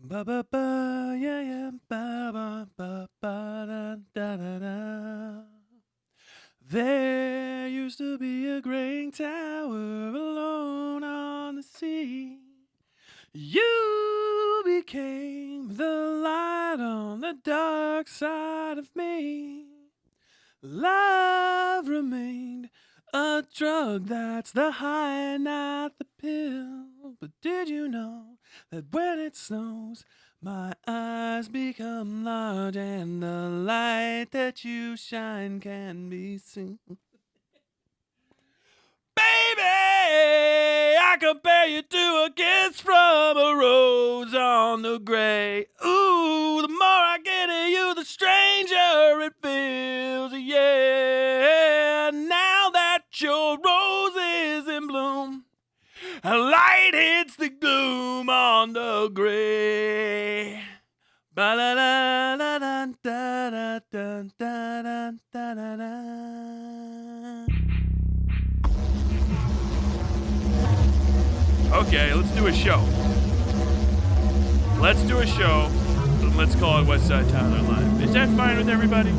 Ba ba ba, yeah yeah, ba ba ba ba da da da da. There used to be a great tower alone on the sea. You became the light on the dark side of me. Love remained a drug that's the high, not the pill. But did you know that when it snows, my eyes become large and the light that you shine can be seen? Baby, I compare you to a kiss from a rose on the gray. Ooh, the more I get at you, the stranger it feels. Yeah, now that your rose is in bloom, a light hits the gloom on the gray. Ba da da da da da da da da da da. Okay, let's do a show. Let's do a show. Let's call it West Side Tyler Live. Is that fine with everybody?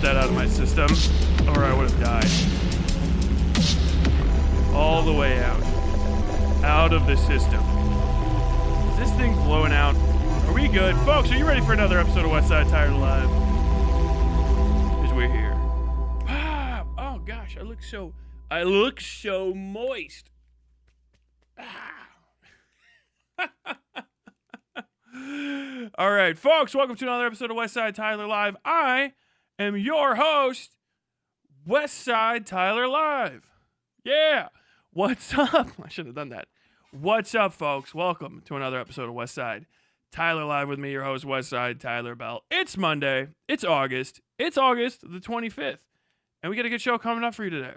That out of my system, or I would have died. All the way out of the system. Is this thing blowing out? Are we good? Folks, are you ready for another episode of West Side Tyler Live? Because we're here. Oh gosh, I look so moist. All right, folks, welcome to another episode of West Side Tyler Live. I am your host, West Side Tyler Live. Yeah. What's up? I should have done that. What's up, folks? Welcome to another episode of West Side Tyler Live with me, your host, West Side Tyler Bell. It's Monday. It's August. It's August the 25th. And we got a good show coming up for you today.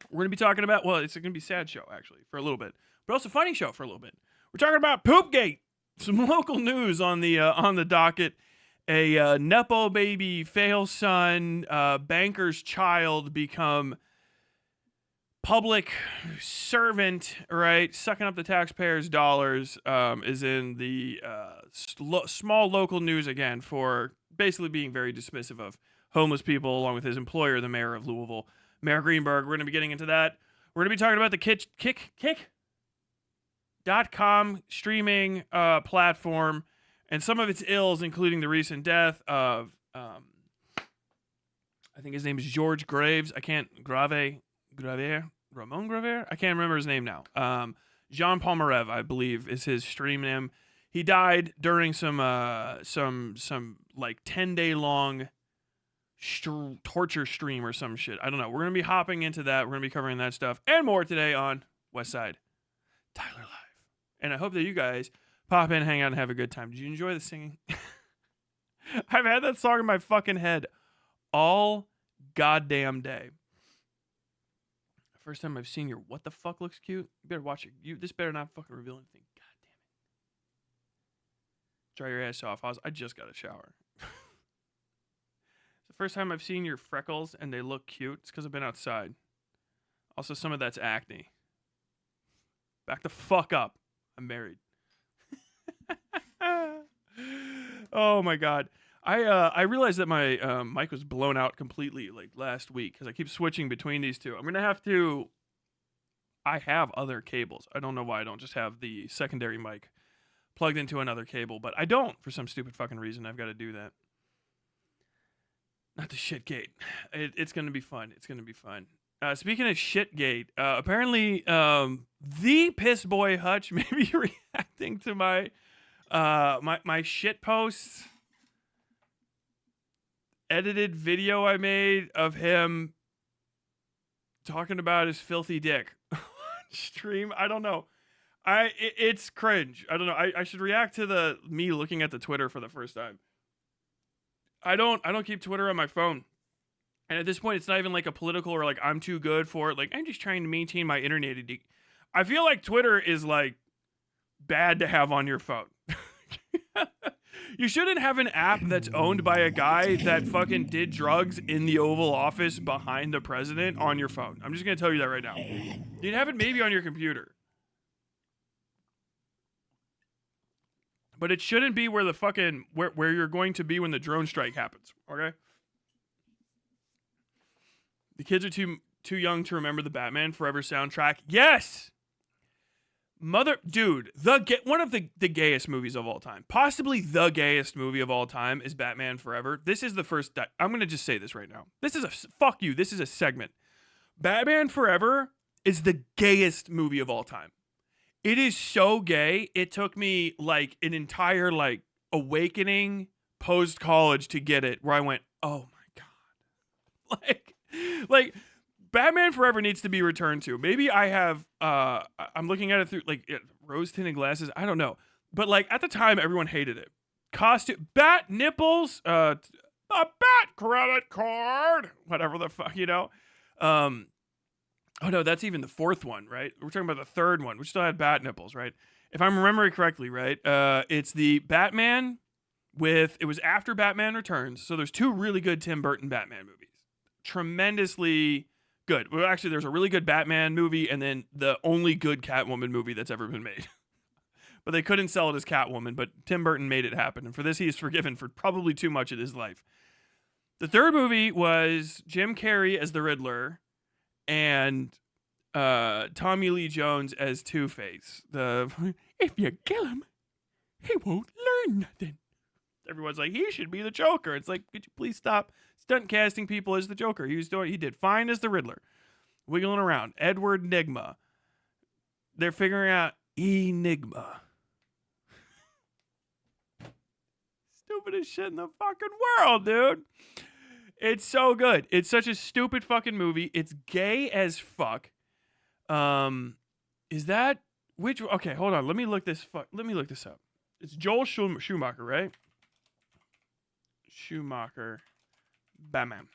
We're going to be talking about, well, it's going to be a sad show, actually, for a little bit. But also a funny show for a little bit. We're talking about Poopgate. Some local news on the docket. A Nepo baby, fail son, banker's child become public servant, right? Sucking up the taxpayers' dollars is in the small local news again for basically being very dismissive of homeless people, along with his employer, the mayor of Louisville, Mayor Greenberg. We're going to be getting into that. We're going to be talking about the Kick.com streaming platform and some of its ills, including the recent death of, I think his name is George Graves. Ramon Graver? I can't remember his name now. Jean Pomerev, I believe, is his stream name. He died during some like 10-day long torture stream or some shit. I don't know. We're going to be hopping into that. We're going to be covering that stuff and more today on West Side Tyler Live. And I hope that you guys pop in, hang out, and have a good time. Did you enjoy the singing? I've had that song in my fucking head all goddamn day. First time I've seen your what the fuck looks cute. You better watch it. This better not fucking reveal anything. God damn it. Dry your ass off. I just got a shower. It's the first time I've seen your freckles and they look cute. It's because I've been outside. Also, some of that's acne. Back the fuck up. I'm married. Oh my god. I realized that my mic was blown out completely like last week because I keep switching between these two. I'm gonna have to. I have other cables. I don't know why I don't just have the secondary mic plugged into another cable, but I don't for some stupid fucking reason. I've got to do that. Not the shitgate. It's gonna be fun. It's gonna be fun. Speaking of shitgate, apparently the piss boy Hutch may be reacting to my shit posts. Edited video I made of him talking about his filthy dick stream. I don't know. It's cringe. I don't know. I should react to me looking at the Twitter for the first time. I don't keep Twitter on my phone. And at this point, it's not even like a political or like I'm too good for it. Like, I'm just trying to maintain my internet. I feel like Twitter is like bad to have on your phone. You shouldn't have an app that's owned by a guy that fucking did drugs in the Oval Office behind the president on your phone. I'm just going to tell you that right now. You'd have it maybe on your computer. But it shouldn't be where the fucking, where you're going to be when the drone strike happens, okay? The kids are too young to remember the Batman Forever soundtrack. Yes! Dude, one of the gayest movies of all time, possibly the gayest movie of all time is Batman Forever. This is the first, I'm going to just say this right now. This is a segment. Batman Forever is the gayest movie of all time. It is so gay, it took me like an entire like awakening post-college to get it, where I went, oh my God. Like Batman Forever needs to be returned to. Maybe I have, I'm looking at it through like rose-tinted glasses. I don't know. But like at the time, everyone hated it. Bat nipples, a bat credit card, whatever the fuck, you know? Oh no, that's even the fourth one, right? We're talking about the third one, which still had bat nipples, right? If I'm remembering correctly, right? It's the Batman it was after Batman Returns. So there's two really good Tim Burton Batman movies. Tremendously good. Well, actually, there's a really good Batman movie and then the only good Catwoman movie that's ever been made. But they couldn't sell it as Catwoman, but Tim Burton made it happen. And for this, he is forgiven for probably too much of his life. The third movie was Jim Carrey as the Riddler and Tommy Lee Jones as Two-Face. If you kill him, he won't learn nothing. Everyone's like, he should be the Joker. It's like, could you please stop stunt casting people as the Joker? He did fine as the Riddler. Wiggling around. Edward Nigma. They're figuring out Enigma. Stupidest shit in the fucking world, dude. It's so good. It's such a stupid fucking movie. It's gay as fuck. Is that which? Okay, hold on. Let me look this up. It's Joel Schumacher, right? Schumacher, Batman.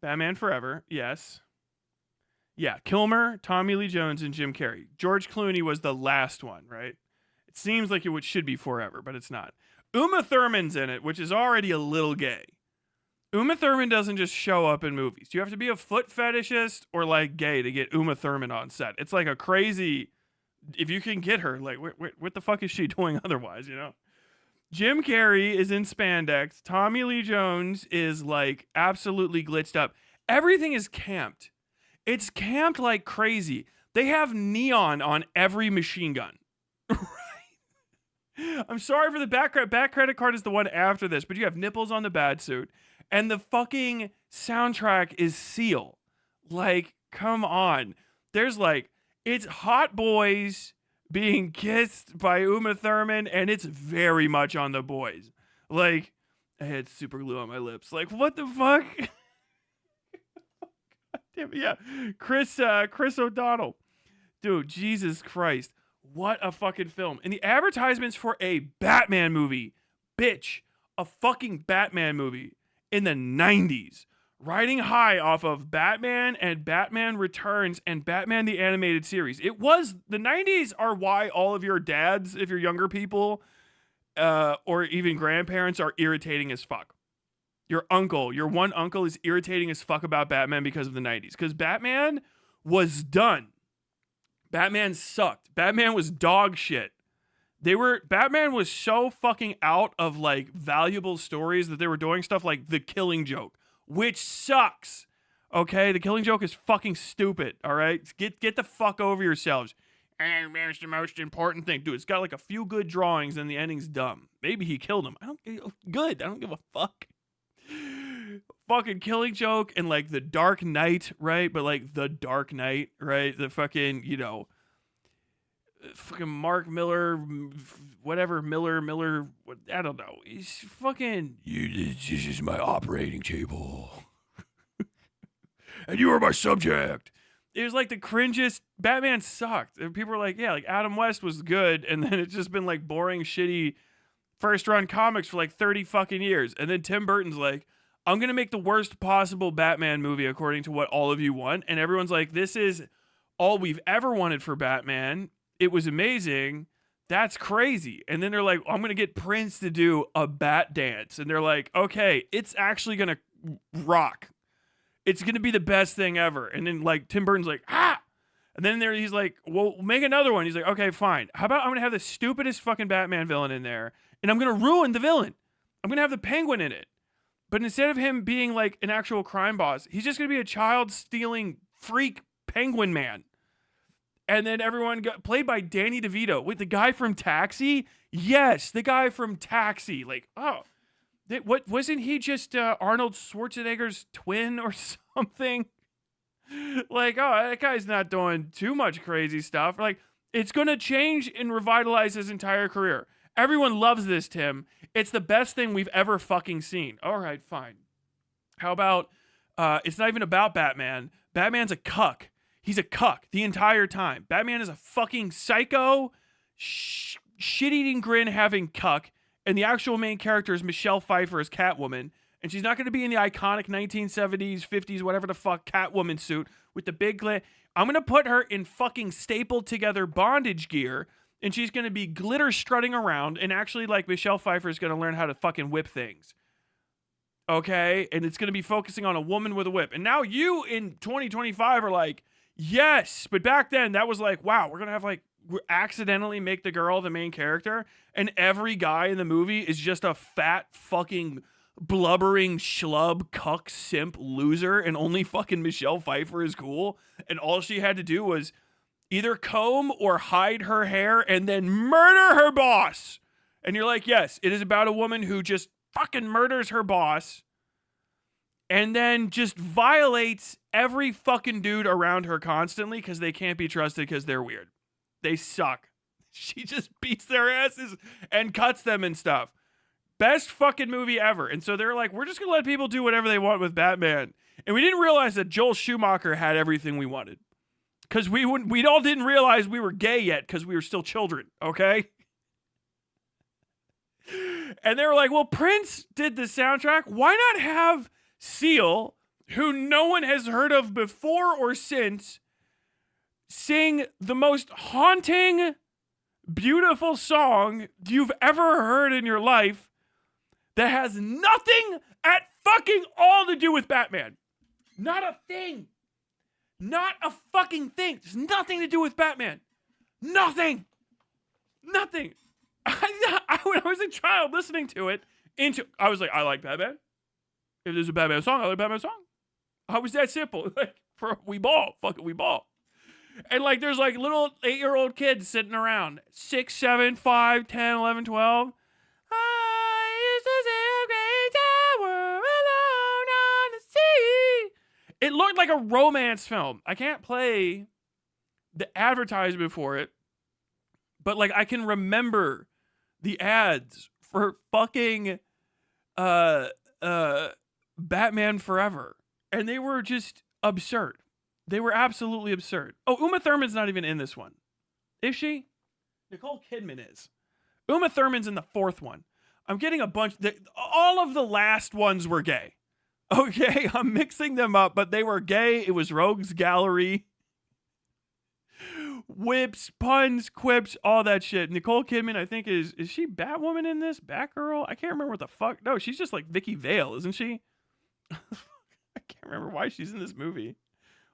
Batman Forever, yes. Yeah, Kilmer, Tommy Lee Jones, and Jim Carrey. George Clooney was the last one, right? It seems like it should be Forever, but it's not. Uma Thurman's in it, which is already a little gay. Uma Thurman doesn't just show up in movies. You have to be a foot fetishist or like gay to get Uma Thurman on set. It's like a crazy, if you can get her, like what the fuck is she doing otherwise, you know? Jim Carrey is in spandex. Tommy Lee Jones is like absolutely glitched up. Everything is camped. It's camped like crazy. They have neon on every machine gun. I'm sorry for the back credit card is the one after this, but you have nipples on the bad suit. And the fucking soundtrack is Seal. Like, come on. There's like, it's hot boys being kissed by Uma Thurman, and it's very much on the boys. Like, I had super glue on my lips. Like, what the fuck? Yeah, Chris O'Donnell. Dude, Jesus Christ. What a fucking film. And the advertisements for a Batman movie. Bitch. A fucking Batman movie in the 90s. Riding high off of Batman and Batman Returns and Batman the Animated Series. The 90s are why all of your dads, if you're younger people, or even grandparents, are irritating as fuck. Your one uncle is irritating as fuck about Batman because of the 90s. Because Batman was done. Batman sucked. Batman was dog shit. Batman was so fucking out of like valuable stories that they were doing stuff like The Killing Joke, which sucks. Okay? The Killing Joke is fucking stupid. All right? Get the fuck over yourselves. And it's the most important thing. Dude, it's got like a few good drawings and the ending's dumb. Maybe he killed him. I don't give a fuck. Fucking Killing Joke and like The Dark Knight, right? But like The Dark Knight, right? The fucking, fucking Mark Miller, whatever, Miller, I don't know. He's fucking, this is my operating table. And you are my subject. it was like the cringiest. Batman sucked. And people were like, yeah, like Adam West was good, and then it's just been like boring, shitty first run comics for like 30 fucking years. And then Tim Burton's like, I'm gonna make the worst possible Batman movie according to what all of you want. And everyone's like, this is all we've ever wanted for Batman. It was amazing. That's crazy. And then they're like, I'm gonna get Prince to do a bat dance. And they're like, okay, it's actually gonna rock. It's gonna be the best thing ever. And then like Tim Burton's like, ah. And then he's like, well, make another one. He's like, okay, fine. How about I'm gonna have the stupidest fucking Batman villain in there, and I'm gonna ruin the villain. I'm gonna have the Penguin in it. But instead of him being like an actual crime boss, he's just gonna be a child stealing freak Penguin man. And then everyone got played by Danny DeVito. Wait, the guy from Taxi? Yes, the guy from Taxi. Like, oh, what wasn't he just Arnold Schwarzenegger's twin or something? Like, oh, that guy's not doing too much crazy stuff. Like, it's gonna change and revitalize his entire career. Everyone loves this, Tim. It's the best thing we've ever fucking seen. All right, fine. How about it's not even about Batman. Batman's a cuck. He's a cuck the entire time. Batman is a fucking psycho, shit-eating grin-having cuck, and the actual main character is Michelle Pfeiffer as Catwoman, and she's not going to be in the iconic 1970s, 50s, whatever the fuck Catwoman suit with the big I'm going to put her in fucking stapled together bondage gear, and she's going to be glitter strutting around, and actually, like, Michelle Pfeiffer is going to learn how to fucking whip things. Okay? And it's going to be focusing on a woman with a whip. And now you, in 2025, are like, yes, but back then that was like, wow, we're gonna have like we accidentally make the girl the main character, and every guy in the movie is just a fat fucking blubbering schlub cuck simp loser, and only fucking Michelle Pfeiffer is cool, and all she had to do was either comb or hide her hair and then murder her boss. And you're like, yes, it is about a woman who just fucking murders her boss and then just violates every fucking dude around her constantly because they can't be trusted because they're weird. They suck. She just beats their asses and cuts them and stuff. Best fucking movie ever. And so they're like, we're just going to let people do whatever they want with Batman. And we didn't realize that Joel Schumacher had everything we wanted. Because we all didn't realize we were gay yet because we were still children, okay? And they were like, well, Prince did the soundtrack. Why not have Seal, who no one has heard of before or since, sing the most haunting, beautiful song you've ever heard in your life that has nothing at fucking all to do with Batman. Not a thing. Not a fucking thing. There's nothing to do with Batman. Nothing. Nothing. When I was a child listening to it, I was like, I like Batman. If there's a Batman song, I like a Batman song. How was that simple? Like, we ball. Fuck it, we ball. And like, there's like little 8-year-old kids sitting around. 6, 7, 5, 10, 11, 12. I used to see a great tower alone on the sea. It looked like a romance film. I can't play the advertisement for it, but like I can remember the ads for fucking Batman Forever. And they were just absurd. They were absolutely absurd. Oh, Uma Thurman's not even in this one. Is she? Nicole Kidman is. Uma Thurman's in the 4th one. I'm getting a bunch. All of the last ones were gay. Okay, I'm mixing them up, but they were gay. It was Rogues Gallery. Whips, puns, quips, all that shit. Nicole Kidman, I think, is she Batwoman in this? Batgirl? I can't remember what the fuck. No, she's just like Vicky Vale, isn't she? I can't remember why she's in this movie.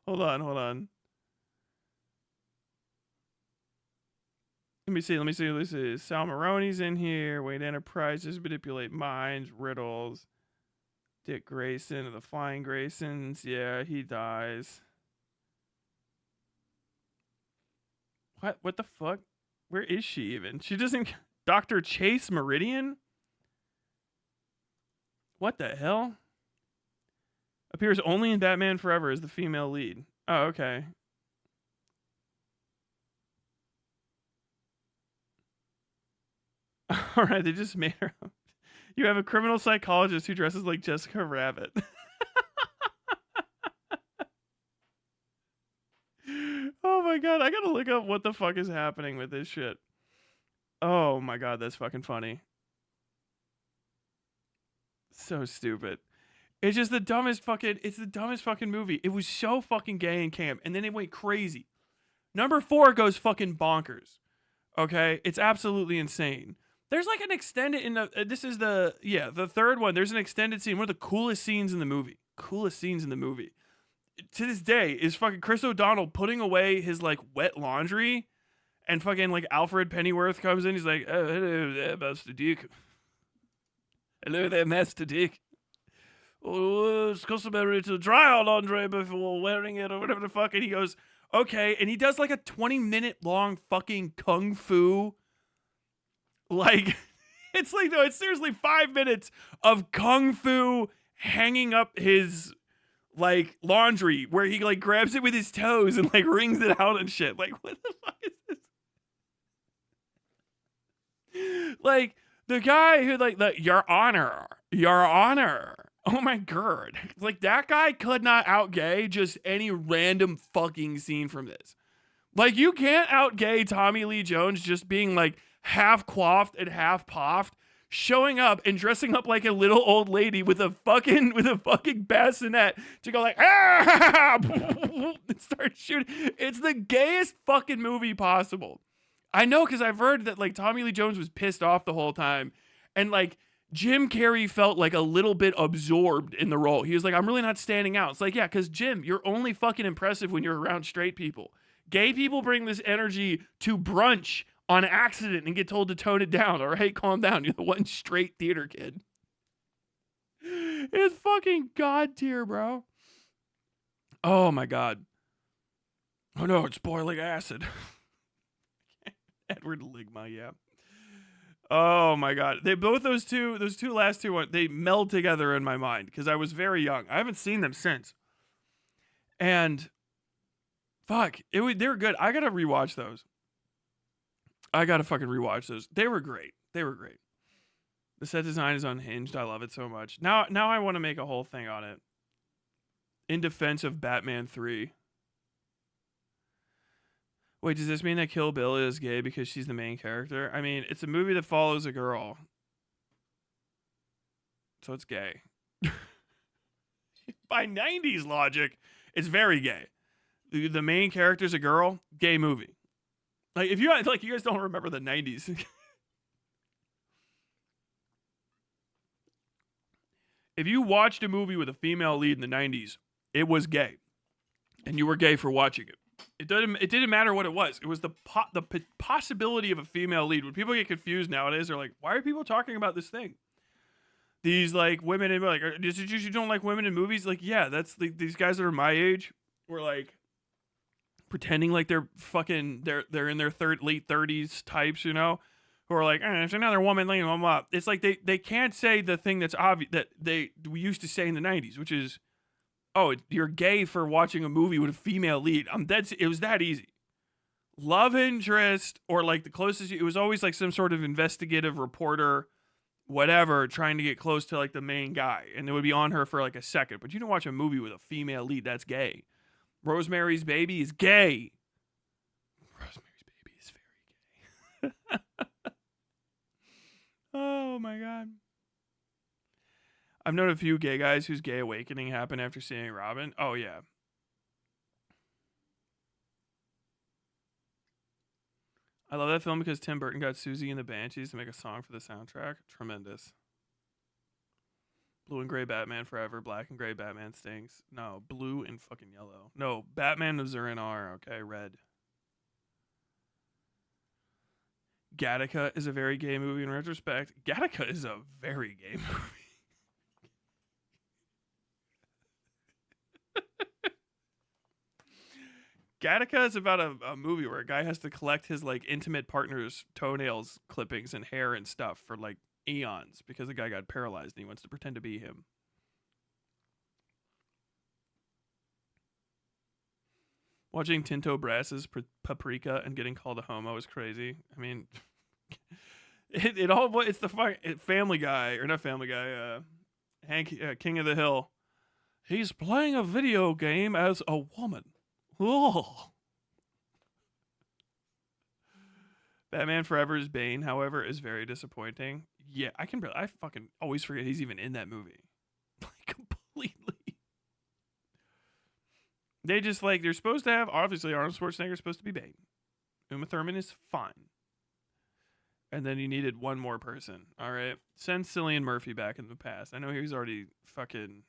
Hold on. Let me see. Sal Maroni's in here. Wayne Enterprises, manipulate minds, riddles. Dick Grayson of the Flying Graysons. Yeah, he dies. What the fuck? Where is she even? She doesn't... Dr. Chase Meridian? What the hell? Appears only in Batman Forever as the female lead. Oh, okay. Alright, they just made her up. You have a criminal psychologist who dresses like Jessica Rabbit. my god, I gotta look up what the fuck is happening with this shit. Oh my god, that's fucking funny. So stupid. It's just the dumbest fucking. It's the dumbest fucking movie. It was so fucking gay and camp, and then it went crazy. Number 4 goes fucking bonkers. Okay, it's absolutely insane. There's like an extended in the. This is the third one. There's an extended scene. One of the coolest scenes in the movie. Coolest scenes in the movie. To this day is fucking Chris O'Donnell putting away his like wet laundry, and fucking like Alfred Pennyworth comes in. He's like, "Oh, hello there, Master Dick. Hello there, Master Dick. Oh, it's customary to dry our laundry before wearing it," or whatever the fuck. And he goes, "Okay," and he does like a 20-minute long fucking kung fu. Like, it's like, no, it's seriously 5 minutes of kung fu hanging up his like laundry, where he like grabs it with his toes and like wrings it out and shit. Like, what the fuck is this? Like, the guy who like your honor. Oh my god. Like, that guy could not out-gay just any random fucking scene from this. Like, you can't out-gay Tommy Lee Jones just being like half coiffed and half puffed, showing up and dressing up like a little old lady with a fucking bassinet to go like, ah, and start shooting. It's the gayest fucking movie possible. I know, because I've heard that like Tommy Lee Jones was pissed off the whole time, and like Jim Carrey felt like a little bit absorbed in the role. He was like, "I'm really not standing out." It's like, yeah, because Jim, you're only fucking impressive when you're around straight people. Gay people bring this energy to brunch on accident and get told to tone it down. All right, calm down. You're the one straight theater kid. It's fucking god tier, bro. Oh my god. Oh no, it's boiling acid. Edward Ligma, yeah. Oh my god. They both those two last two they meld together in my mind because I was very young. I haven't seen them since. And fuck, they were good. I gotta rewatch those. I gotta fucking rewatch those. They were great. The set design is unhinged. I love it so much. Now I want to make a whole thing on it. In defense of Batman 3. Wait, does this mean that Kill Bill is gay because she's the main character? I mean, it's a movie that follows a girl. So it's gay. By 90s logic, it's very gay. The main character's a girl, gay movie. Like, if you guys don't remember the 90s. If you watched a movie with a female lead in the 90s, it was gay. And you were gay for watching it. It didn't matter what it was. It was the possibility of a female lead. When people get confused nowadays, they're like, "Why are people talking about this thing?" These like women in like, you don't like women in movies? Like, yeah, that's these guys that are my age were like pretending like they're fucking they're in their late 30s types, you know, who are like, "There's another woman laying them up." It's like they can't say the thing that's obvious that we used to say in the 90s, which is, "Oh, you're gay for watching a movie with a female lead." It was that easy. Love interest, or like the closest, it was always like some sort of investigative reporter, whatever, trying to get close to like the main guy, and it would be on her for like a second. But you don't watch a movie with a female lead, that's gay. Rosemary's Baby is gay. Rosemary's Baby is very gay. Oh my god. I've known a few gay guys whose gay awakening happened after seeing Robin. Oh, yeah. I love that film because Tim Burton got Susie and the Banshees to make a song for the soundtrack. Tremendous. Blue and gray Batman forever. Black and gray Batman stinks. No, blue and fucking yellow. No, Batman of Zurin R. Okay, red. Gattaca is a very gay movie in retrospect. Gattaca is a very gay movie. Gattaca is about a movie where a guy has to collect his like intimate partner's toenails clippings and hair and stuff for like eons because the guy got paralyzed and he wants to pretend to be him. Watching Tinto Brass's Paprika and getting called a homo is crazy. I mean, it's the Family Guy, or not Family Guy, Hank, King of the Hill. He's playing a video game as a woman. Oh. Batman Forever's Bane, however, is very disappointing. Yeah, I fucking always forget he's even in that movie. Like, completely. They just, like, they're supposed to have, obviously, Arnold Schwarzenegger's supposed to be Bane. Uma Thurman is fine. And then you needed one more person. All right. Send Cillian Murphy back in the past. I know he was already fucking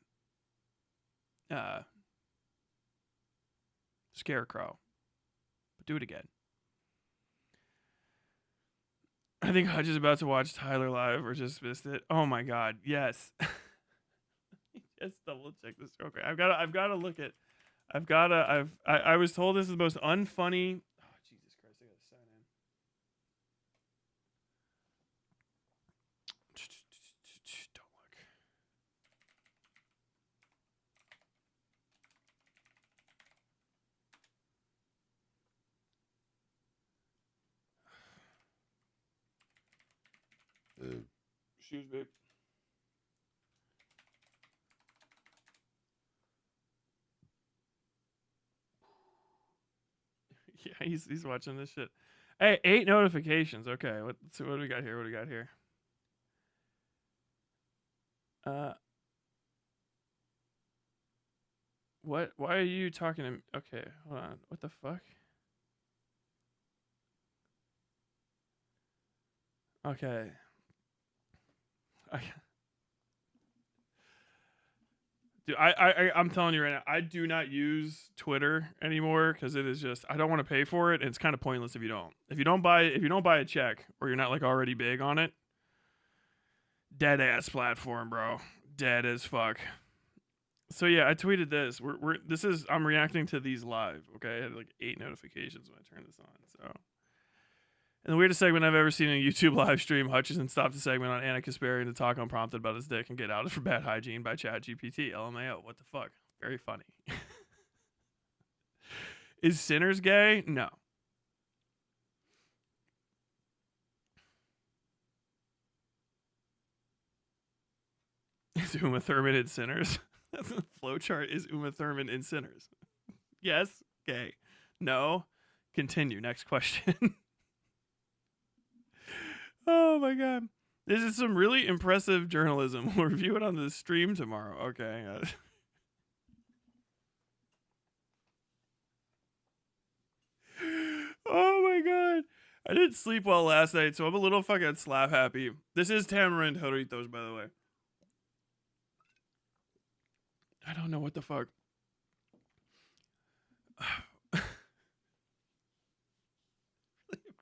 Scarecrow. But do it again. I think Hutch is about to watch Tyler live or just missed it. Oh my god, yes. Just double check this. Okay, I've got to look at. I was told this is the most unfunny. Oh Jesus Christ! I gotta sign in. Don't look. Shoes, babe. Yeah, he's watching this shit. Hey, 8 notifications. Okay, what do we got here? What do we got here? What? Why are you talking to me? Okay, hold on. What the fuck? Okay. Dude, I'm telling you right now, I do not use Twitter anymore because it is just I don't want to pay for it, and it's kind of pointless if you don't. If you don't buy a check or you're not like already big on it, dead ass platform, bro, dead as fuck. So yeah, I tweeted this. I'm reacting to these live. Okay, I had like 8 notifications when I turned this on. So. In the weirdest segment I've ever seen in a YouTube live stream, Hutchison stopped the segment on Anna Kasparian to talk unprompted about his dick and get outed for bad hygiene by ChatGPT. LMAO. What the fuck? Very funny. Is Sinners gay? No. Is Uma Thurman in Sinners? That's the flowchart. Is Uma Thurman in Sinners? Yes. Gay. No. Continue. Next question. Oh my god. This is some really impressive journalism. We'll review it on the stream tomorrow. Okay. Oh my god. I didn't sleep well last night, so I'm a little fucking slap happy. This is tamarind Doritos, by the way. I don't know what the fuck.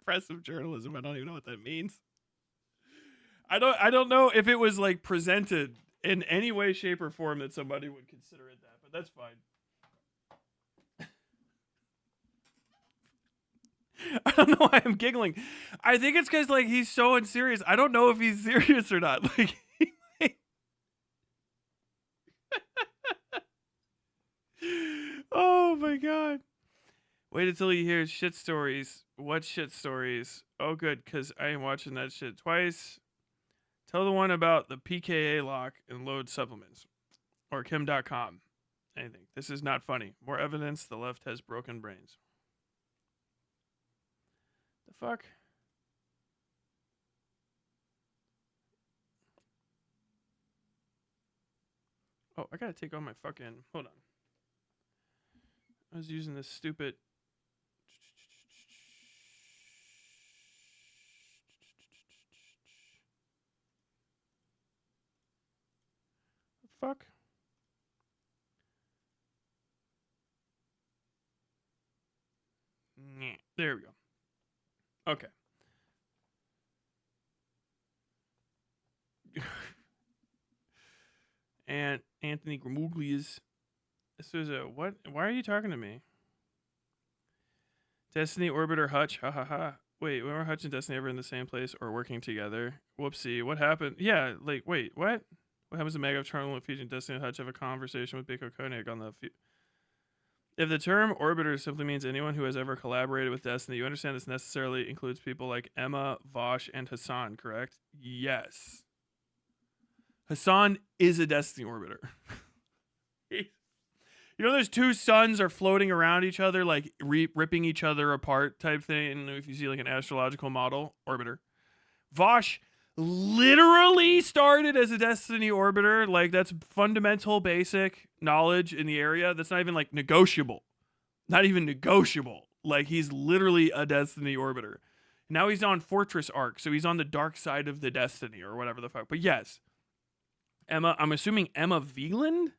Impressive journalism. I don't even know what that means. I don't know if it was like presented in any way, shape, or form that somebody would consider it that, but that's fine. I don't know why I'm giggling. I think it's because like he's so unserious. I don't know if he's serious or not. Like, oh my god. Wait until you hear shit stories. What shit stories? Oh, good, because I ain't watching that shit twice. Tell the one about the PKA lock and load supplements. Or Kim.com. Anything. This is not funny. More evidence the left has broken brains. The fuck? Oh, I gotta take all my fucking. Hold on. I was using this stupid. Fuck. There we go. Okay. And Anthony Gramuglia's. This was a what? Why are you talking to me? Destiny Orbiter Hutch. Ha ha ha. Wait, when were Hutch and Destiny ever in the same place or working together? Whoopsie. What happened? Yeah, like, wait, what? What happens to Mega Charlie featuring Destiny and Hutch have a conversation with Biko Koenig on the. If the term orbiter simply means anyone who has ever collaborated with Destiny, you understand this necessarily includes people like Emma, Vosh, and Hassan, correct? Yes. Hassan is a Destiny orbiter. You know, those two suns are floating around each other, like ripping each other apart type thing. If you see like an astrological model orbiter, Vosh literally started as a Destiny orbiter. Like, that's fundamental, basic knowledge in the area. That's not even like negotiable. Not even negotiable. Like, he's literally a Destiny orbiter. Now he's on Fortress Arc, so he's on the dark side of the Destiny or whatever the fuck. But yes, Emma, I'm assuming Emma Veland?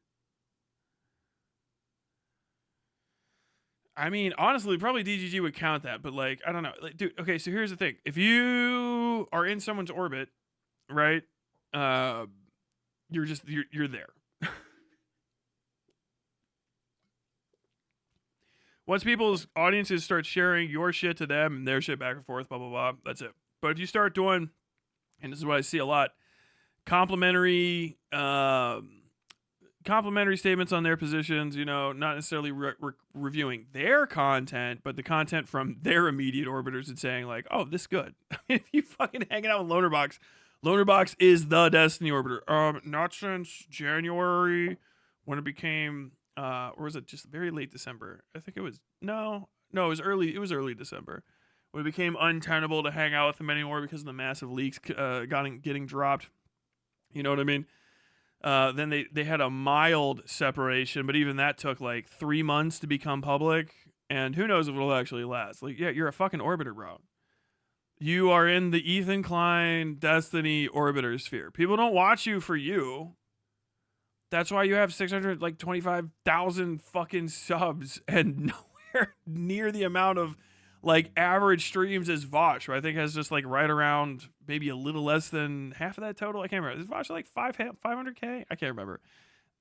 I mean, honestly, probably DGG would count that, but like, I don't know. Like, dude, okay, so here's the thing. If you are in someone's orbit, right? You're there. Once people's audiences start sharing your shit to them and their shit back and forth, blah, blah, blah, that's it. But if you start doing, and this is what I see a lot, complimentary statements on their positions, you know, not necessarily reviewing their content, but the content from their immediate orbiters and saying like, oh, this is good. If you fucking hanging out with Lonerbox is the Destiny orbiter. Not since January when it became, or was it just very late December? I think it was, no, it was early December when it became untenable to hang out with them anymore because of the massive leaks getting dropped. You know what I mean? Then they had a mild separation, but even that took like 3 months to become public, and who knows if it'll actually last. Like, yeah, you're a fucking orbiter, bro. You are in the Ethan Klein Destiny orbiter sphere. People don't watch you for you. That's why you have 625,000 fucking subs and nowhere near the amount of like average streams as Vosh, who I think has just like right around maybe a little less than half of that total. I can't remember. Is Vosh like 500K? I can't remember.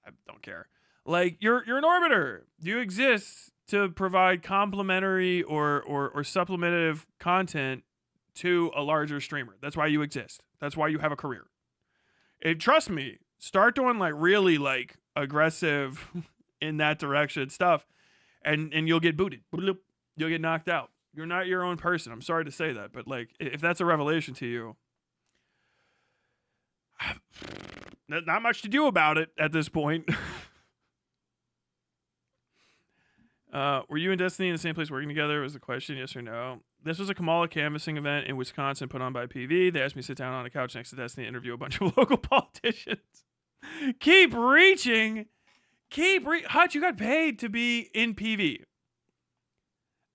I don't care. Like, you're an orbiter. You exist to provide complementary or supplementive content to a larger streamer. That's why you exist. That's why you have a career. And trust me, start doing like really like aggressive in that direction stuff, and you'll get booted. You'll get knocked out. You're not your own person. I'm sorry to say that, but like, if that's a revelation to you, not much to do about it at this point. Were you and Destiny in the same place working together? Was the question, yes or no? This was a Kamala canvassing event in Wisconsin put on by PV. They asked me to sit down on a couch next to Destiny and interview a bunch of local politicians. Keep reaching. Hutch, you got paid to be in PV.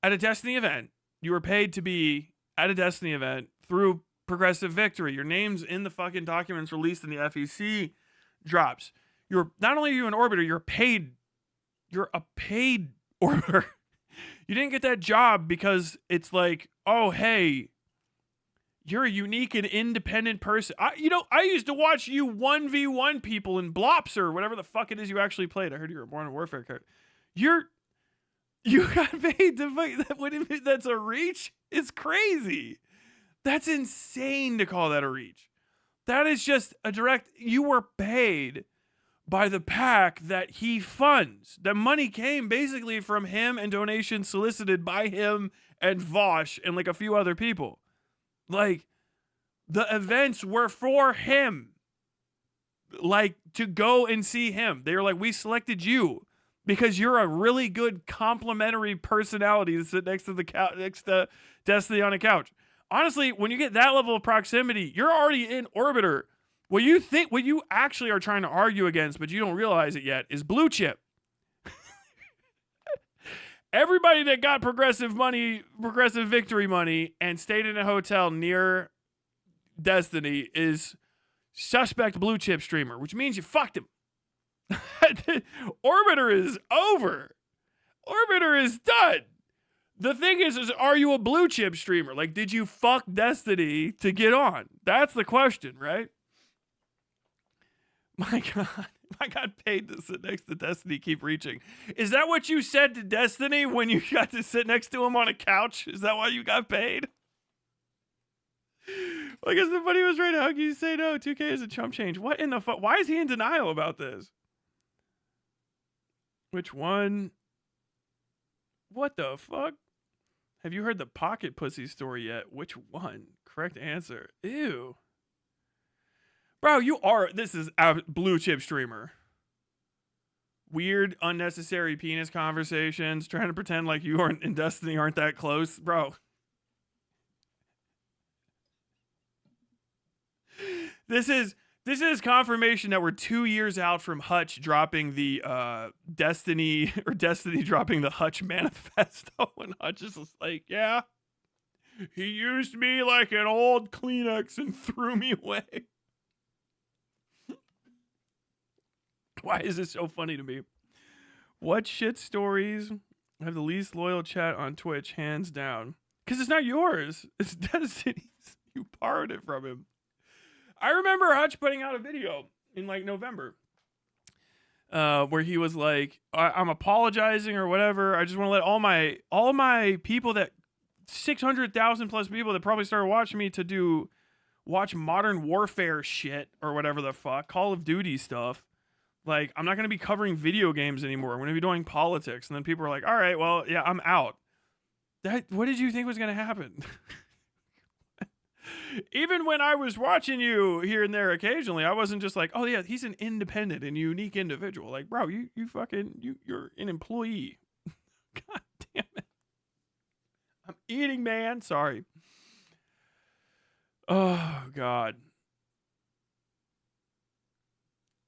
At a Destiny event. You were paid to be at a Destiny event through Progressive Victory. Your name's in the fucking documents released in the FEC drops. You're not only are you an orbiter, you're a paid orbiter. You didn't get that job because it's like, oh, hey, you're a unique and independent person. I used to watch you 1v1 people in Blops or whatever the fuck it is you actually played. I heard you were a Modern Warfare character. You got paid to fight. That's a reach? It's crazy. That's insane to call that a reach. That is just a direct, you were paid by the PAC that he funds. The money came basically from him and donations solicited by him and Vosh and like a few other people. Like, the events were for him. Like, to go and see him. They were like, we selected you because you're a really good complimentary personality to sit next to the couch, next to Destiny on a couch. Honestly, when you get that level of proximity, you're already in orbiter. What you actually are trying to argue against, but you don't realize it yet, is blue chip. Everybody that got progressive victory money and stayed in a hotel near Destiny is suspect blue chip streamer, which means you fucked him. Orbiter is over. Orbiter is done. The thing is are you a blue chip streamer? Like, did you fuck Destiny to get on? That's the question, right? My God, I got paid to sit next to Destiny, keep reaching. Is that what you said to Destiny when you got to sit next to him on a couch? Is that why you got paid? I guess somebody was right. How can you say no? 2K is a chump change. What in the fuck? Why is he in denial about this? Which one? What the fuck? Have you heard the pocket pussy story yet? Which one? Correct answer. Ew. Bro, this is a blue chip streamer. weird, unnecessary penis conversations, trying to pretend like you and Destiny aren't that close, bro. This is confirmation that we're 2 years out from Hutch dropping the Destiny dropping the Hutch manifesto, and Hutch is just like, yeah, he used me like an old Kleenex and threw me away. Why is this so funny to me? What shit stories have the least loyal chat on Twitch, hands down? Because it's not yours. It's Destiny's. You borrowed it from him. I remember Hutch putting out a video in like November where he was like, I'm apologizing or whatever. I just want to let all my people, that 600,000 plus people that probably started watching me to watch Modern Warfare shit or whatever the fuck, Call of Duty stuff. Like, I'm not going to be covering video games anymore. I'm going to be doing politics. And then people are like, all right, well, yeah, I'm out. What did you think was going to happen? Even when I was watching you here and there occasionally, I wasn't just like, oh, yeah, he's an independent and unique individual. Like, bro, you're an employee. God damn it. I'm eating, man. Sorry. Oh, God.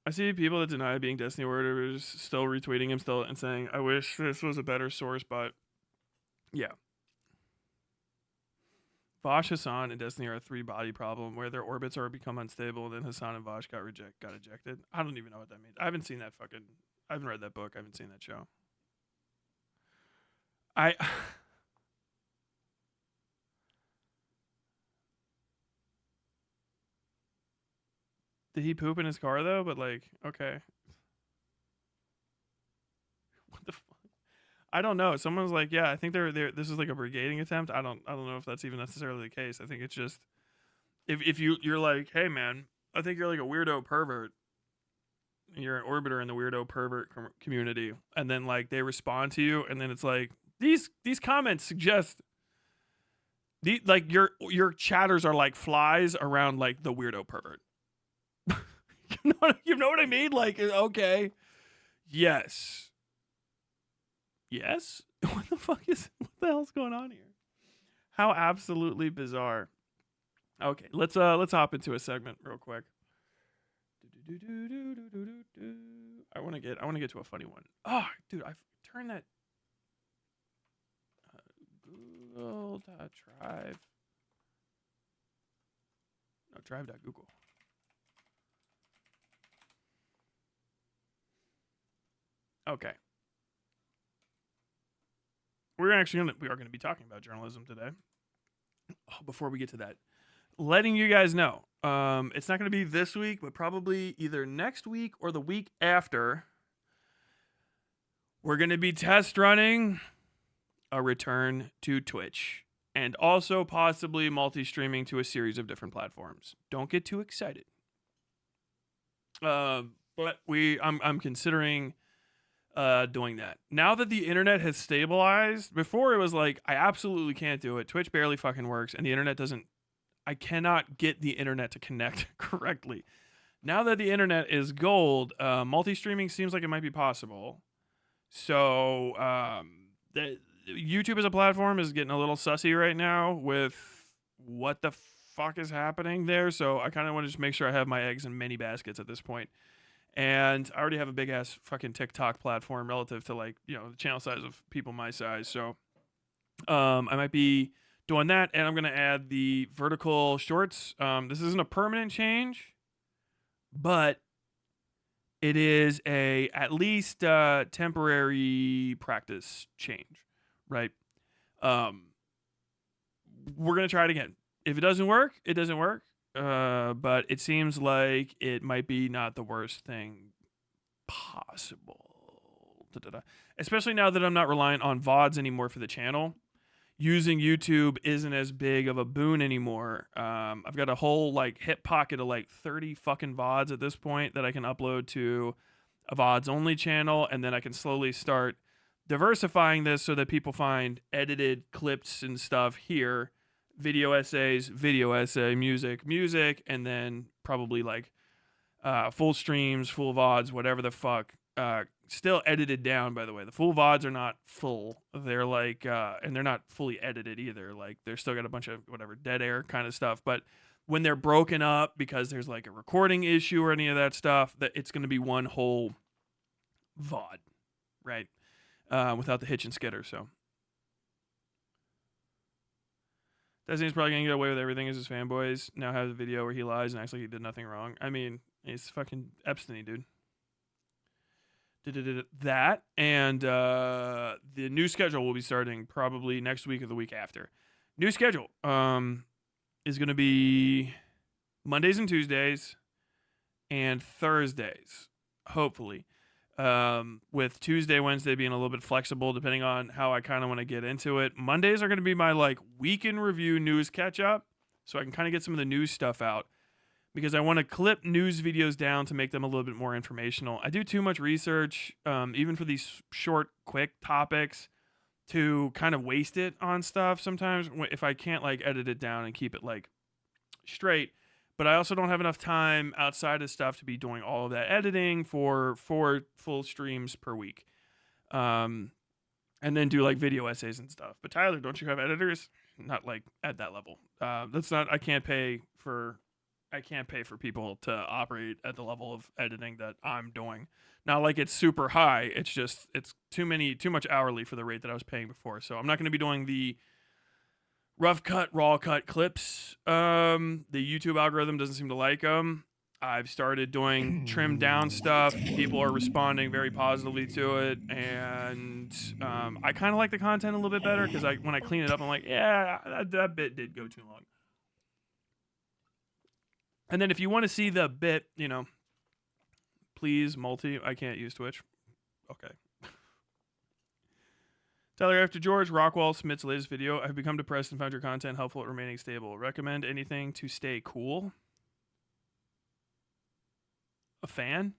I see people that deny being Destiny Warriors still retweeting him still and saying, I wish this was a better source, but yeah. Vosh, Hassan, and Destiny are a 3-body problem where their orbits are become unstable, and then Hassan and Vosh got ejected. I don't even know what that means. I haven't seen that I haven't read that book. I haven't seen that show. Did he poop in his car though? But like, okay. What the fuck? I don't know. Someone's like, yeah, I think they're this is like a brigading attempt. I don't know if that's even necessarily the case. I think it's just if you're like, hey man, I think you're like a weirdo pervert. And you're an orbiter in the weirdo pervert community, and then like they respond to you, and then it's like these comments suggest like your chatters are like flies around like the weirdo pervert. You know what I mean? Like, okay, yes. What the hell's going on here? How absolutely bizarre. Okay, let's hop into a segment real quick. I want to get to a funny one. Oh, dude, I've turned that Google.drive. No, drive.google. Okay. We are going to be talking about journalism today. Oh, before we get to that, letting you guys know, it's not going to be this week, but probably either next week or the week after. We're going to be test running a return to Twitch and also possibly multi-streaming to a series of different platforms. Don't get too excited. But I'm considering doing that. Now that the internet has stabilized, before it was like, I absolutely can't do it. Twitch barely fucking works, and the internet I cannot get the internet to connect correctly. Now that the internet is gold, multi-streaming seems like it might be possible. So, YouTube as a platform is getting a little sussy right now with what the fuck is happening there. So I kind of want to just make sure I have my eggs in many baskets at this point. And I already have a big ass fucking TikTok platform relative to like, the channel size of people my size. So I might be doing that, and I'm going to add the vertical shorts. This isn't a permanent change, but it is at least temporary practice change, right? We're going to try it again. If it doesn't work, it doesn't work. But it seems like it might be not the worst thing possible. Especially now that I'm not relying on VODs anymore for the channel. Using YouTube isn't as big of a boon anymore. I've got a whole like hip pocket of like 30 fucking VODs at this point that I can upload to a VODs only channel, and then I can slowly start diversifying this so that people find edited clips and stuff here. Video essays, video essay, music, and then probably like full streams, full VODs, whatever the fuck still edited down, by the way. The full VODs are not full. They're like, and they're not fully edited either. Like, they're still got a bunch of whatever dead air kind of stuff. But when they're broken up because there's like a recording issue or any of that stuff, that it's going to be one whole VOD, right? Without the hitch and skitter. So Destiny's probably gonna get away with everything as his fanboys now have the video where he lies and acts like he did nothing wrong. I mean, he's fucking Epstein, dude. That and the new schedule will be starting probably next week or the week after. New schedule is gonna be Mondays and Tuesdays and Thursdays, hopefully. With Tuesday, Wednesday being a little bit flexible depending on how I kind of want to get into it. Mondays are going to be my like week in review news catch up, so I can kind of get some of the news stuff out because I want to clip news videos down to make them a little bit more informational. I do too much research, even for these short, quick topics, to kind of waste it on stuff sometimes if I can't like edit it down and keep it like straight. But I also don't have enough time outside of stuff to be doing all of that editing for 4 full streams per week. And then do like video essays and stuff. But Tyler, don't you have editors? Not like at that level. That's not, I can't pay for people to operate at the level of editing that I'm doing. Not like it's super high. It's just, it's too much hourly for the rate that I was paying before. So I'm not going to be doing the rough cut, raw cut clips. The YouTube algorithm doesn't seem to like them. I've started doing trimmed down stuff. People are responding very positively to it, and I kind of like the content a little bit better because when I clean it up, I'm like, yeah, that bit did go too long. And then if you want to see the bit, please I can't use Twitch. Okay. Tyler, after George Rockwell Smith's latest video, I've become depressed and found your content helpful at remaining stable. Recommend anything to stay cool? A fan?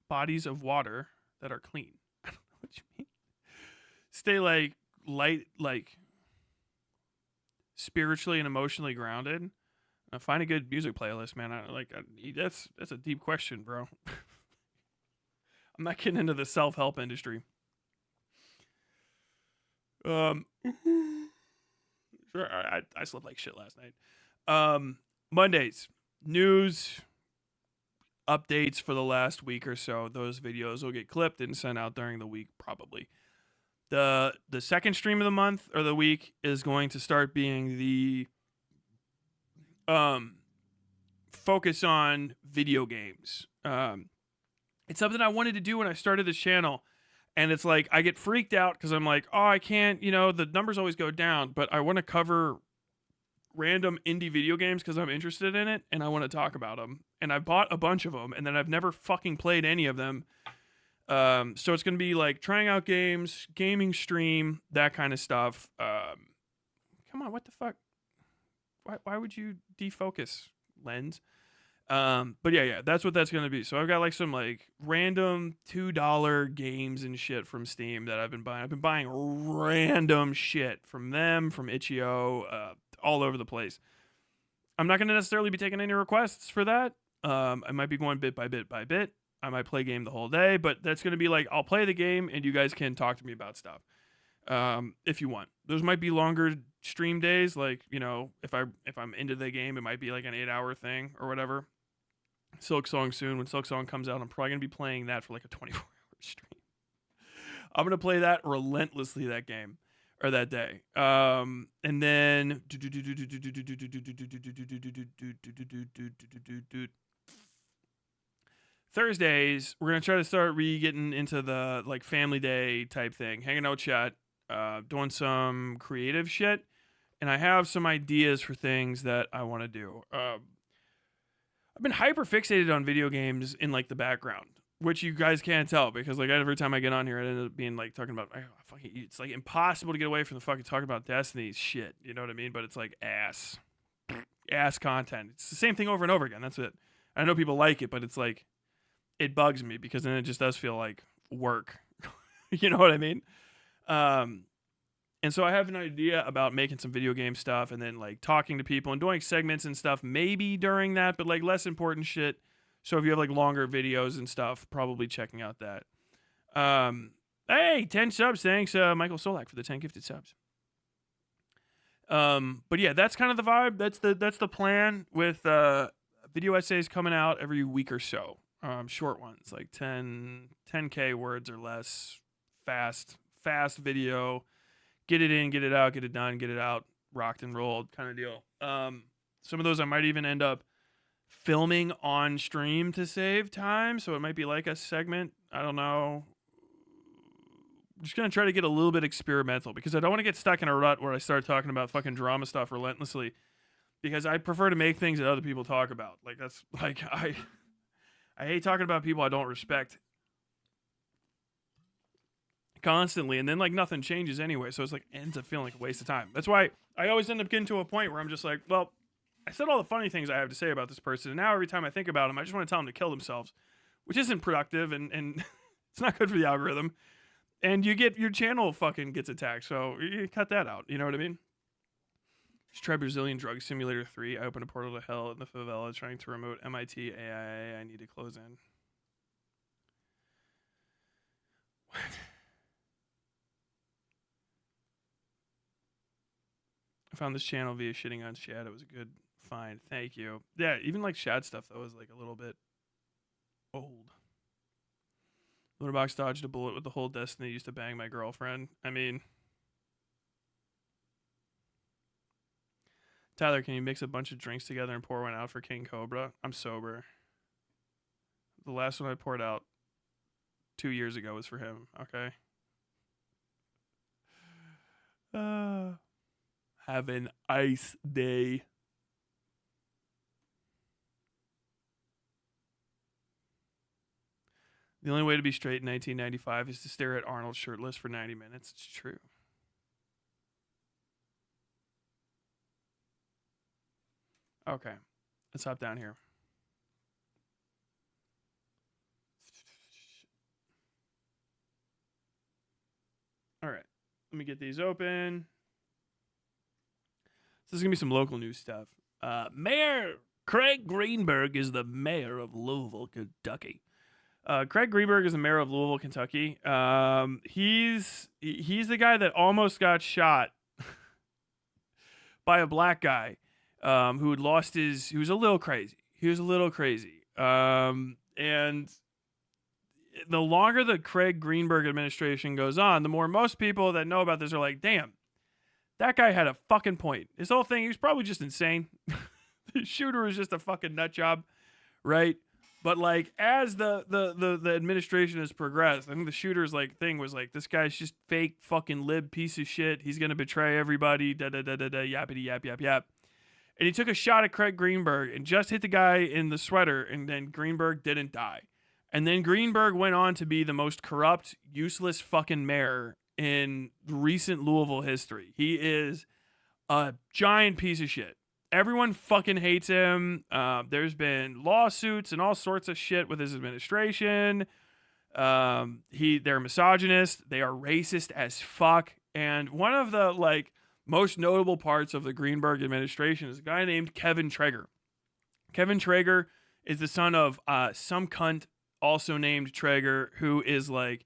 Bodies of water that are clean. I don't know what you mean. Stay like light, like spiritually and emotionally grounded. Find a good music playlist, man. That's a deep question, bro. I'm not getting into the self-help industry. Sure, I slept like shit last night. Mondays, news updates for the last week or so. Those videos will get clipped and sent out during the week, probably. The second stream of the month or the week is going to start being the focus on video games. It's something I wanted to do when I started this channel, and it's like I get freaked out because I'm like, oh, I can't, the numbers always go down, but I want to cover random indie video games because I'm interested in it and I want to talk about them. And I bought a bunch of them, and then I've never fucking played any of them. So it's gonna be like trying out games, gaming stream, that kind of stuff. Come on, what the fuck? Why would you defocus, Lens? But yeah, that's what that's gonna be. So I've got like some like random $2 games and shit from Steam that I've been buying. I've been buying random shit from them, from Itch.io, all over the place. I'm not gonna necessarily be taking any requests for that. I might be going bit by bit by bit. I might play game the whole day, but that's gonna be like I'll play the game and you guys can talk to me about stuff. If you want. Those might be longer stream days, like, if I'm into the game, it might be like an 8-hour thing or whatever. Silksong soon. When Silksong comes out, I'm probably gonna be playing that for like a 24-hour stream. I'm gonna play that relentlessly that game or that day. And then Thursdays, we're gonna try to start getting into the like family day type thing, hanging out, chat, doing some creative shit, and I have some ideas for things that I want to do. I've been hyper fixated on video games in like the background, which you guys can't tell because like every time I get on here, I end up being like talking about it's like impossible to get away from the fucking talking about Destiny's shit. You know what I mean? But it's like ass content. It's the same thing over and over again. That's it. I know people like it, but it's like it bugs me because then it just does feel like work. You know what I mean? And so I have an idea about making some video game stuff and then like talking to people and doing segments and stuff maybe during that, but like less important shit So if you have like longer videos and stuff, probably checking out that. Hey, 10 subs. Thanks, Michael Solak, for the 10 gifted subs. But yeah, that's kind of the vibe. That's the plan with video essays coming out every week or so. Short ones, like 10K words or less, fast video. Get it in, get it out, get it done, get it out, rocked and rolled kind of deal. Some of those I might even end up filming on stream to save time, so it might be like a segment. I don't know. I'm just gonna try to get a little bit experimental because I don't want to get stuck in a rut where I start talking about fucking drama stuff relentlessly. Because I prefer to make things that other people talk about. Like that's like I hate talking about people I don't respect constantly, and then like nothing changes anyway, so it's like ends up feeling like a waste of time. That's why I always end up getting to a point where I'm just like, well, I said all the funny things I have to say about this person, and now every time I think about them, I just want to tell them to kill themselves, which isn't productive, and it's not good for the algorithm. And you get your channel fucking gets attacked, so you cut that out. You know what I mean? Just try Brazilian Drug Simulator 3. I opened a portal to hell in the favela trying to remote MIT AI. I need to close in. What? I found this channel via shitting on Shad. It was a good find. Thank you. Yeah, even like Shad stuff though was like a little bit old. Lunabox dodged a bullet with the whole Destiny used to bang my girlfriend. I mean, Tyler, can you mix a bunch of drinks together and pour one out for King Cobra? I'm sober. The last one I poured out 2 years ago was for him. Okay. Have an ice day. The only way to be straight in 1995 is to stare at Arnold shirtless for 90 minutes. It's true. Okay. Let's hop down here. All right. Let me get these open. So this is going to be some local news stuff. Mayor Craig Greenberg is the mayor of Louisville, Kentucky. Craig Greenberg is the mayor of Louisville, Kentucky. He's the guy that almost got shot by a black guy who had lost his. He was a little crazy. And the longer the Craig Greenberg administration goes on, the more most people that know about this are like, damn, that guy had a fucking point. His whole thing, he was probably just insane. The shooter was just a fucking nut job, right? But like as the administration has progressed, I think the shooter's like thing was like, this guy's just fake fucking lib piece of shit. He's gonna betray everybody. Da da da da da yappity yap yap yap. And he took a shot at Craig Greenberg and just hit the guy in the sweater, and then Greenberg didn't die. And then Greenberg went on to be the most corrupt, useless fucking mayor in recent Louisville history. He is a giant piece of shit. Everyone fucking hates him. There's been lawsuits and all sorts of shit with his administration. They're misogynist. They are racist as fuck. And one of the like most notable parts of the Greenberg administration is a guy named Kevin Traeger. Kevin Traeger is the son of some cunt also named Traeger, who is like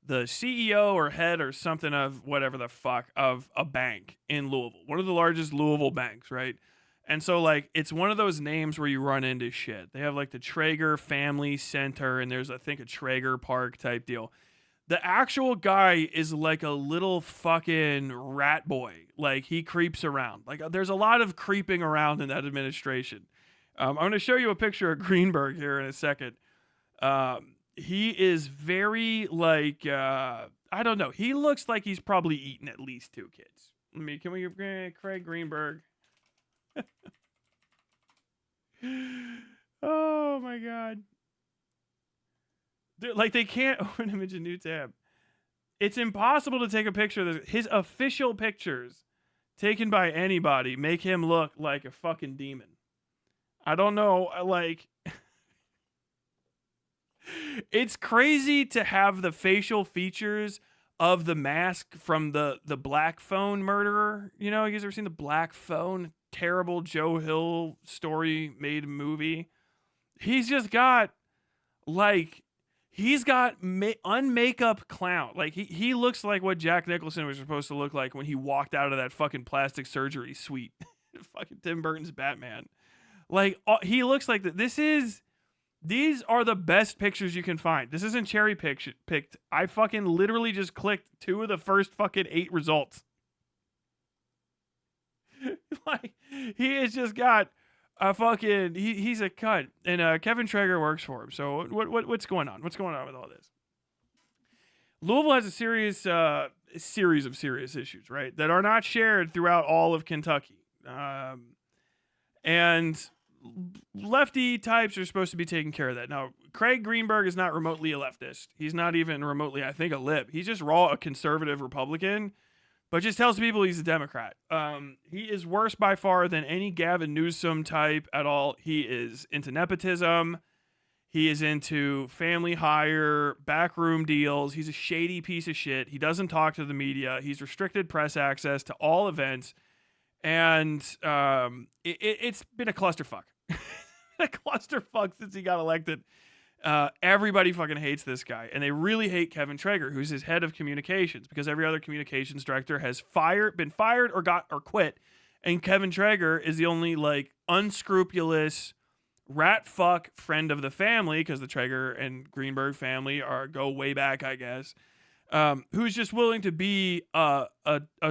the CEO or head or something of whatever the fuck of a bank in Louisville. One of the largest Louisville banks, right? And so, like, it's one of those names where you run into shit. They have, like, the Traeger Family Center, and there's, I think, a Traeger Park type deal. The actual guy is, like, a little fucking rat boy. Like, he creeps around. Like, there's a lot of creeping around in that administration. I'm going to show you a picture of Greenberg here in a second. He is very, like, I don't know. He looks like he's probably eaten at least 2 kids. Can we get Craig Greenberg? Oh my god. Dude, like they can't open him into a new tab. It's impossible to take a picture of this. His official pictures taken by anybody make him look like a fucking demon. I don't know, like it's crazy to have the facial features of the mask from the Black Phone murderer. You know, you guys ever seen the Black Phone? Terrible Joe Hill story made movie. He's just got like he's got unmakeup clown. Like he looks like what Jack Nicholson was supposed to look like when he walked out of that fucking plastic surgery suite. Fucking Tim Burton's Batman. Like he looks like that. These are the best pictures you can find. This isn't cherry picked. I fucking literally just clicked 2 of the first fucking 8 results. Like he has just got a fucking he's a cunt, and Kevin Traeger works for him. So what's going on? What's going on with all this? Louisville has a series of serious issues, right, that are not shared throughout all of Kentucky, and lefty types are supposed to be taking care of that. Now, Craig Greenberg is not remotely a leftist. He's not even remotely, I think, a lib. He's just a conservative Republican, but just tells people he's a Democrat. He is worse by far than any Gavin Newsom type at all. He is into nepotism. He is into family hire, backroom deals. He's a shady piece of shit. He doesn't talk to the media. He's restricted press access to all events. And it's been a clusterfuck. A clusterfuck since he got elected. Everybody fucking hates this guy, and they really hate Kevin Traeger, who's his head of communications, because every other communications director has been fired or quit, and Kevin Traeger is the only like unscrupulous rat fuck friend of the family, because the Traeger and Greenberg family go way back, I guess. Who's just willing to be a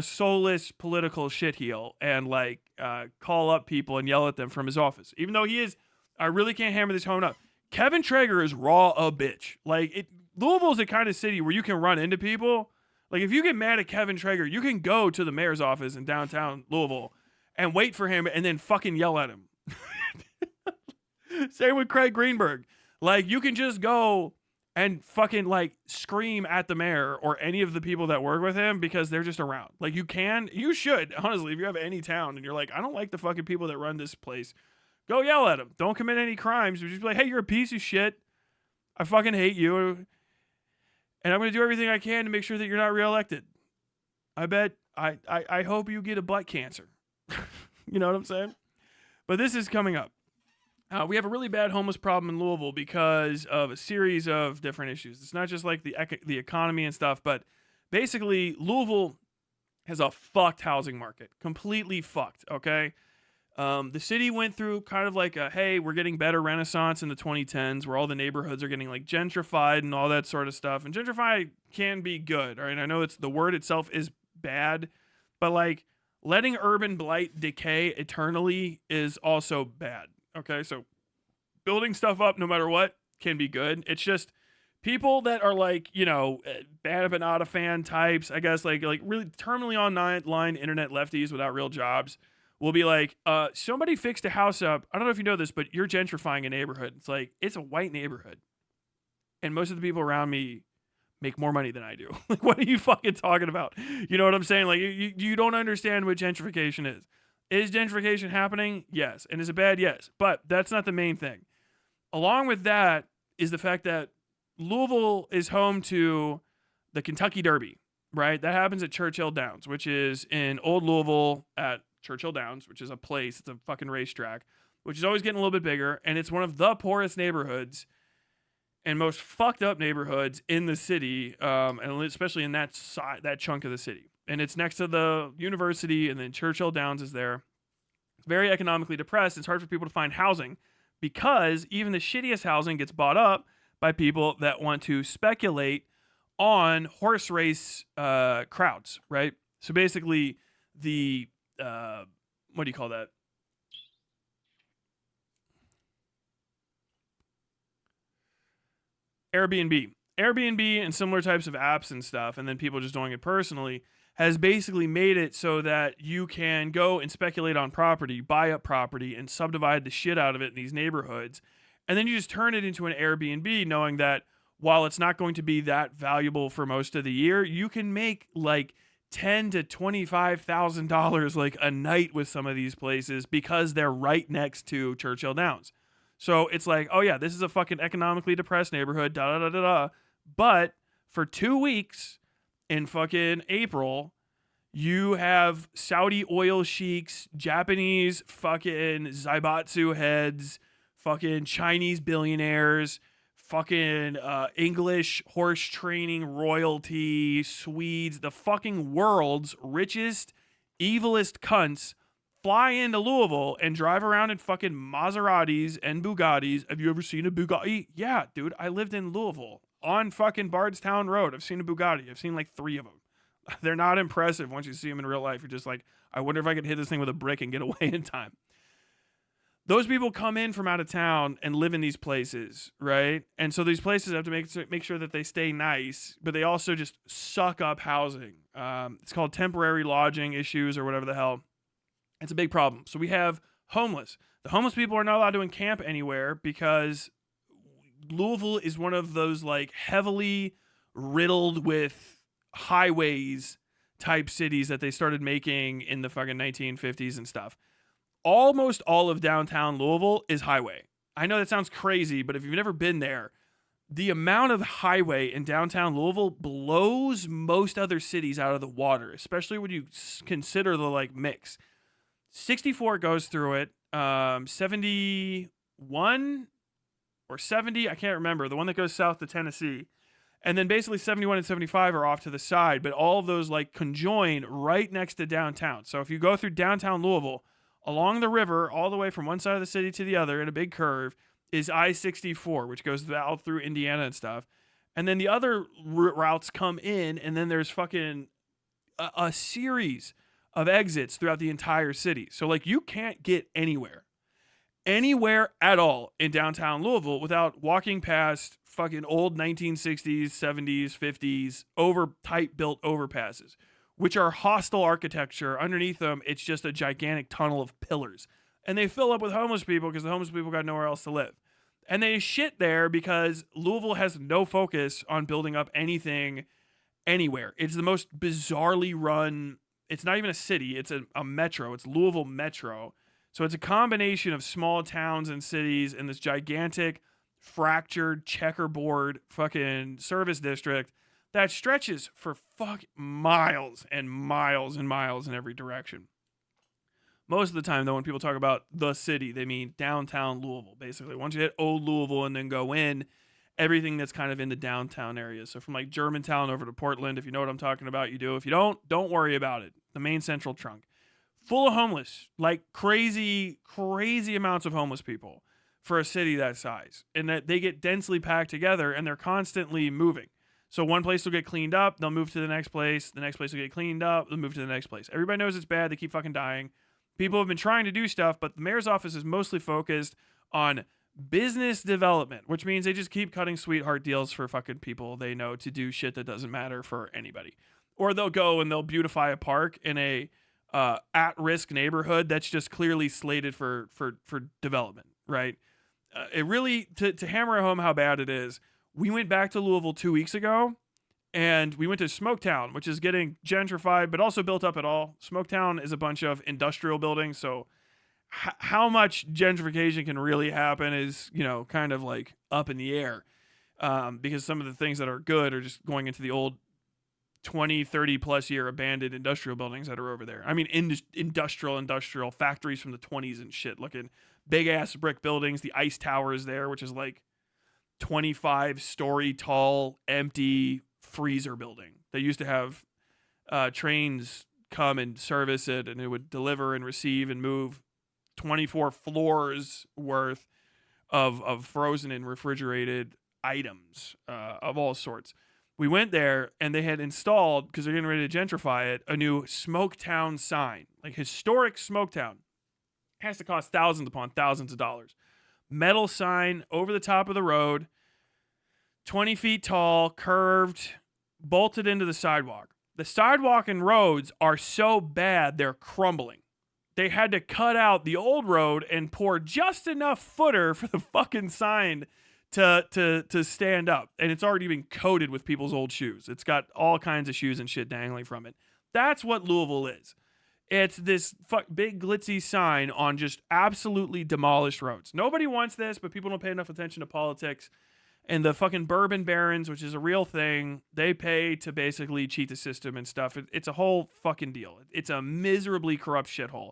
soulless political shitheel and like call up people and yell at them from his office. Even though he is, I really can't hammer this home enough. Kevin Traeger is raw a bitch. Like Louisville's the kind of city where you can run into people. Like if you get mad at Kevin Traeger, you can go to the mayor's office in downtown Louisville and wait for him and then fucking yell at him. Same with Craig Greenberg. Like you can just go and fucking like scream at the mayor or any of the people that work with him because they're just around. Like you should, honestly, if you have any town and you're like, I don't like the fucking people that run this place, go yell at them. Don't commit any crimes. Just be like, hey, you're a piece of shit. I fucking hate you. And I'm going to do everything I can to make sure that you're not reelected. I hope you get a butt cancer. You know what I'm saying? But this is coming up. We have a really bad homeless problem in Louisville because of a series of different issues. It's not just like the economy and stuff, but basically Louisville has a fucked housing market. Completely fucked, okay? The city went through kind of like hey, we're getting better renaissance in the 2010s where all the neighborhoods are getting like gentrified and all that sort of stuff. And gentrify can be good, all right? I know the word itself is bad, but like letting urban blight decay eternally is also bad. Okay, so building stuff up no matter what can be good. It's just people that are like, you know, bad but not a fan types, I guess, like really terminally online internet lefties without real jobs will be like, somebody fixed a house up. I don't know if you know this, but you're gentrifying a neighborhood. It's like, it's a white neighborhood. And most of the people around me make more money than I do. Like, what are you fucking talking about? You know what I'm saying? Like, you don't understand what gentrification is. Is gentrification happening? Yes. And is it bad? Yes. But that's not the main thing. Along with that is the fact that Louisville is home to the Kentucky Derby, right? That happens at Churchill Downs, which is in Old Louisville at Churchill Downs, which is a place. It's a fucking racetrack, which is always getting a little bit bigger. And it's one of the poorest neighborhoods and most fucked up neighborhoods in the city, and especially in that chunk of the city. And it's next to the university, and then Churchill Downs is there. It's very economically depressed. It's hard for people to find housing because even the shittiest housing gets bought up by people that want to speculate on horse race crowds, right? So basically, the what do you call that? Airbnb and similar types of apps and stuff, and then people just doing it personally, has basically made it so that you can go and speculate on property, buy up property, and subdivide the shit out of it in these neighborhoods. And then you just turn it into an Airbnb, knowing that while it's not going to be that valuable for most of the year, you can make like $10,000 to $25,000 like a night with some of these places because they're right next to Churchill Downs. So it's like, oh yeah, this is a fucking economically depressed neighborhood, da da da da da. But for 2 weeks in fucking April, you have Saudi oil sheiks, Japanese fucking Zaibatsu heads, fucking Chinese billionaires, fucking English horse training royalty, Swedes, the fucking world's richest, evilest cunts fly into Louisville and drive around in fucking Maseratis and Bugattis. Have you ever seen a Bugatti? Yeah, dude, I lived in Louisville on fucking Bardstown Road. I've seen a Bugatti. I've seen like 3 of them. They're not impressive once you see them in real life. You're just like, I wonder if I could hit this thing with a brick and get away in time. Those people come in from out of town and live in these places, right? And so these places have to make sure that they stay nice, but they also just suck up housing. It's called temporary lodging issues or whatever the hell. It's a big problem. So we have homeless. The homeless people are not allowed to encamp anywhere because Louisville is one of those like heavily riddled with highways type cities that they started making in the fucking 1950s and stuff. Almost all of downtown Louisville is highway. I know that sounds crazy, but if you've never been there, the amount of highway in downtown Louisville blows most other cities out of the water, especially when you consider the like mix. 64 goes through it, 71 or 70, I can't remember, the one that goes south to Tennessee. And then basically 71 and 75 are off to the side, but all of those like conjoin right next to downtown. So if you go through downtown Louisville, along the river, all the way from one side of the city to the other in a big curve is I-64, which goes out through Indiana and stuff. And then the other routes come in, and then there's fucking a series of exits throughout the entire city. So like you can't get anywhere at all in downtown Louisville without walking past fucking old 1960s, 70s, 50s tight built overpasses, which are hostile architecture. Underneath them, it's just a gigantic tunnel of pillars. And they fill up with homeless people because the homeless people got nowhere else to live. And they shit there because Louisville has no focus on building up anything anywhere. It's the most bizarrely run. It's not even a city. It's a metro. It's Louisville Metro. So it's a combination of small towns and cities in this gigantic, fractured, checkerboard fucking service district that stretches for miles and miles and miles in every direction. Most of the time, though, when people talk about the city, they mean downtown Louisville, basically. Once you hit old Louisville and then go in, everything that's kind of in the downtown area. So from like Germantown over to Portland, if you know what I'm talking about, you do. If you don't worry about it. The main central trunk. Full of homeless, like crazy, crazy amounts of homeless people for a city that size. And that they get densely packed together and they're constantly moving. So one place will get cleaned up, they'll move to the next place will get cleaned up, they'll move to the next place. Everybody knows it's bad, they keep fucking dying. People have been trying to do stuff, but the mayor's office is mostly focused on business development, which means they just keep cutting sweetheart deals for fucking people they know to do shit that doesn't matter for anybody. Or they'll go and they'll beautify a park in a at-risk neighborhood that's just clearly slated for development, right? It really, to hammer home how bad it is, we went back to Louisville 2 weeks ago, and we went to Smoketown, which is getting gentrified, but also built up at all. Smoketown is a bunch of industrial buildings, so how much gentrification can really happen is, kind of like up in the air, because some of the things that are good are just going into the old 20, 30 plus year abandoned industrial buildings that are over there. I mean, industrial factories from the 20s and shit, looking big ass brick buildings. The ice tower is there, which is like 25-story tall, empty freezer building. They used to have trains come and service it, and it would deliver and receive and move 24 floors worth of frozen and refrigerated items of all sorts. We went there, and they had installed, because they're getting ready to gentrify it, a new Smoketown sign. Like, historic Smoketown. It has to cost thousands upon thousands of dollars. Metal sign over the top of the road, 20 feet tall, curved, bolted into the sidewalk. The sidewalk and roads are so bad, they're crumbling. They had to cut out the old road and pour just enough footer for the fucking sign to stand up, and it's already been coated with people's old shoes. It's got all kinds of shoes and shit dangling from it. That's what Louisville is. It's this big glitzy sign on just absolutely demolished roads. Nobody wants this, but people don't pay enough attention to politics. And the fucking bourbon barons, which is a real thing, they pay to basically cheat the system and stuff. It's a whole fucking deal. It's a miserably corrupt shithole.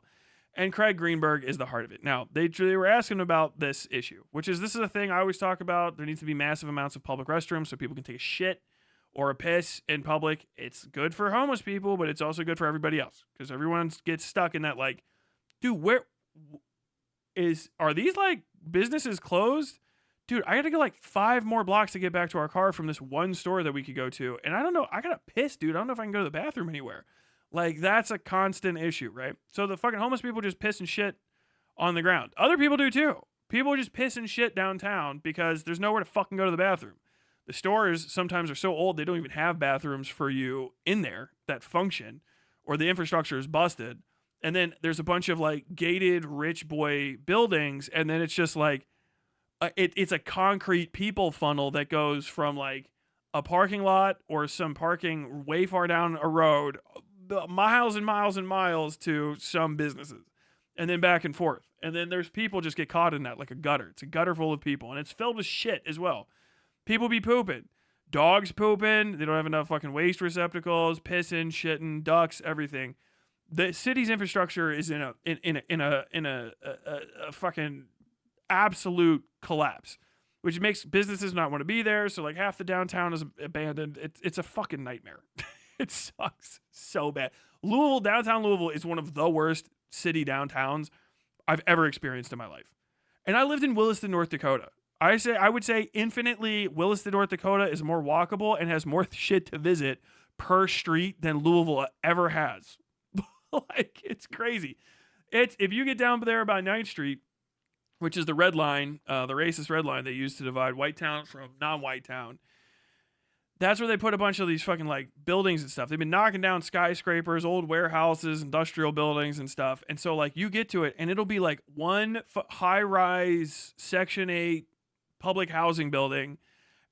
And Craig Greenberg is the heart of it. Now, they were asking about this issue, this is a thing I always talk about. There needs to be massive amounts of public restrooms so people can take a shit or a piss in public. It's good for homeless people, but it's also good for everybody else because everyone gets stuck in that, like, dude, are these like businesses closed? Dude, I got to go like 5 more blocks to get back to our car from this one store that we could go to. And I don't know, I got to piss, dude. I don't know if I can go to the bathroom anywhere. Like, that's a constant issue, right? So the fucking homeless people just piss and shit on the ground. Other people do too. People just piss and shit downtown because there's nowhere to fucking go to the bathroom. The stores sometimes are so old they don't even have bathrooms for you in there that function, or the infrastructure is busted. And then there's a bunch of like gated rich boy buildings, and then it's just like it's a concrete people funnel that goes from like a parking lot or some parking way far down a road, miles and miles and miles, to some businesses, and then back and forth. And then there's people just get caught in that like a gutter. It's a gutter full of people, and it's filled with shit as well. People be pooping, dogs pooping. They don't have enough fucking waste receptacles, pissing, shitting, ducks, everything. The city's infrastructure is in a fucking absolute collapse, which makes businesses not want to be there. So like half the downtown is abandoned. It's a fucking nightmare. It sucks so bad. Downtown Louisville is one of the worst city downtowns I've ever experienced in my life. And I lived in Williston, North Dakota. I would say infinitely Williston, North Dakota is more walkable and has more shit to visit per street than Louisville ever has. Like, it's crazy. If you get down there by 9th Street, which is the red line, the racist red line they use to divide white town from non-white town, that's where they put a bunch of these fucking like buildings and stuff. They've been knocking down skyscrapers, old warehouses, industrial buildings and stuff. And so like you get to it and it'll be like one high-rise Section 8 public housing building,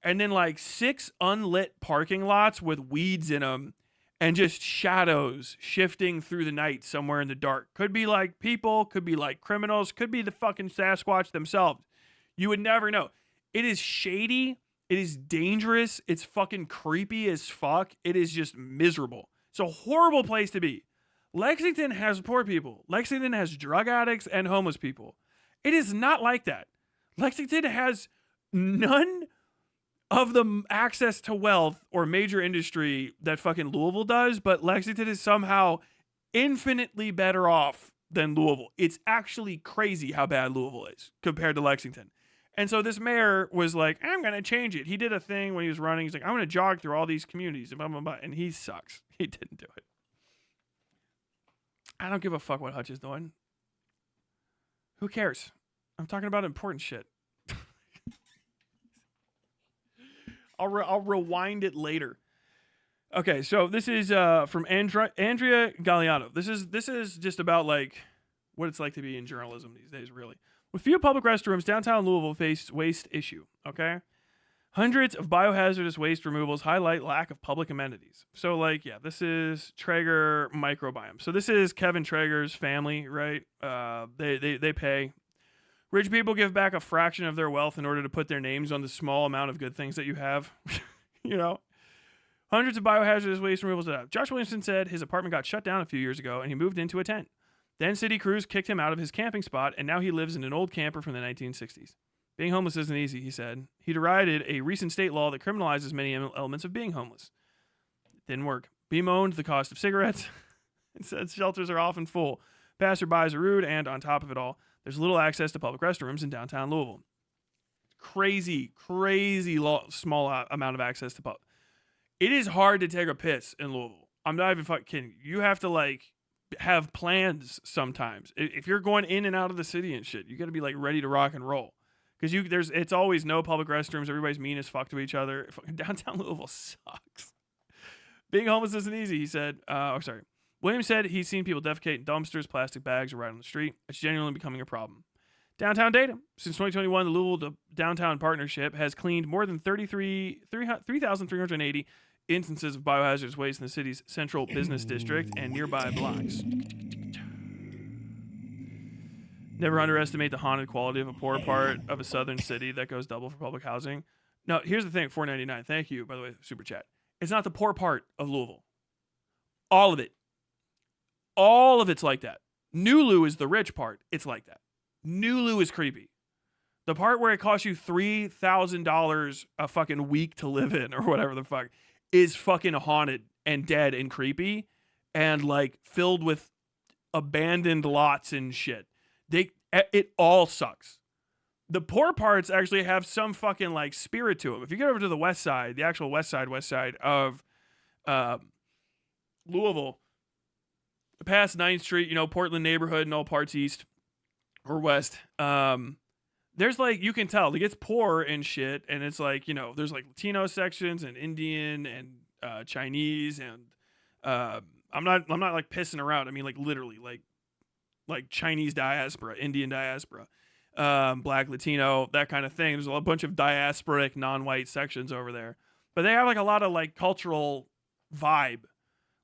and then like 6 unlit parking lots with weeds in them and just shadows shifting through the night somewhere in the dark. Could be like people, could be like criminals, could be the fucking Sasquatch themselves. You would never know. It is shady. It is dangerous. It's fucking creepy as fuck. It is just miserable. It's a horrible place to be. Lexington has poor people. Lexington has drug addicts and homeless people. It is not like that. Lexington has none of the access to wealth or major industry that fucking Louisville does, but Lexington is somehow infinitely better off than Louisville. It's actually crazy how bad Louisville is compared to Lexington. And so this mayor was like, I'm going to change it. He did a thing when he was running. He's like, I'm going to jog through all these communities. And, blah, blah, blah. And he sucks. He didn't do it. I don't give a fuck what Hutch is doing. Who cares? I'm talking about important shit. I'll rewind it later. Okay, so this is from Andrea Galliano. This is just about like what it's like to be in journalism these days, really. With few public restrooms, downtown Louisville faced waste issue. Okay, hundreds of biohazardous waste removals highlight lack of public amenities. So like, yeah, this is Traeger microbiome. So this is Kevin Traeger's family, right? They pay. Rich people give back a fraction of their wealth in order to put their names on the small amount of good things that you have. You know? Hundreds of biohazardous waste removals. Josh Williamson said his apartment got shut down a few years ago and he moved into a tent. Then city crews kicked him out of his camping spot and now he lives in an old camper from the 1960s. Being homeless isn't easy, he said. He derided a recent state law that criminalizes many elements of being homeless. It didn't work. Bemoaned the cost of cigarettes and said shelters are often full. Passerbys are rude, and on top of it all, there's little access to public restrooms in downtown Louisville. Crazy small amount of access to public. It is hard to take a piss in Louisville. I'm not even fucking kidding. You have to like have plans sometimes. If you're going in and out of the city and shit, you got to be like ready to rock and roll. Because it's always no public restrooms. Everybody's mean as fuck to each other. Downtown Louisville sucks. Being homeless isn't easy, he said. Williams said he's seen people defecate in dumpsters, plastic bags, or right on the street. It's genuinely becoming a problem. Downtown data. Since 2021, the Louisville Downtown Partnership has cleaned more than 3,380 instances of biohazardous waste in the city's central business district and nearby blocks. Never underestimate the haunted quality of a poor part of a southern city that goes double for public housing. No, here's the thing, $4.99. Thank you, by the way, super chat. It's not the poor part of Louisville. All of it. All of it's like that. Nulu is the rich part. It's like that. Nulu is creepy. The part where it costs you $3,000 a fucking week to live in or whatever the fuck is fucking haunted and dead and creepy and like filled with abandoned lots and shit. It all sucks. The poor parts actually have some fucking like spirit to them. If you get over to the west side, the actual west side of Louisville, past 9th Street, Portland neighborhood and all parts east or west, there's like, you can tell it gets poor and shit, and it's like, there's like Latino sections and Indian and Chinese and I'm not like pissing around. I mean like literally like Chinese diaspora, Indian diaspora, Black, Latino, that kind of thing. There's a bunch of diasporic non-white sections over there, but they have like a lot of like cultural vibe.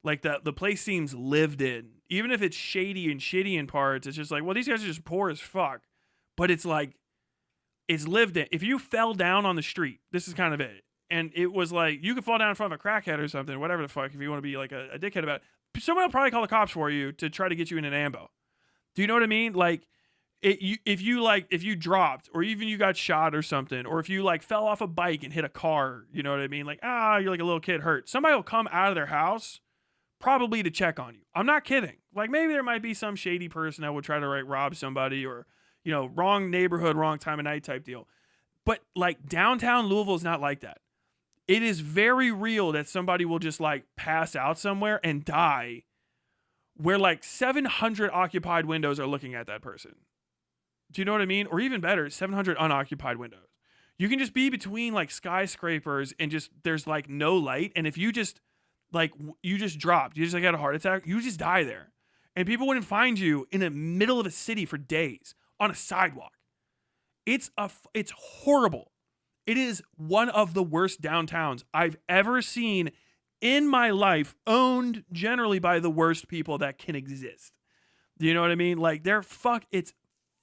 Like the place seems lived in, even if it's shady and shitty in parts. It's just like, well, these guys are just poor as fuck, but it's like, it's lived in. If you fell down on the street, this is kind of it. And it was like, you could fall down in front of a crackhead or something, whatever the fuck, if you want to be like a dickhead about it. Someone will probably call the cops for you to try to get you in an ambo. Do you know what I mean? Like, if you dropped, or even you got shot or something, or if you like fell off a bike and hit a car, you know what I mean? Like, you're like a little kid hurt. Somebody will come out of their house probably to check on you. I'm not kidding. Like, maybe there might be some shady person that would try to like rob somebody, or wrong neighborhood, wrong time of night type deal. But like downtown Louisville is not like that. It is very real that somebody will just like pass out somewhere and die where like 700 occupied windows are looking at that person. Do you know what I mean? Or even better, 700 unoccupied windows. You can just be between like skyscrapers and just, there's like no light. And if you just you just dropped, you just like had a heart attack, you just die there. And people wouldn't find you in the middle of a city for days on a sidewalk. It's horrible. It is one of the worst downtowns I've ever seen in my life, owned generally by the worst people that can exist. Do you know what I mean? Like it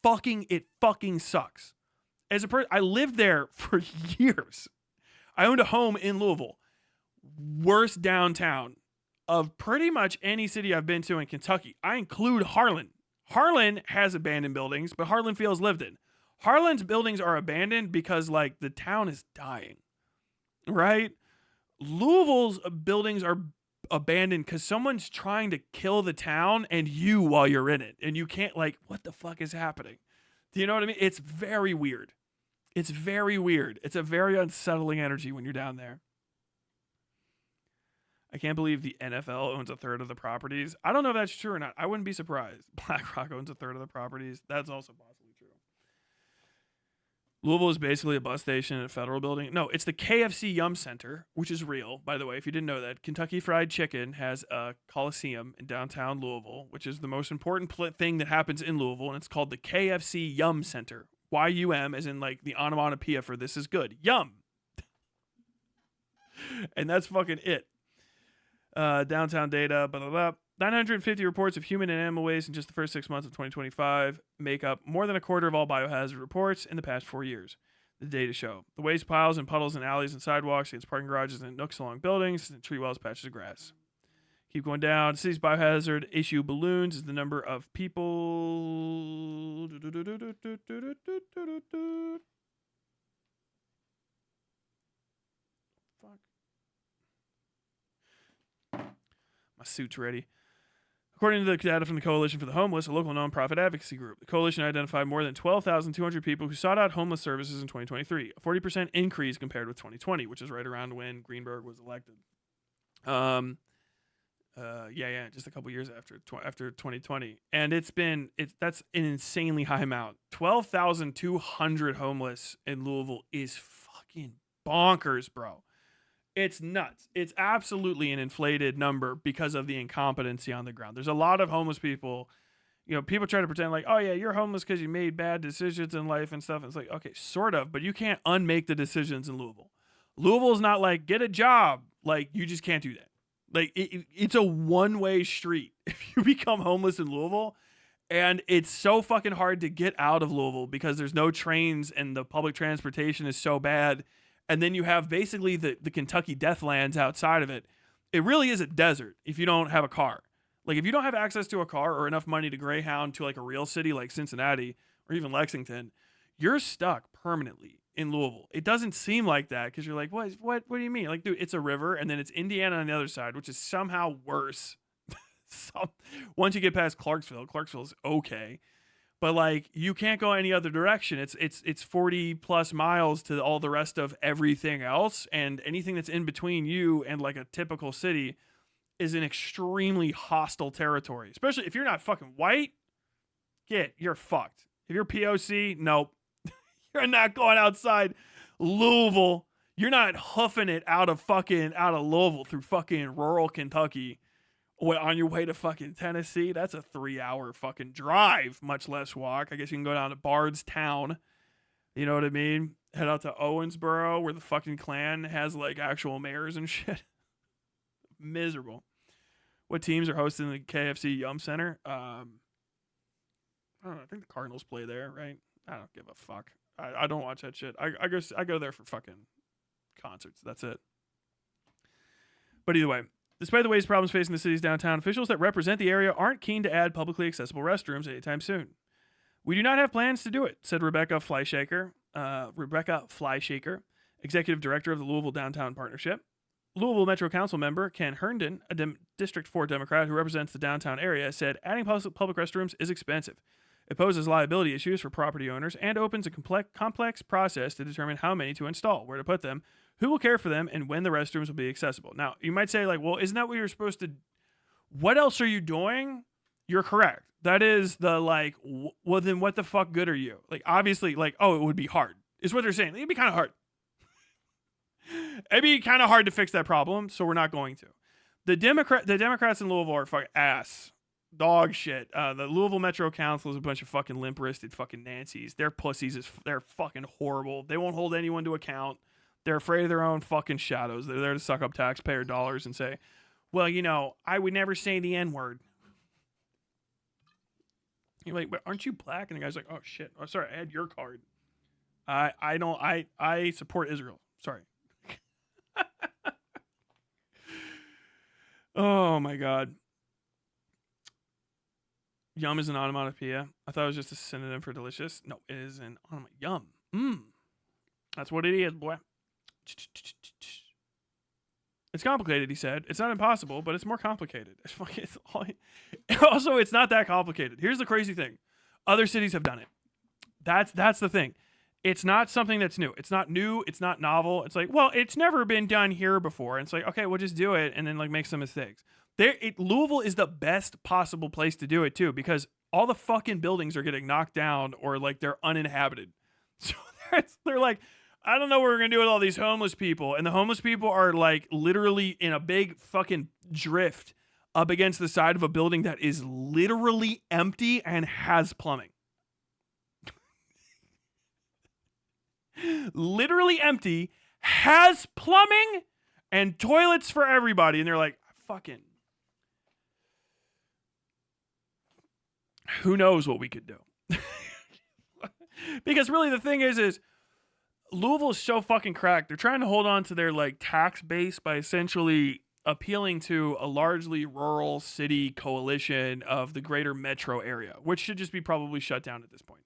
fucking sucks. As a person, I lived there for years. I owned a home in Louisville. Worst downtown of pretty much any city I've been to in Kentucky. I include Harlan. Harlan has abandoned buildings, but Harlan feels lived in. Harlan's buildings are abandoned because like the town is dying, right? Louisville's buildings are abandoned because someone's trying to kill the town and you while you're in it. And you can't like, what the fuck is happening? Do you know what I mean? It's very weird. It's very weird. It's a very unsettling energy when you're down there. I can't believe the NFL owns a third of the properties. I don't know if that's true or not. I wouldn't be surprised. BlackRock owns a third of the properties. That's also possibly true. Louisville is basically a bus station and a federal building. No, it's the KFC Yum Center, which is real, by the way, if you didn't know that. Kentucky Fried Chicken has a Coliseum in downtown Louisville, which is the most important thing that happens in Louisville, and it's called the KFC Yum Center. Y-U-M, as in like the onomatopoeia for this is good. Yum. And that's fucking it. Downtown data, blah, blah, blah. 950 reports of human and animal waste in just the first 6 months of 2025 make up more than a quarter of all biohazard reports in the past 4 years. The data show the waste piles and puddles in alleys and sidewalks against parking garages and nooks along buildings and tree wells, patches of grass. Keep going down. City's biohazard issue balloons is the number of people. Fuck. My suit's ready. According to the data from the Coalition for the Homeless, a local nonprofit advocacy group, the coalition identified more than 12,200 people who sought out homeless services in 2023, a 40% increase compared with 2020, which is right around when Greenberg was elected. Just a couple years after 2020, and that's an insanely high amount. 12,200 homeless in Louisville is fucking bonkers, bro. It's nuts. It's absolutely an inflated number because of the incompetency on the ground. There's a lot of homeless people. People try to pretend like, oh yeah, you're homeless because you made bad decisions in life and stuff. It's like, okay, sort of, but you can't unmake the decisions in Louisville. Louisville's not like, get a job. Like, you just can't do that. Like, it's a one-way street if you become homeless in Louisville. And it's so fucking hard to get out of Louisville because there's no trains and the public transportation is so bad. And then you have basically the Kentucky Deathlands outside of it. It really is a desert if you don't have a car. Like, if you don't have access to a car or enough money to Greyhound to like a real city like Cincinnati or even Lexington, you're stuck permanently in Louisville. It doesn't seem like that because you're like, what do you mean? Like, dude, it's a river, and then it's Indiana on the other side, which is somehow worse. Once you get past Clarksville's okay. But like, you can't go any other direction. It's 40 plus miles to all the rest of everything else, and anything that's in between you and like a typical city is an extremely hostile territory. Especially if you're not fucking white, you're fucked. If you're POC, nope. You're not going outside Louisville. You're not hoofing it out of Louisville through fucking rural Kentucky on your way to fucking Tennessee. That's a 3-hour fucking drive, much less walk. I guess you can go down to Bardstown. You know what I mean? Head out to Owensboro, where the fucking Klan has like actual mayors and shit. Miserable. What teams are hosting the KFC Yum Center? I don't know. I think the Cardinals play there, right? I don't give a fuck. I don't watch that shit. I go there for fucking concerts. That's it. But either way, despite the waste problems facing the city's downtown, officials that represent the area aren't keen to add publicly accessible restrooms anytime soon. We do not have plans to do it, said Rebecca Flyshaker, executive director of the Louisville Downtown Partnership. Louisville Metro Council member Ken Herndon, a District 4 Democrat who represents the downtown area, said adding public restrooms is expensive. It poses liability issues for property owners and opens a complex process to determine how many to install, where to put them, who will care for them, and when the restrooms will be accessible. Now, you might say, like, well, isn't that what you're supposed to... What else are you doing? You're correct. That is the, like, well, then what the fuck good are you? Like, obviously, like, oh, it would be hard, is what they're saying. It'd be kind of hard. It'd be kind of hard to fix that problem, so we're not going to. The Democrats in Louisville are fucking ass. Dog shit. The Louisville Metro Council is a bunch of fucking limp-wristed fucking Nancys. They're pussies. They're fucking horrible. They won't hold anyone to account. They're afraid of their own fucking shadows. They're there to suck up taxpayer dollars and say, well, you know, I would never say the N-word. You're like, but aren't you black? And the guy's like, oh shit. Oh, sorry, I had your card. I support Israel. Sorry. Oh my God. Yum is an onomatopoeia. I thought it was just a synonym for delicious. No, it is an onomatopoeia. Yum. That's what it is, boy. It's complicated, he said. It's not impossible, but it's more complicated. Also, it's not that complicated. Here's the crazy thing. Other cities have done it. That's the thing. It's not something that's new. It's not new. It's not novel. It's like, well, it's never been done here before. And it's like, okay, we'll just do it and then like make some mistakes. Louisville is the best possible place to do it too, because all the fucking buildings are getting knocked down or like they're uninhabited. So they're like, I don't know what we're going to do with all these homeless people. And the homeless people are like literally in a big fucking drift up against the side of a building that is literally empty and has plumbing. Literally empty, has plumbing and toilets for everybody. And they're like, fucking, who knows what we could do? Because really the thing is Louisville is so fucking cracked. They're trying to hold on to their like tax base by essentially appealing to a largely rural city coalition of the greater metro area, which should just be probably shut down at this point.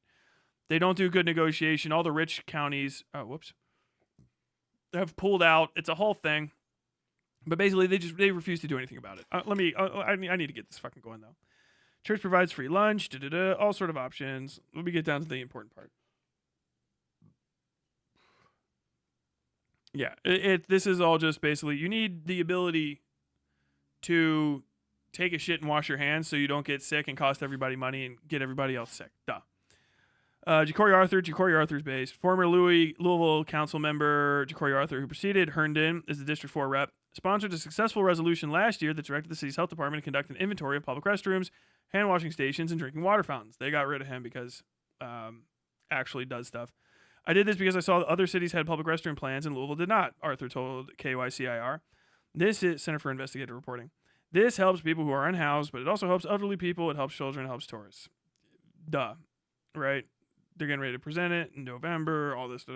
They don't do good negotiation. All the rich counties, have pulled out. It's a whole thing. But basically, they refuse to do anything about it. I need to get this fucking going though. Church provides free lunch, all sort of options. Let me get down to the important part. Yeah, this is all just basically, you need the ability to take a shit and wash your hands so you don't get sick and cost everybody money and get everybody else sick. Duh. Ja'Cory Arthur's base. Former Louisville council member Ja'Cory Arthur, who preceded Herndon as the District 4 rep, sponsored a successful resolution last year that directed the city's health department to conduct an inventory of public restrooms, hand washing stations, and drinking water fountains. They got rid of him because actually does stuff. I did this because I saw that other cities had public restroom plans and Louisville did not, Arthur told KYCIR. This is Center for Investigative Reporting. This helps people who are unhoused, but it also helps elderly people, it helps children, it helps tourists. Duh. Right? They're getting ready to present it in November, all this.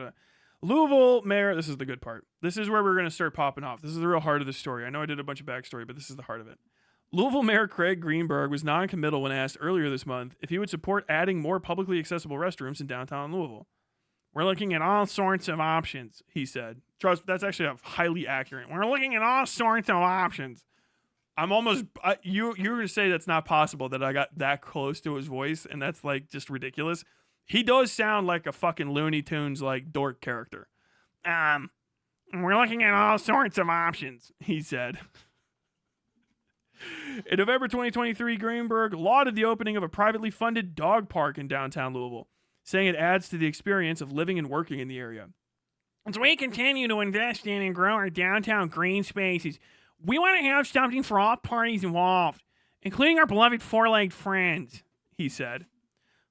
Louisville mayor, this is the good part. This is where we're going to start popping off. This is the real heart of the story. I know I did a bunch of backstory, but this is the heart of it. Louisville Mayor Craig Greenberg was non-committal when asked earlier this month if he would support adding more publicly accessible restrooms in downtown Louisville. We're looking at all sorts of options, he said. Trust, that's actually highly accurate. We're looking at all sorts of options. I'm almost, you're going to say that's not possible that I got that close to his voice, and that's like just ridiculous. He does sound like a fucking Looney Tunes like dork character. We're looking at all sorts of options, he said. In November 2023, Greenberg lauded the opening of a privately funded dog park in downtown Louisville, saying it adds to the experience of living and working in the area. As we continue to invest in and grow our downtown green spaces, we want to have something for all parties involved, including our beloved four-legged friends, he said.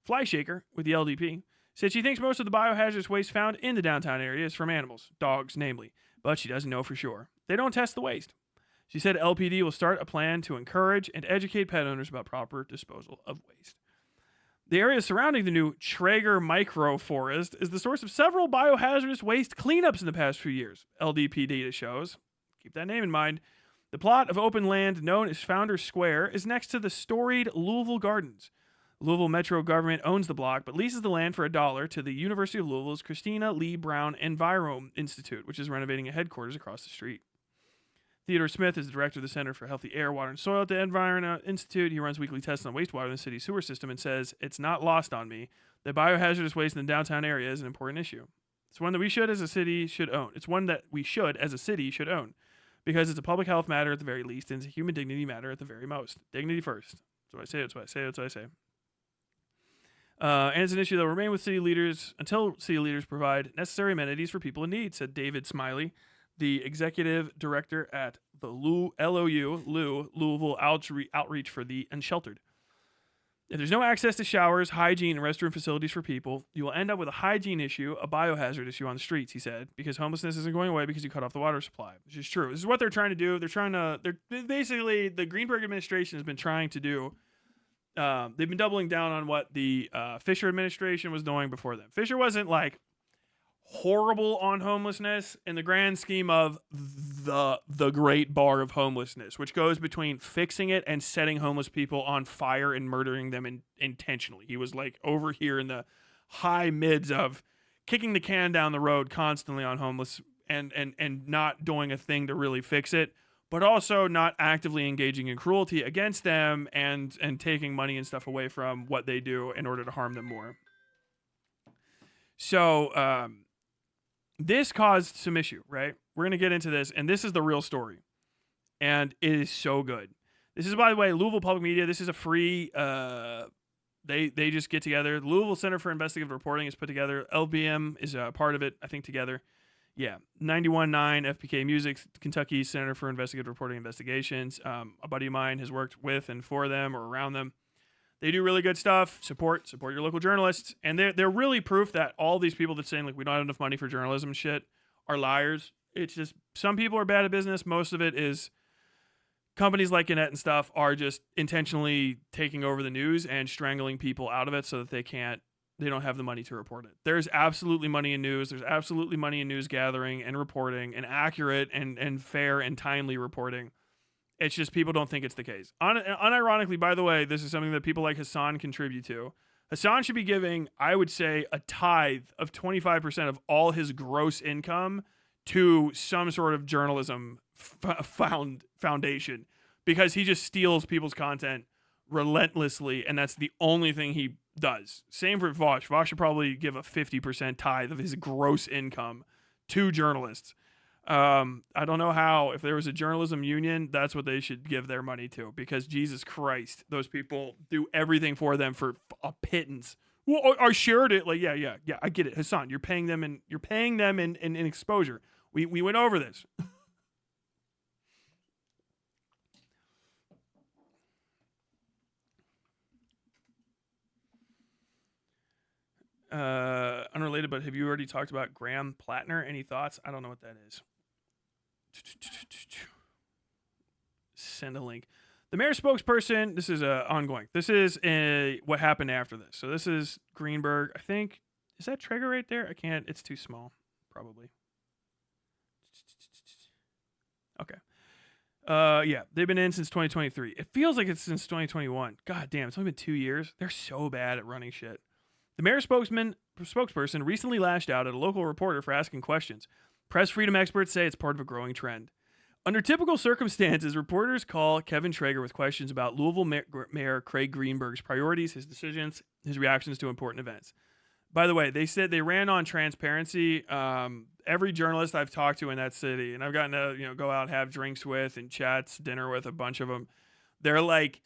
Flyshaker, with the LDP, said she thinks most of the biohazardous waste found in the downtown area is from animals, dogs namely, but she doesn't know for sure. They don't test the waste. She said LPD will start a plan to encourage and educate pet owners about proper disposal of waste. The area surrounding the new Traeger microforest is the source of several biohazardous waste cleanups in the past few years, LDP data shows. Keep that name in mind. The plot of open land known as Founders Square is next to the storied Louisville Gardens. Louisville Metro government owns the block, but leases the land for $1 to the University of Louisville's Christina Lee Brown Enviro Institute, which is renovating a headquarters across the street. Theodore Smith is the director of the Center for Healthy Air, Water, and Soil at the Environment Institute. He runs weekly tests on wastewater in the city's sewer system and says, "It's not lost on me that biohazardous waste in the downtown area is an important issue. It's one that we should, as a city, should own. It's one that we should, as a city, should own. Because it's a public health matter at the very least, and it's a human dignity matter at the very most. Dignity first." That's what I say, that's what I say, that's what I say. And it's an issue that will remain with city leaders until city leaders provide necessary amenities for people in need, said David Smiley, the executive director at the Louisville Outreach for the Unsheltered. If there's no access to showers, hygiene, and restroom facilities for people, you will end up with a hygiene issue, a biohazard issue on the streets, he said, because homelessness isn't going away because you cut off the water supply, which is true. This is what they're trying to do. They're basically, the Greenberg administration has been trying to do, they've been doubling down on what the Fisher administration was doing before them. Fisher wasn't like horrible on homelessness in the grand scheme of the great bar of homelessness, which goes between fixing it and setting homeless people on fire and murdering them intentionally. He was like over here in the high mids of kicking the can down the road constantly on homeless and not doing a thing to really fix it, but also not actively engaging in cruelty against them and taking money and stuff away from what they do in order to harm them more. So, this caused some issue, right? We're going to get into this, and this is the real story. And it is so good. This is, by the way, Louisville Public Media. This is a free, they just get together. The Louisville Center for Investigative Reporting is put together. LBM is a part of it, I think, together. Yeah, 91.9 FPK Music, Kentucky Center for Investigative Reporting Investigations. A buddy of mine has worked with and for them or around them. They do really good stuff. Support your local journalists. And they're really proof that all these people that saying like we don't have enough money for journalism shit are liars. It's just some people are bad at business. Most of it is companies like Gannett and stuff are just intentionally taking over the news and strangling people out of it so that they don't have the money to report it. There's absolutely money in news. There's absolutely money in news gathering and reporting and accurate and fair and timely reporting. It's just people don't think it's the case. Unironically, by the way, this is something that people like Hassan contribute to. Hassan should be giving, I would say, a tithe of 25% of all his gross income to some sort of journalism foundation because he just steals people's content relentlessly, and that's the only thing he does. Same for Vosh. Vosh should probably give a 50% tithe of his gross income to journalists. I don't know how. If there was a journalism union, that's what they should give their money to, because Jesus Christ, those people do everything for them for a pittance. Well, I shared it. Like, yeah, I get it. Hassan, you're paying them in exposure. We went over this. Unrelated, but have you already talked about Graham Plattner? Any thoughts? I don't know what that is. Send a link. The mayor's spokesperson, this is ongoing. This is what happened after this. So this is Greenberg. I think, is that Traeger right there? I can't, it's too small, probably. Okay. Yeah, they've been in since 2023. It feels like it's since 2021. God damn, it's only been 2 years. They're so bad at running shit. The mayor's spokesperson recently lashed out at a local reporter for asking questions. Press freedom experts say it's part of a growing trend. Under typical circumstances, reporters call Kevin Traeger with questions about Louisville Mayor Craig Greenberg's priorities, his decisions, his reactions to important events. By the way, they said they ran on transparency. Every journalist I've talked to in that city, and I've gotten to go out, have drinks with, and chats, dinner with a bunch of them, they're like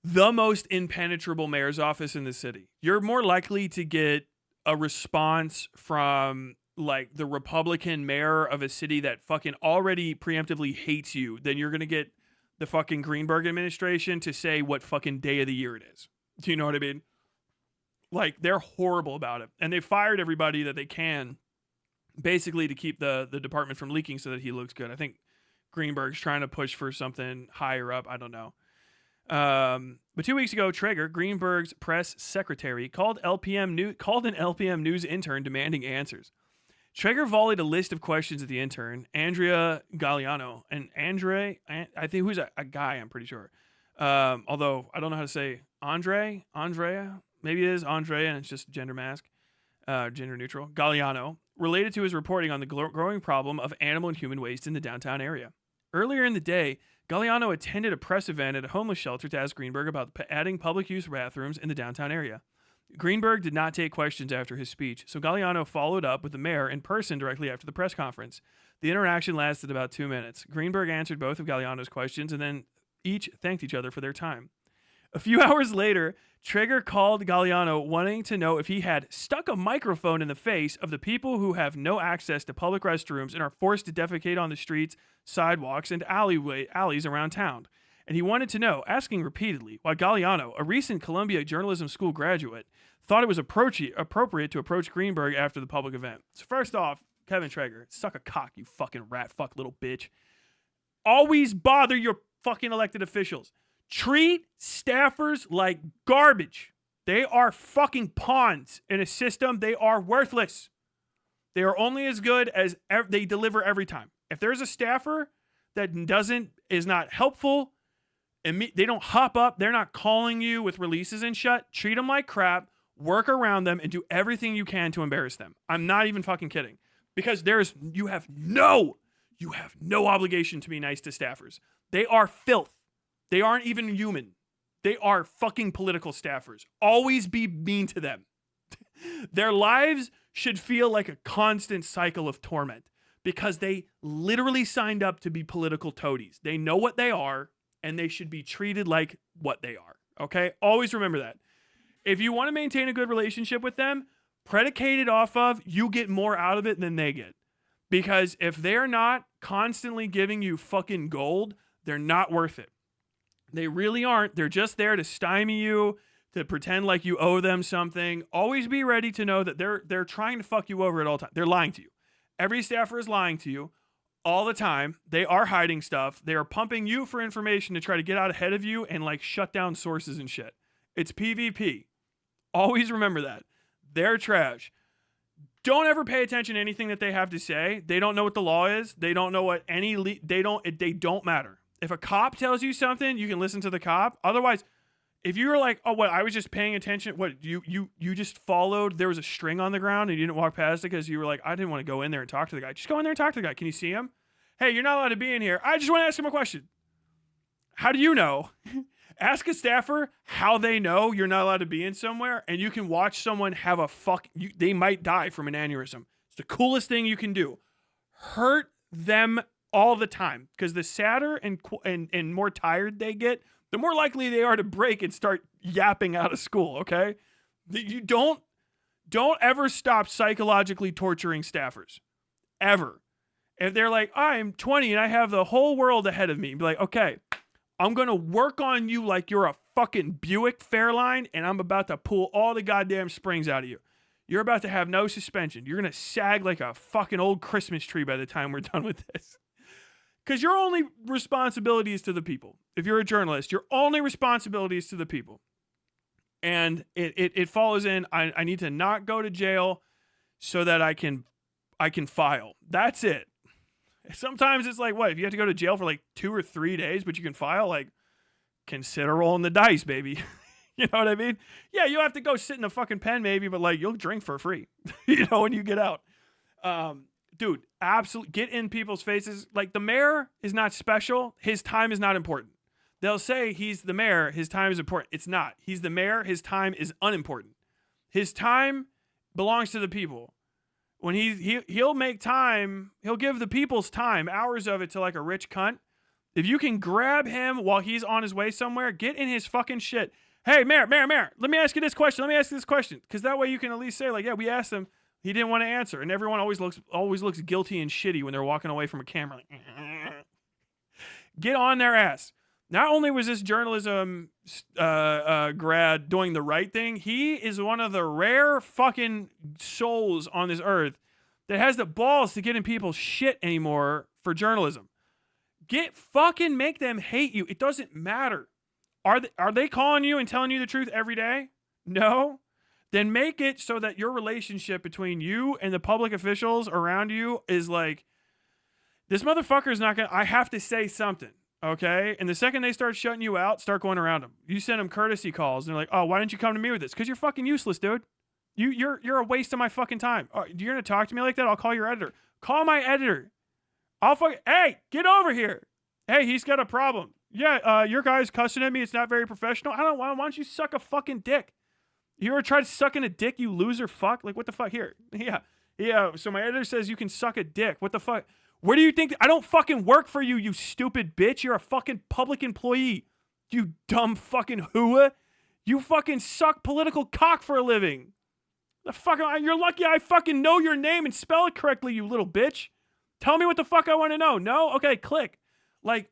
the most impenetrable mayor's office in the city. You're more likely to get a response from like the Republican mayor of a city that fucking already preemptively hates you than you're going to get the fucking Greenberg administration to say what fucking day of the year it is. Do you know what I mean? Like, they're horrible about it. And they fired everybody that they can basically to keep the department from leaking so that he looks good. I think Greenberg's trying to push for something higher up. I don't know. But 2 weeks ago, Traeger, Greenberg's press secretary, called an LPM News intern demanding answers. Traeger volleyed a list of questions at the intern, Andrea Galliano, and I think who's a guy, I'm pretty sure. Although I don't know how to say Andrea, maybe it is Andrea and it's just gender neutral. Galliano, related to his reporting on the growing problem of animal and human waste in the downtown area. Earlier in the day, Galliano attended a press event at a homeless shelter to ask Greenberg about adding public use bathrooms in the downtown area. Greenberg did not take questions after his speech, so Galliano followed up with the mayor in person directly after the press conference. The interaction lasted about 2 minutes. Greenberg answered both of Galliano's questions and then each thanked each other for their time. A few hours later, Traeger called Galliano wanting to know if he had stuck a microphone in the face of the people who have no access to public restrooms and are forced to defecate on the streets, sidewalks, and alleys around town. And he wanted to know, asking repeatedly, why Galliano, a recent Columbia Journalism School graduate, thought it was appropriate to approach Greenberg after the public event. So first off, Kevin Traeger, suck a cock, you fucking rat fuck little bitch. Always bother your fucking elected officials. Treat staffers like garbage. They are fucking pawns in a system. They are worthless. They are only as good as they deliver every time. If there's a staffer that is not helpful, and they don't hop up, they're not calling you with releases and shit, treat them like crap, work around them, and do everything you can to embarrass them. I'm not even fucking kidding. Because you have no obligation to be nice to staffers. They are filth. They aren't even human. They are fucking political staffers. Always be mean to them. Their lives should feel like a constant cycle of torment because they literally signed up to be political toadies. They know what they are, and they should be treated like what they are. Okay? Always remember that. If you want to maintain a good relationship with them, predicated off of you get more out of it than they get. Because if they're not constantly giving you fucking gold, they're not worth it. They really aren't. They're just there to stymie you, to pretend like you owe them something. Always be ready to know that they're trying to fuck you over at all times. They're lying to you. Every staffer is lying to you all the time. They are hiding stuff. They are pumping you for information to try to get out ahead of you and like shut down sources and shit. It's PvP. Always remember that. They're trash. Don't ever pay attention to anything that they have to say. They don't know what the law is. They don't know what they don't matter. If a cop tells you something, you can listen to the cop. Otherwise, if you were like, oh, what, I was just paying attention. What, you just followed, there was a string on the ground and you didn't walk past it because you were like, I didn't want to go in there and talk to the guy. Just go in there and talk to the guy. Can you see him? Hey, you're not allowed to be in here. I just want to ask him a question. How do you know? Ask a staffer how they know you're not allowed to be in somewhere, and you can watch someone have they might die from an aneurysm. It's the coolest thing you can do. Hurt them all the time, because the sadder and more tired they get, the more likely they are to break and start yapping out of school, okay? You don't ever stop psychologically torturing staffers. Ever. If they're like, I'm 20 and I have the whole world ahead of me, be like, okay, I'm going to work on you like you're a fucking Buick Fairline, and I'm about to pull all the goddamn springs out of you. You're about to have no suspension. You're going to sag like a fucking old Christmas tree by the time we're done with this. Because your only responsibility is to the people. If you're a journalist, your only responsibility is to the people. And it follows in, I need to not go to jail so that I can file. That's it. Sometimes it's like, what, if you have to go to jail for like 2 or 3 days, but you can file, like, consider rolling the dice, baby. You know what I mean? Yeah, you'll have to go sit in the fucking pen maybe, but like you'll drink for free, when you get out. Dude, absolutely get in people's faces. Like the mayor is not special. His time is not important. They'll say he's the mayor. His time is important. It's not. He's the mayor. His time is unimportant. His time belongs to the people. When he'll make time, he'll give the people's time, hours of it to like a rich cunt. If you can grab him while he's on his way somewhere, get in his fucking shit. Hey, mayor, let me ask you this question. Because that way you can at least say, like, yeah, we asked him. He didn't want to answer. And everyone always looks guilty and shitty when they're walking away from a camera. Like, get on their ass. Not only was this journalism grad doing the right thing, he is one of the rare fucking souls on this earth that has the balls to get in people's shit anymore for journalism. Make them hate you. It doesn't matter. Are they calling you and telling you the truth every day? No? Then make it so that your relationship between you and the public officials around you is like, this motherfucker is not going to, I have to say something, okay? And the second they start shutting you out, start going around them. You send them courtesy calls, and they're like, oh, why didn't you come to me with this? Because you're fucking useless, dude. You're a waste of my fucking time. Oh, you're going to talk to me like that? I'll call your editor. Call my editor. Hey, get over here. Hey, he's got a problem. Yeah, your guy's cussing at me. It's not very professional. Why don't you suck a fucking dick? You ever tried sucking a dick, you loser fuck? Like, what the fuck? Here. Yeah. So my editor says you can suck a dick. What the fuck? Where do you think? I don't fucking work for you, you stupid bitch. You're a fucking public employee. You dumb fucking hooah. You fucking suck political cock for a living. You're lucky I fucking know your name and spell it correctly, you little bitch. Tell me what the fuck I want to know. No? Okay, click. Like,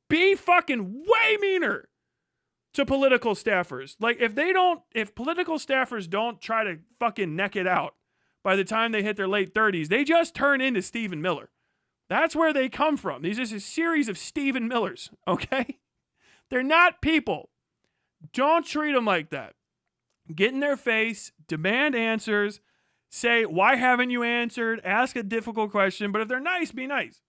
be fucking way meaner to political staffers. Like, if political staffers don't try to fucking neck it out by the time they hit their late 30s, they just turn into Stephen Miller. That's where they come from. These is a series of Stephen Millers, okay? They're not people. Don't treat them like that. Get in their face, demand answers, say, why haven't you answered? Ask a difficult question, but if they're nice, be nice.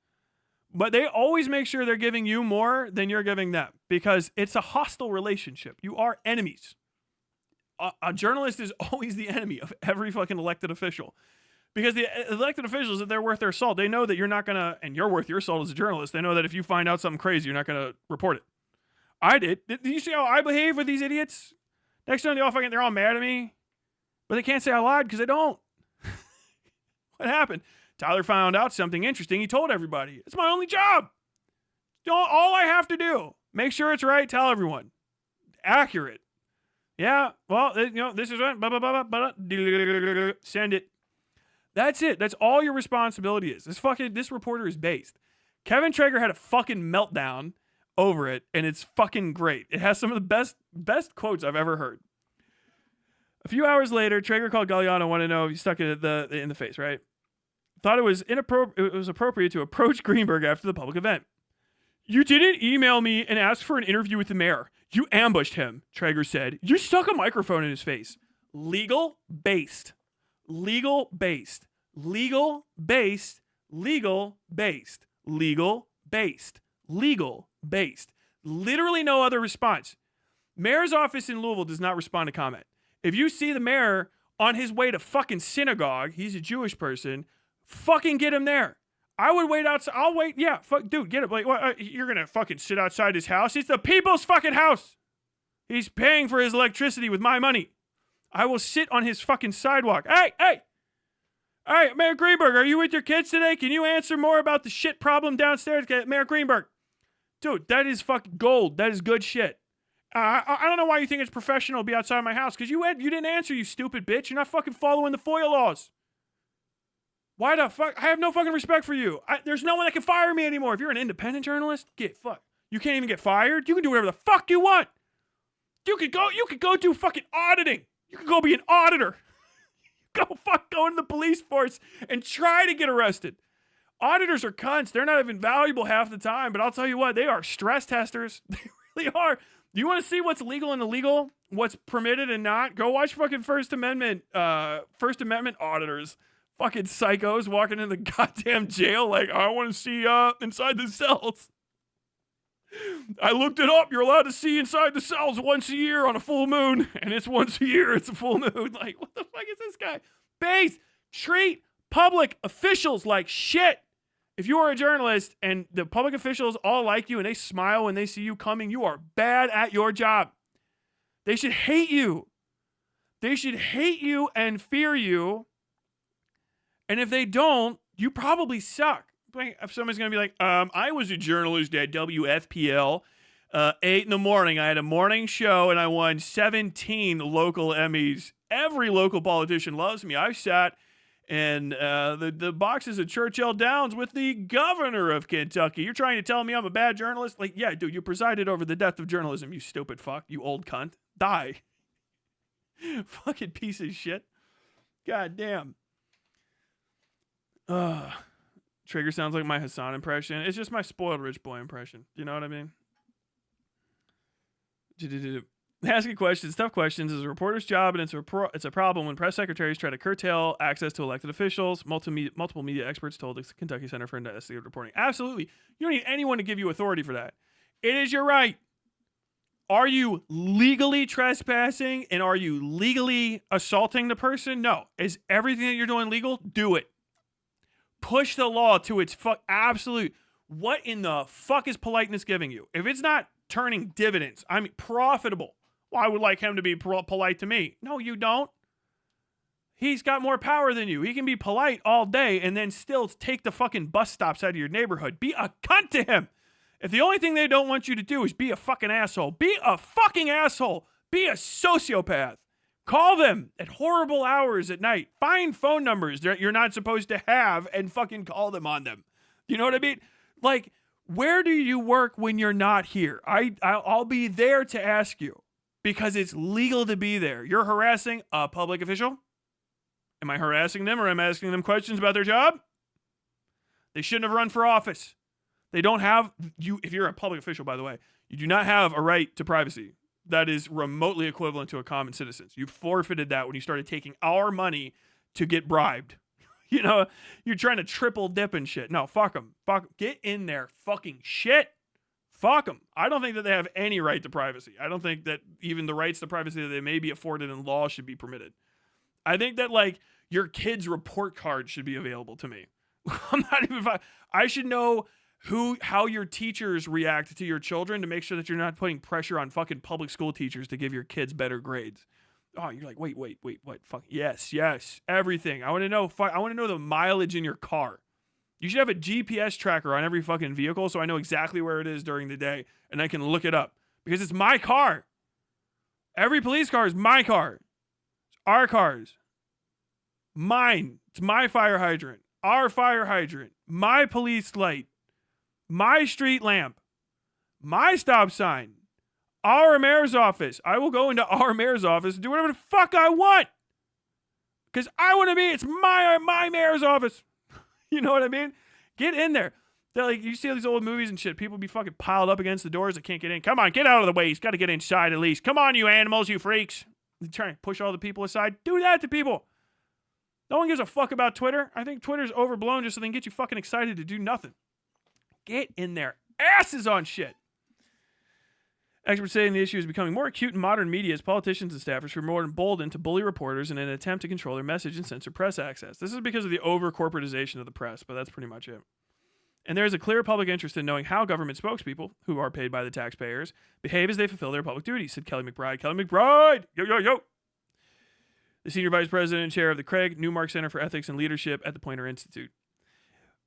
But they always make sure they're giving you more than you're giving them because it's a hostile relationship. You are enemies. A journalist is always the enemy of every fucking elected official because the elected officials, if they're worth their salt, they know that you're not going to, and you're worth your salt as a journalist. They know that if you find out something crazy, you're not going to report it. I did. Did you see how I behave with these idiots? Next time they're all mad at me, but they can't say I lied because they don't. What happened? Tyler found out something interesting. He told everybody. It's my only job. All I have to do. Make sure it's right. Tell everyone. Accurate. Yeah. Well, this is right. Send it. That's it. That's all your responsibility is. This reporter is based. Kevin Traeger had a fucking meltdown over it, and it's fucking great. It has some of the best quotes I've ever heard. A few hours later, Traeger called Galliano, wanted to know if he stuck it in the face, right? Thought it was appropriate to approach Greenberg after the public event. You didn't email me and ask for an interview with the mayor. You ambushed him, Traeger said. You stuck a microphone in his face. Legal based. Legal based. Legal based. Legal based. Legal based. Legal based. Literally no other response. Mayor's office in Louisville does not respond to comment. If you see the mayor on his way to fucking synagogue, he's a Jewish person, fucking get him there. I would wait outside. I'll wait. Yeah, dude, get him. Like, you're going to fucking sit outside his house? It's the people's fucking house. He's paying for his electricity with my money. I will sit on his fucking sidewalk. Hey, Mayor Greenberg, are you with your kids today? Can you answer more about the shit problem downstairs? Mayor Greenberg. Dude, that is fucking gold. That is good shit. I don't know why you think it's professional to be outside my house, because you didn't answer, you stupid bitch. You're not fucking following the FOIA laws. Why the fuck? I have no fucking respect for you. There's no one that can fire me anymore. If you're an independent journalist, get fucked. You can't even get fired. You can do whatever the fuck you want. You could go do fucking auditing. You could go be an auditor. Go into the police force and try to get arrested. Auditors are cunts. They're not even valuable half the time, but I'll tell you what, they are stress testers. They really are. Do you want to see what's legal and illegal? What's permitted and not? Go watch fucking First Amendment auditors. Fucking psychos walking in the goddamn jail like, I want to see inside the cells. I looked it up. You're allowed to see inside the cells once a year on a full moon. And it's once a year. It's a full moon. Like, what the fuck is this guy? Base, treat public officials like shit. If you are a journalist and the public officials all like you and they smile when they see you coming, you are bad at your job. They should hate you. They should hate you and fear you. And if they don't, you probably suck. If somebody's going to be like, I was a journalist at WFPL, 8 in the morning. I had a morning show and I won 17 local Emmys. Every local politician loves me. I sat in the boxes at Churchill Downs with the governor of Kentucky. You're trying to tell me I'm a bad journalist? Like, yeah, dude, you presided over the death of journalism, you stupid fuck, you old cunt. Die. Fucking piece of shit. God damn. Trigger sounds like my Hassan impression. It's just my spoiled rich boy impression. You know what I mean? Asking questions, tough questions, is a reporter's job, and it's a problem when press secretaries try to curtail access to elected officials. Multiple media experts told the Kentucky Center for Investigative Reporting. Absolutely. You don't need anyone to give you authority for that. It is your right. Are you legally trespassing and are you legally assaulting the person? No. Is everything that you're doing legal? Do it. Push the law to its absolute. What in the fuck is politeness giving you? If it's not turning dividends, I mean profitable, well, I would like him to be polite to me. No, you don't. He's got more power than you. He can be polite all day and then still take the fucking bus stops out of your neighborhood. Be a cunt to him. If the only thing they don't want you to do is be a fucking asshole, be a fucking asshole. Be a sociopath. Call them at horrible hours at night. Find phone numbers that you're not supposed to have and fucking call them on them. You know what I mean? Like, where do you work when you're not here? I'll be there to ask you because it's legal to be there. You're harassing a public official? Am I harassing them or am I asking them questions about their job? They shouldn't have run for office. They don't have, if you're a public official, by the way, you do not have a right to privacy. That is remotely equivalent to a common citizen. You forfeited that when you started taking our money to get bribed. You know, you're trying to triple dip and shit. No, fuck them. Get in there. Fucking shit. Fuck them. I don't think that they have any right to privacy. I don't think that even the rights to privacy that they may be afforded in law should be permitted. I think that, like, your kid's report card should be available to me. I should know how your teachers react to your children to make sure that you're not putting pressure on fucking public school teachers to give your kids better grades. Oh, you're like, wait, what? Fuck, yes, everything. I want to know the mileage in your car. You should have a GPS tracker on every fucking vehicle so I know exactly where it is during the day and I can look it up because it's my car. Every police car is my car. It's our cars. Mine. It's my fire hydrant. Our fire hydrant. My police light. My street lamp, my stop sign, our mayor's office. I will go into our mayor's office and do whatever the fuck I want. Because I want to be, it's my mayor's office. You know what I mean? Get in there. They're like, you see all these old movies and shit, people be fucking piled up against the doors that can't get in. Come on, get out of the way. He's got to get inside at least. Come on, you animals, you freaks. They're trying to push all the people aside. Do that to people. No one gives a fuck about Twitter. I think Twitter's overblown just so they can get you fucking excited to do nothing. Get in their asses on shit. Experts say the issue is becoming more acute in modern media as politicians and staffers are more emboldened to bully reporters in an attempt to control their message and censor press access. This is because of the over-corporatization of the press, but that's pretty much it. And there is a clear public interest in knowing how government spokespeople, who are paid by the taxpayers, behave as they fulfill their public duties, said Kelly McBride. Kelly McBride! Yo! The senior vice president and chair of the Craig Newmark Center for Ethics and Leadership at the Poynter Institute.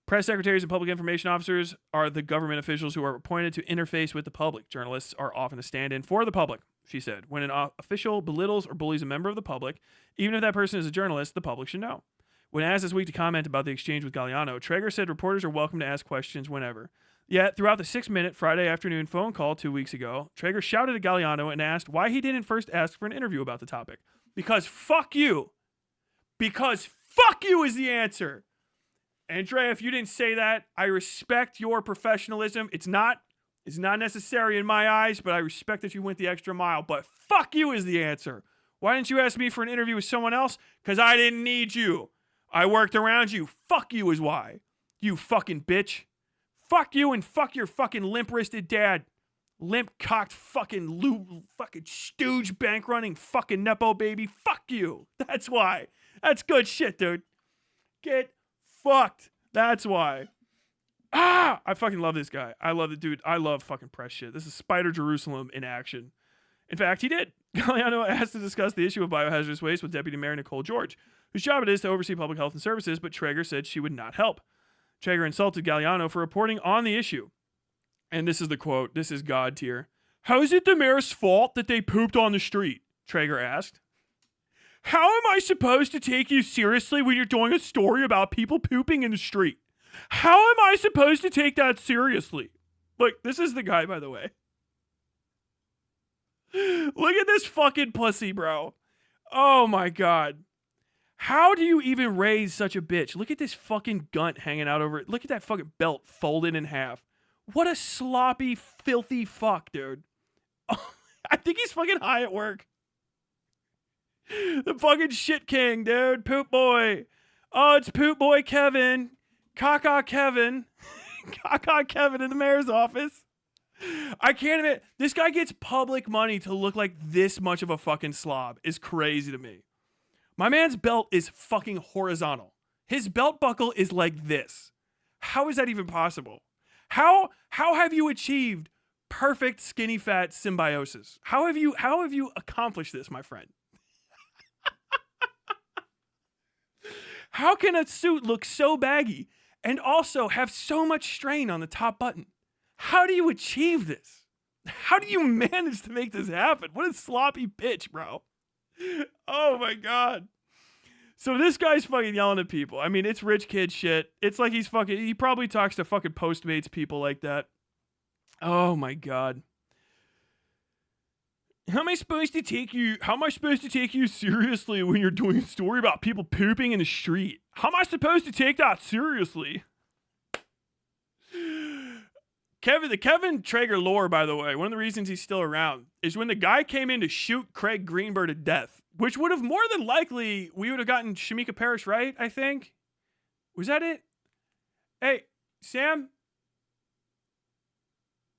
Press secretaries and public information officers are the government officials who are appointed to interface with the public. Journalists are often a stand-in for the public, she said. When an official belittles or bullies a member of the public, even if that person is a journalist, the public should know. When asked this week to comment about the exchange with Galliano, Traeger said reporters are welcome to ask questions whenever. Yet, throughout the 6-minute Friday afternoon phone call 2 weeks ago, Traeger shouted at Galliano and asked why he didn't first ask for an interview about the topic. Because fuck you. Because fuck you is the answer. Andrea, if you didn't say that, I respect your professionalism. It's not necessary in my eyes, but I respect that you went the extra mile. But fuck you is the answer. Why didn't you ask me for an interview with someone else? Because I didn't need you. I worked around you. Fuck you is why. You fucking bitch. Fuck you and fuck your fucking limp-wristed dad. Limp-cocked fucking stooge bank-running fucking Nepo baby. Fuck you. That's why. That's good shit, dude. Get fucked. That's why. I fucking love this guy. I love the dude. I love fucking press shit. This is Spider Jerusalem in action. In fact, he did. Galliano asked to discuss the issue of biohazardous waste with Deputy Mayor Nicole George, whose job it is to oversee public health and services, but Traeger said she would not help. Traeger insulted Galliano for reporting on the issue. And this is the quote. This is God tier. How is it the mayor's fault that they pooped on the street? Traeger asked. How am I supposed to take you seriously when you're doing a story about people pooping in the street? How am I supposed to take that seriously? Look, this is the guy, by the way. Look at this fucking pussy, bro. Oh my God. How do you even raise such a bitch? Look at this fucking gunt hanging out over it. Look at that fucking belt folded in half. What a sloppy, filthy fuck, dude. Oh, I think he's fucking high at work. The fucking shit king, dude. Poop boy. Oh, it's poop boy Kevin. Caca Kevin. Caca Kevin in the mayor's office. I can't admit, this guy gets public money to look like this much of a fucking slob. Is crazy to me. My man's belt is fucking horizontal. His belt buckle is like this. How is that even possible? How have you achieved perfect skinny fat symbiosis? How have you accomplished this, my friend? How can a suit look so baggy and also have so much strain on the top button? How do you achieve this? How do you manage to make this happen? What a sloppy bitch, bro. Oh my God. So this guy's fucking yelling at people. I mean, it's rich kid shit. It's like he probably talks to fucking Postmates people like that. Oh my God. How am I supposed to take you seriously when you're doing a story about people pooping in the street? How am I supposed to take that seriously? The Kevin Traeger lore, by the way, one of the reasons he's still around is when the guy came in to shoot Craig Greenberg to death, which would have more than likely, we would have gotten Shamika Parrish right, I think. Was that it? Hey, Sam?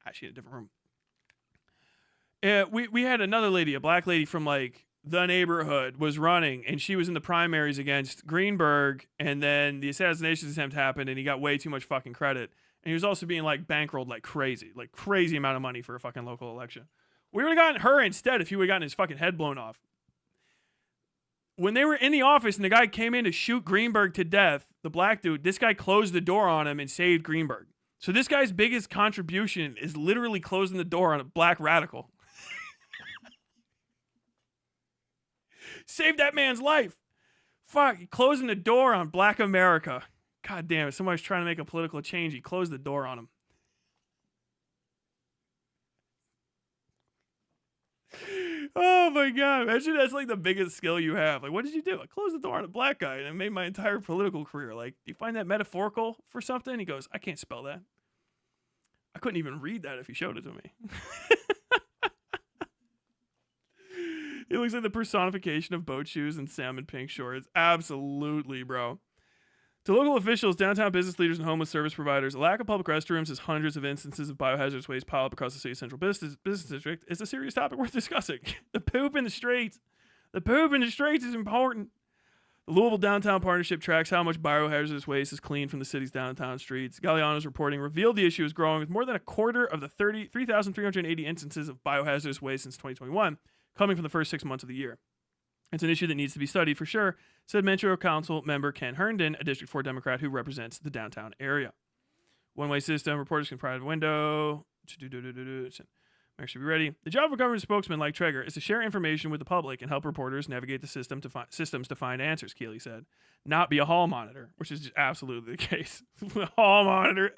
Actually, in a different room. We had another lady, a black lady from like the neighborhood, was running, and she was in the primaries against Greenberg, and then the assassination attempt happened, and he got way too much fucking credit. And he was also being like bankrolled like crazy amount of money for a fucking local election. We would have gotten her instead if he would have gotten his fucking head blown off. When they were in the office and the guy came in to shoot Greenberg to death, the black dude, this guy closed the door on him and saved Greenberg. So this guy's biggest contribution is literally closing the door on a black radical. Saved that man's life. Fuck, closing the door on black America. God damn it, somebody's trying to make a political change. He closed the door on him. Oh my God, imagine that's like the biggest skill you have. Like, what did you do? I closed the door on a black guy and I made my entire political career. Like, do you find that metaphorical for something? He goes, I can't spell that. I couldn't even read that if he showed it to me. He looks like the personification of boat shoes and salmon pink shorts. Absolutely, bro. To local officials, downtown business leaders, and homeless service providers, a lack of public restrooms as hundreds of instances of biohazardous waste pile up across the city's central business district is a serious topic worth discussing. The poop in the streets. The poop in the streets is important. The Louisville Downtown Partnership tracks how much biohazardous waste is cleaned from the city's downtown streets. Galliano's reporting revealed the issue is growing, with more than a quarter of the 3,380 instances of biohazardous waste since 2021 coming from the first 6 months of the year. It's an issue that needs to be studied for sure, said Metro Council member Ken Herndon, a District 4 Democrat who represents the downtown area. One-way system, reporters can provide a window. Mayor should be ready. The job of a government spokesman like Traeger is to share information with the public and help reporters navigate the systems to find answers, Keeley said. Not be a hall monitor, which is just absolutely the case. Hall monitor.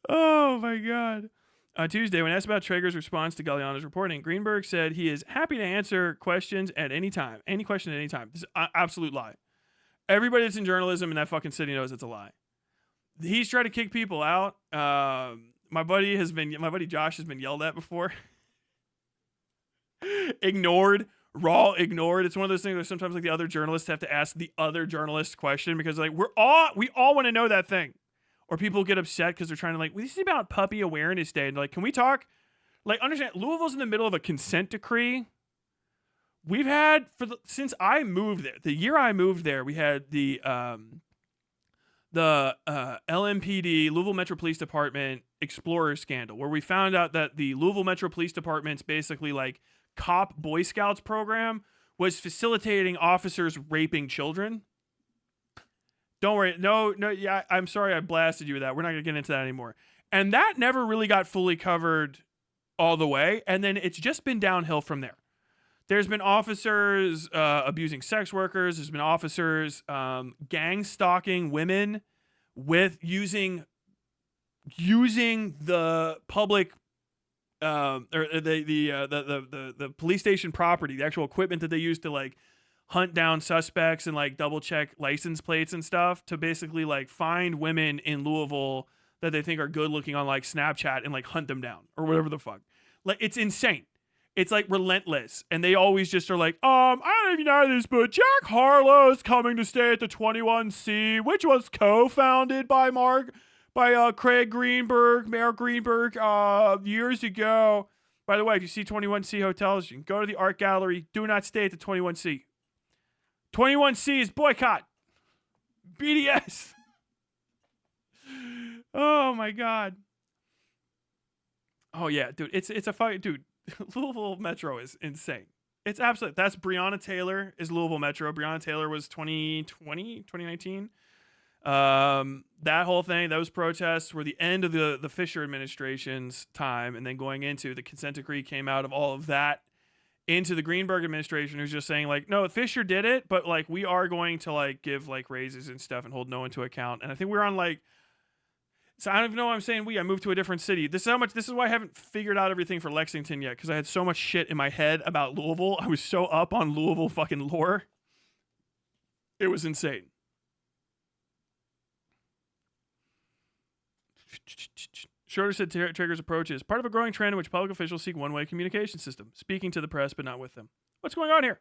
Oh my God. On Tuesday, when asked about Traeger's response to Galliano's reporting, Greenberg said he is happy to answer questions at any time. Any question at any time. This is an absolute lie. Everybody that's in journalism in that fucking city knows it's a lie. He's tried to kick people out. My buddy Josh has been yelled at before. Ignored, raw ignored. It's one of those things where sometimes like the other journalists have to ask the other journalist question because like we all want to know that thing. Or people get upset because they're trying to like, well, this is about Puppy Awareness Day. And like, can we talk? Like, understand, Louisville's in the middle of a consent decree. We've had since I moved there, the year I moved there, we had the LMPD, Louisville Metro Police Department Explorer scandal, where we found out that the Louisville Metro Police Department's basically like cop Boy Scouts program was facilitating officers raping children. Don't worry. No, yeah, I'm sorry I blasted you with that. We're not going to get into that anymore. And that never really got fully covered all the way. And then it's just been downhill from there. There's been officers abusing sex workers. There's been officers gang stalking women with using the public or the police station property, the actual equipment that they use to like hunt down suspects and like double check license plates and stuff to basically like find women in Louisville that they think are good looking on like Snapchat and like hunt them down or whatever the fuck. Like, it's insane. It's like relentless. And they always just are like, I don't know if you know this, but Jack Harlow's coming to stay at the 21C, which was co-founded by Craig Greenberg, Mayor Greenberg, years ago. By the way, if you see 21C hotels, you can go to the art gallery. Do not stay at the 21C. 21C is boycott. BDS. Oh my God. Oh yeah, dude. It's a fight, dude. Louisville Metro is insane. It's absolute. That's Breonna Taylor is Louisville Metro. Breonna Taylor was 2019. That whole thing, those protests were the end of the Fisher administration's time, and then going into the consent decree came out of all of that into the Greenberg administration, who's just saying like, no, Fisher did it, but like we are going to like give like raises and stuff and hold no one to account. And I think we're on like, so I don't even know what I'm saying. I moved to a different city. This is why I haven't figured out everything for Lexington yet, because I had so much shit in my head about Louisville. I was so up on Louisville fucking lore. It was insane. Schroeder said triggers approaches part of a growing trend in which public officials seek one-way communication system, speaking to the press but not with them. What's going on here?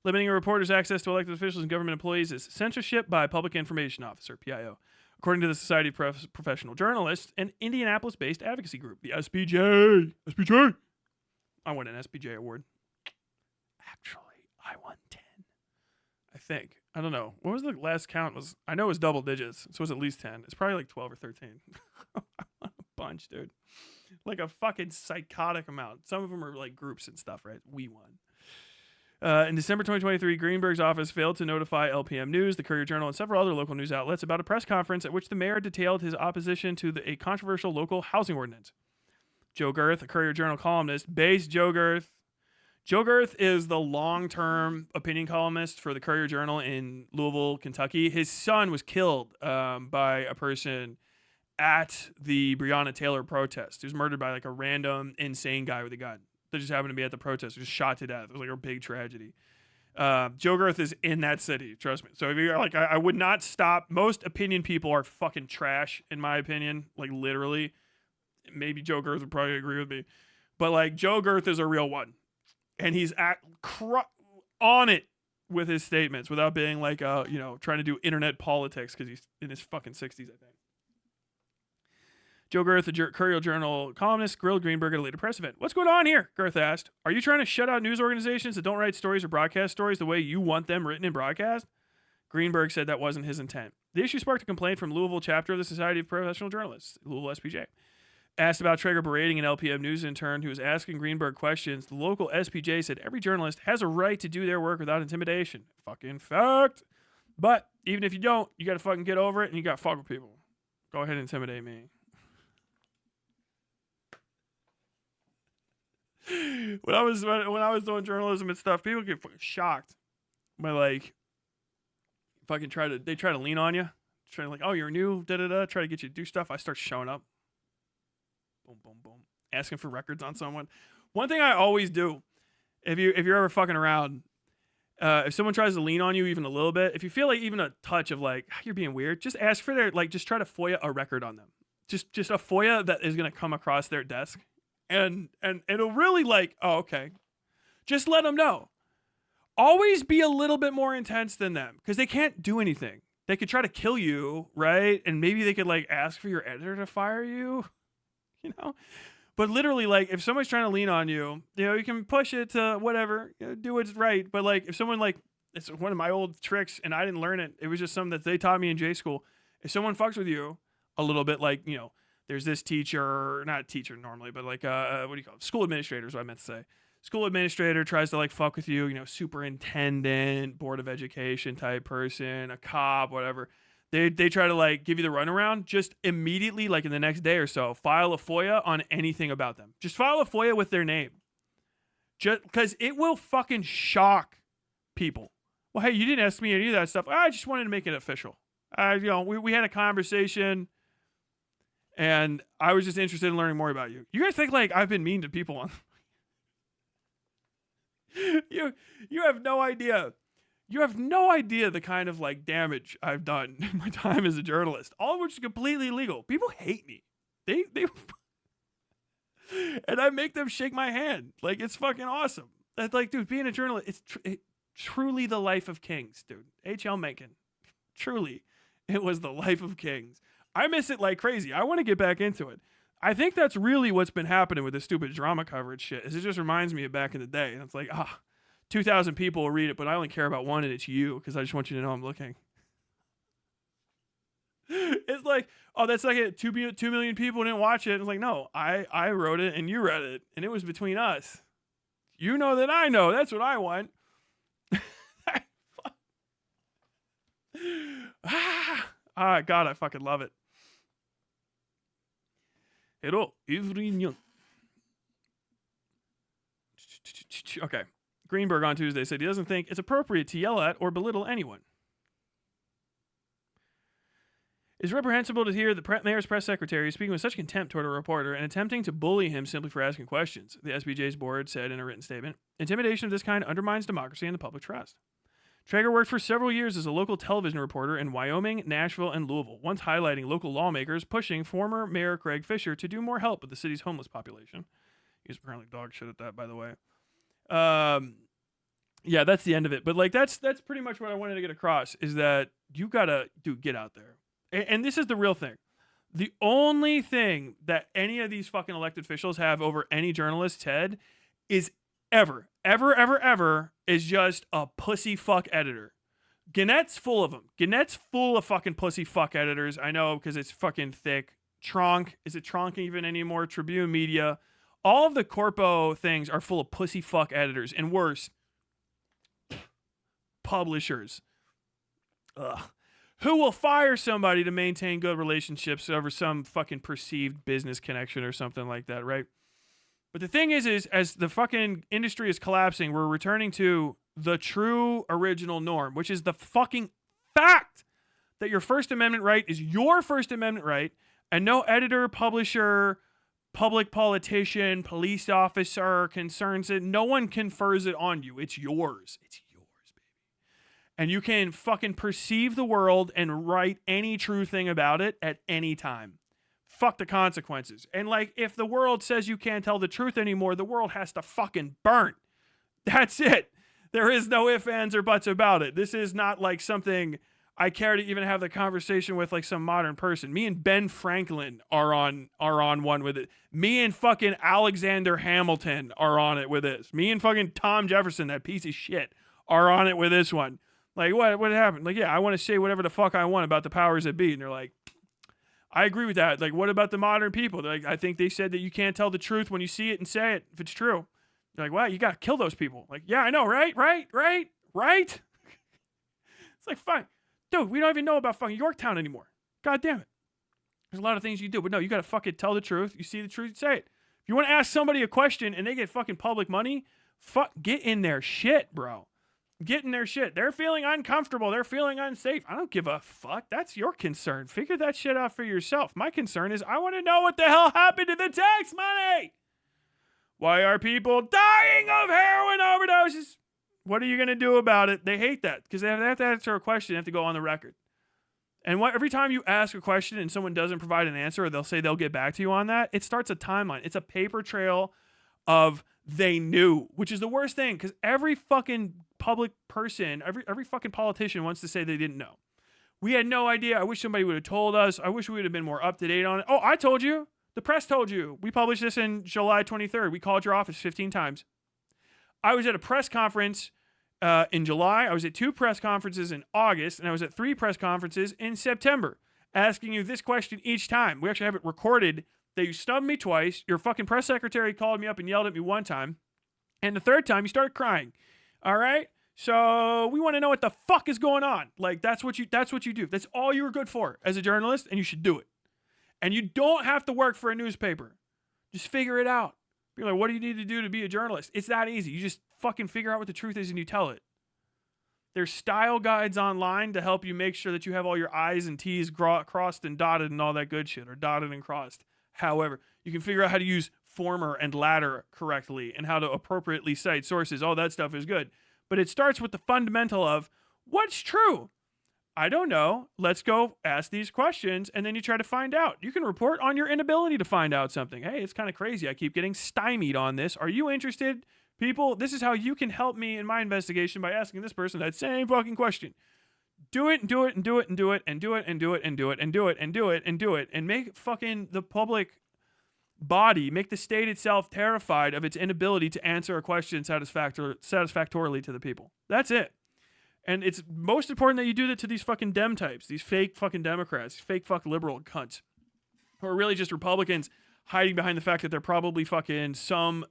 Limiting a reporter's access to elected officials and government employees is censorship by Public Information Officer, PIO, according to the Society of Professional Journalists, an Indianapolis-based advocacy group, the SPJ. SPJ. I won an SPJ award. Actually, I won 10. I think. I don't know. What was the last count? I know it was double digits, so it was at least 10. It's probably like 12 or 13. I won a bunch, dude. Like a fucking psychotic amount. Some of them are like groups and stuff, right? We won. In December 2023, Greenberg's office failed to notify LPM News, the Courier-Journal, and several other local news outlets about a press conference at which the mayor detailed his opposition to a controversial local housing ordinance. Joe Girth, a Courier-Journal columnist, based Joe Girth. Joe Girth is the long-term opinion columnist for the Courier-Journal in Louisville, Kentucky. His son was killed by a person at the Breonna Taylor protest. He was murdered by like a random insane guy with a gun that just happened to be at the protest. He was shot to death. It was like a big tragedy. Joe Girth is in that city, trust me. So if you're like, I would not stop. Most opinion people are fucking trash, in my opinion. Like literally, maybe Joe Girth would probably agree with me, but like Joe Girth is a real one, and he's on it with his statements without being like, trying to do internet politics because he's in his fucking 60s, I think. Joe Girth, the Courier-Journal columnist, grilled Greenberg at a later press event. What's going on here? Girth asked. Are you trying to shut out news organizations that don't write stories or broadcast stories the way you want them written and broadcast? Greenberg said that wasn't his intent. The issue sparked a complaint from Louisville chapter of the Society of Professional Journalists, Louisville SPJ. Asked about Traeger berating an LPM News intern who was asking Greenberg questions, the local SPJ said every journalist has a right to do their work without intimidation. Fucking fact. But even if you don't, you got to fucking get over it and you got to fuck with people. Go ahead and intimidate me. When I was doing journalism and stuff, people get fucking shocked by like fucking try to lean on you, trying to like, oh, you're new, try to get you to do stuff. I start showing up, boom, boom, boom, asking for records on someone. One thing I always do, if you're ever fucking around, if someone tries to lean on you even a little bit, if you feel like even a touch of like you're being weird, just ask for just try to FOIA a record on them, just a FOIA that is gonna come across their desk. And it'll really like, oh, okay. Just let them know. always be a little bit more intense than them because they can't do anything. They could try to kill you, right? And maybe they could like ask for your editor to fire you, you know? But literally, like, if somebody's trying to lean on you, you know, you can push it to whatever, you know, do what's right. But like, if someone like, it's one of my old tricks and I didn't learn it. It was just something that they taught me in J school. If someone fucks with you a little bit, like, you know, there's this teacher, not teacher normally, but like, what do you call it? School administrator is what I meant to say. School administrator tries to like fuck with you, you know, superintendent, board of education type person, a cop, whatever. They try to like give you the runaround. Just immediately, like in the next day or so, file a FOIA on anything about them. Just file a FOIA with their name. Just because it will fucking shock people. Well, hey, you didn't ask me any of that stuff. I just wanted to make it official. You know, we had a conversation, and I was just interested in learning more about you. You guys think like I've been mean to people on? You have no idea. You have no idea the kind of like damage I've done in my time as a journalist. All of which is completely illegal. People hate me. They and I make them shake my hand. Like it's fucking awesome. That's like, dude, being a journalist, it's truly the life of kings, dude. H.L. Mencken. Truly, it was the life of kings. I miss it like crazy. I want to get back into it. I think that's really what's been happening with this stupid drama coverage shit. Is it just reminds me of back in the day. And it's like, 2,000 people will read it, but I only care about one, and it's you, because I just want you to know I'm looking. It's like, oh, that's like it. 2 million people didn't watch it. It's like, no, I wrote it and you read it, and it was between us. You know that I know. That's what I want. God, I fucking love it. Hello, everyone. Okay. Greenberg on Tuesday said he doesn't think it's appropriate to yell at or belittle anyone. It's reprehensible to hear the mayor's press secretary speaking with such contempt toward a reporter and attempting to bully him simply for asking questions, the SBJ's board said in a written statement. Intimidation of this kind undermines democracy and the public trust. Traeger worked for several years as a local television reporter in Wyoming, Nashville, and Louisville, once highlighting local lawmakers pushing former Mayor Craig Fisher to do more help with the city's homeless population. He was apparently dog shit at that, by the way. Yeah, that's the end of it. But like that's pretty much what I wanted to get across, is that you gotta get out there. And this is the real thing. The only thing that any of these fucking elected officials have over any journalist's head is ever is just a pussy fuck editor. Gannett's full of them. Gannett's full of fucking pussy fuck editors. I know, because it's fucking thick. Tronc. Is it Tronc even anymore? Tribune Media. All of the corpo things are full of pussy fuck editors. And worse, publishers. Ugh. Who will fire somebody to maintain good relationships over some fucking perceived business connection or something like that, right? But the thing is as the fucking industry is collapsing, we're returning to the true original norm, which is the fucking fact that your First Amendment right is your First Amendment right, and no editor, publisher, public politician, police officer concerns it. No one confers it on you. It's yours. It's yours, baby. And you can fucking perceive the world and write any true thing about it at any time. Fuck the consequences. And like, if the world says you can't tell the truth anymore, the world has to fucking burn. That's it. There is no ifs, ands, or buts about it. This is not like something I care to even have the conversation with like some modern person. Me and Ben Franklin are on one with it. Me and fucking Alexander Hamilton are on it with this. Me and fucking Tom Jefferson, that piece of shit, are on it with this one. Like, what happened? Like, yeah, I want to say whatever the fuck I want about the powers that be. And they're like, I agree with that. Like, what about the modern people? Like, I think they said that you can't tell the truth when you see it and say it if it's true. You're like, well, you got to kill those people. Like, yeah, I know, right? It's like, fine. Dude, we don't even know about fucking Yorktown anymore. God damn it. There's a lot of things you do, but no, you got to fucking tell the truth. You see the truth, say it. If you want to ask somebody a question and they get fucking public money, get in their shit, bro. Get in their shit. They're feeling uncomfortable. They're feeling unsafe. I don't give a fuck. That's your concern. Figure that shit out for yourself. My concern is I want to know what the hell happened to the tax money. Why are people dying of heroin overdoses? What are you going to do about it? They hate that because they have to answer a question. They have to go on the record. And every time you ask a question and someone doesn't provide an answer, or they'll say they'll get back to you on that, it starts a timeline. It's a paper trail of they knew, which is the worst thing because every fucking public person, every fucking politician wants to say they didn't know. We had no idea. I wish somebody would have told us. I wish we would have been more up to date on it. Oh, I told you. The press told you. We published this in July 23rd. We called your office 15 times. I was at a press conference in July. I was at 2 press conferences in August, and I was at 3 press conferences in September, asking you this question each time. We actually have it recorded that you snubbed me twice. Your fucking press secretary called me up and yelled at me one time. And the third time, you started crying. All right? So we want to know what the fuck is going on. Like, that's what you do. That's all you were good for as a journalist, and you should do it. And you don't have to work for a newspaper. Just figure it out. Be like, what do you need to do to be a journalist? It's that easy. You just fucking figure out what the truth is and you tell it. There's style guides online to help you make sure that you have all your I's and T's crossed and dotted and all that good shit, or dotted and crossed. However, you can figure out how to use former and latter correctly and how to appropriately cite sources. All that stuff is good. But it starts with the fundamental of what's true. I don't know. Let's go ask these questions, and then you try to find out. You can report on your inability to find out something. Hey, it's kind of crazy. I keep getting stymied on this. Are you interested? People, this is how you can help me in my investigation by asking this person that same fucking question. Do it and do it and do it and do it and do it and do it and do it and do it and do it and do it and make fucking the public body, make the state itself terrified of its inability to answer a question satisfactorily to the people. That's it. And it's most important that you do that to these fucking Dem types, these fake fucking Democrats, fake fuck liberal cunts, who are really just Republicans hiding behind the fact that they're probably fucking some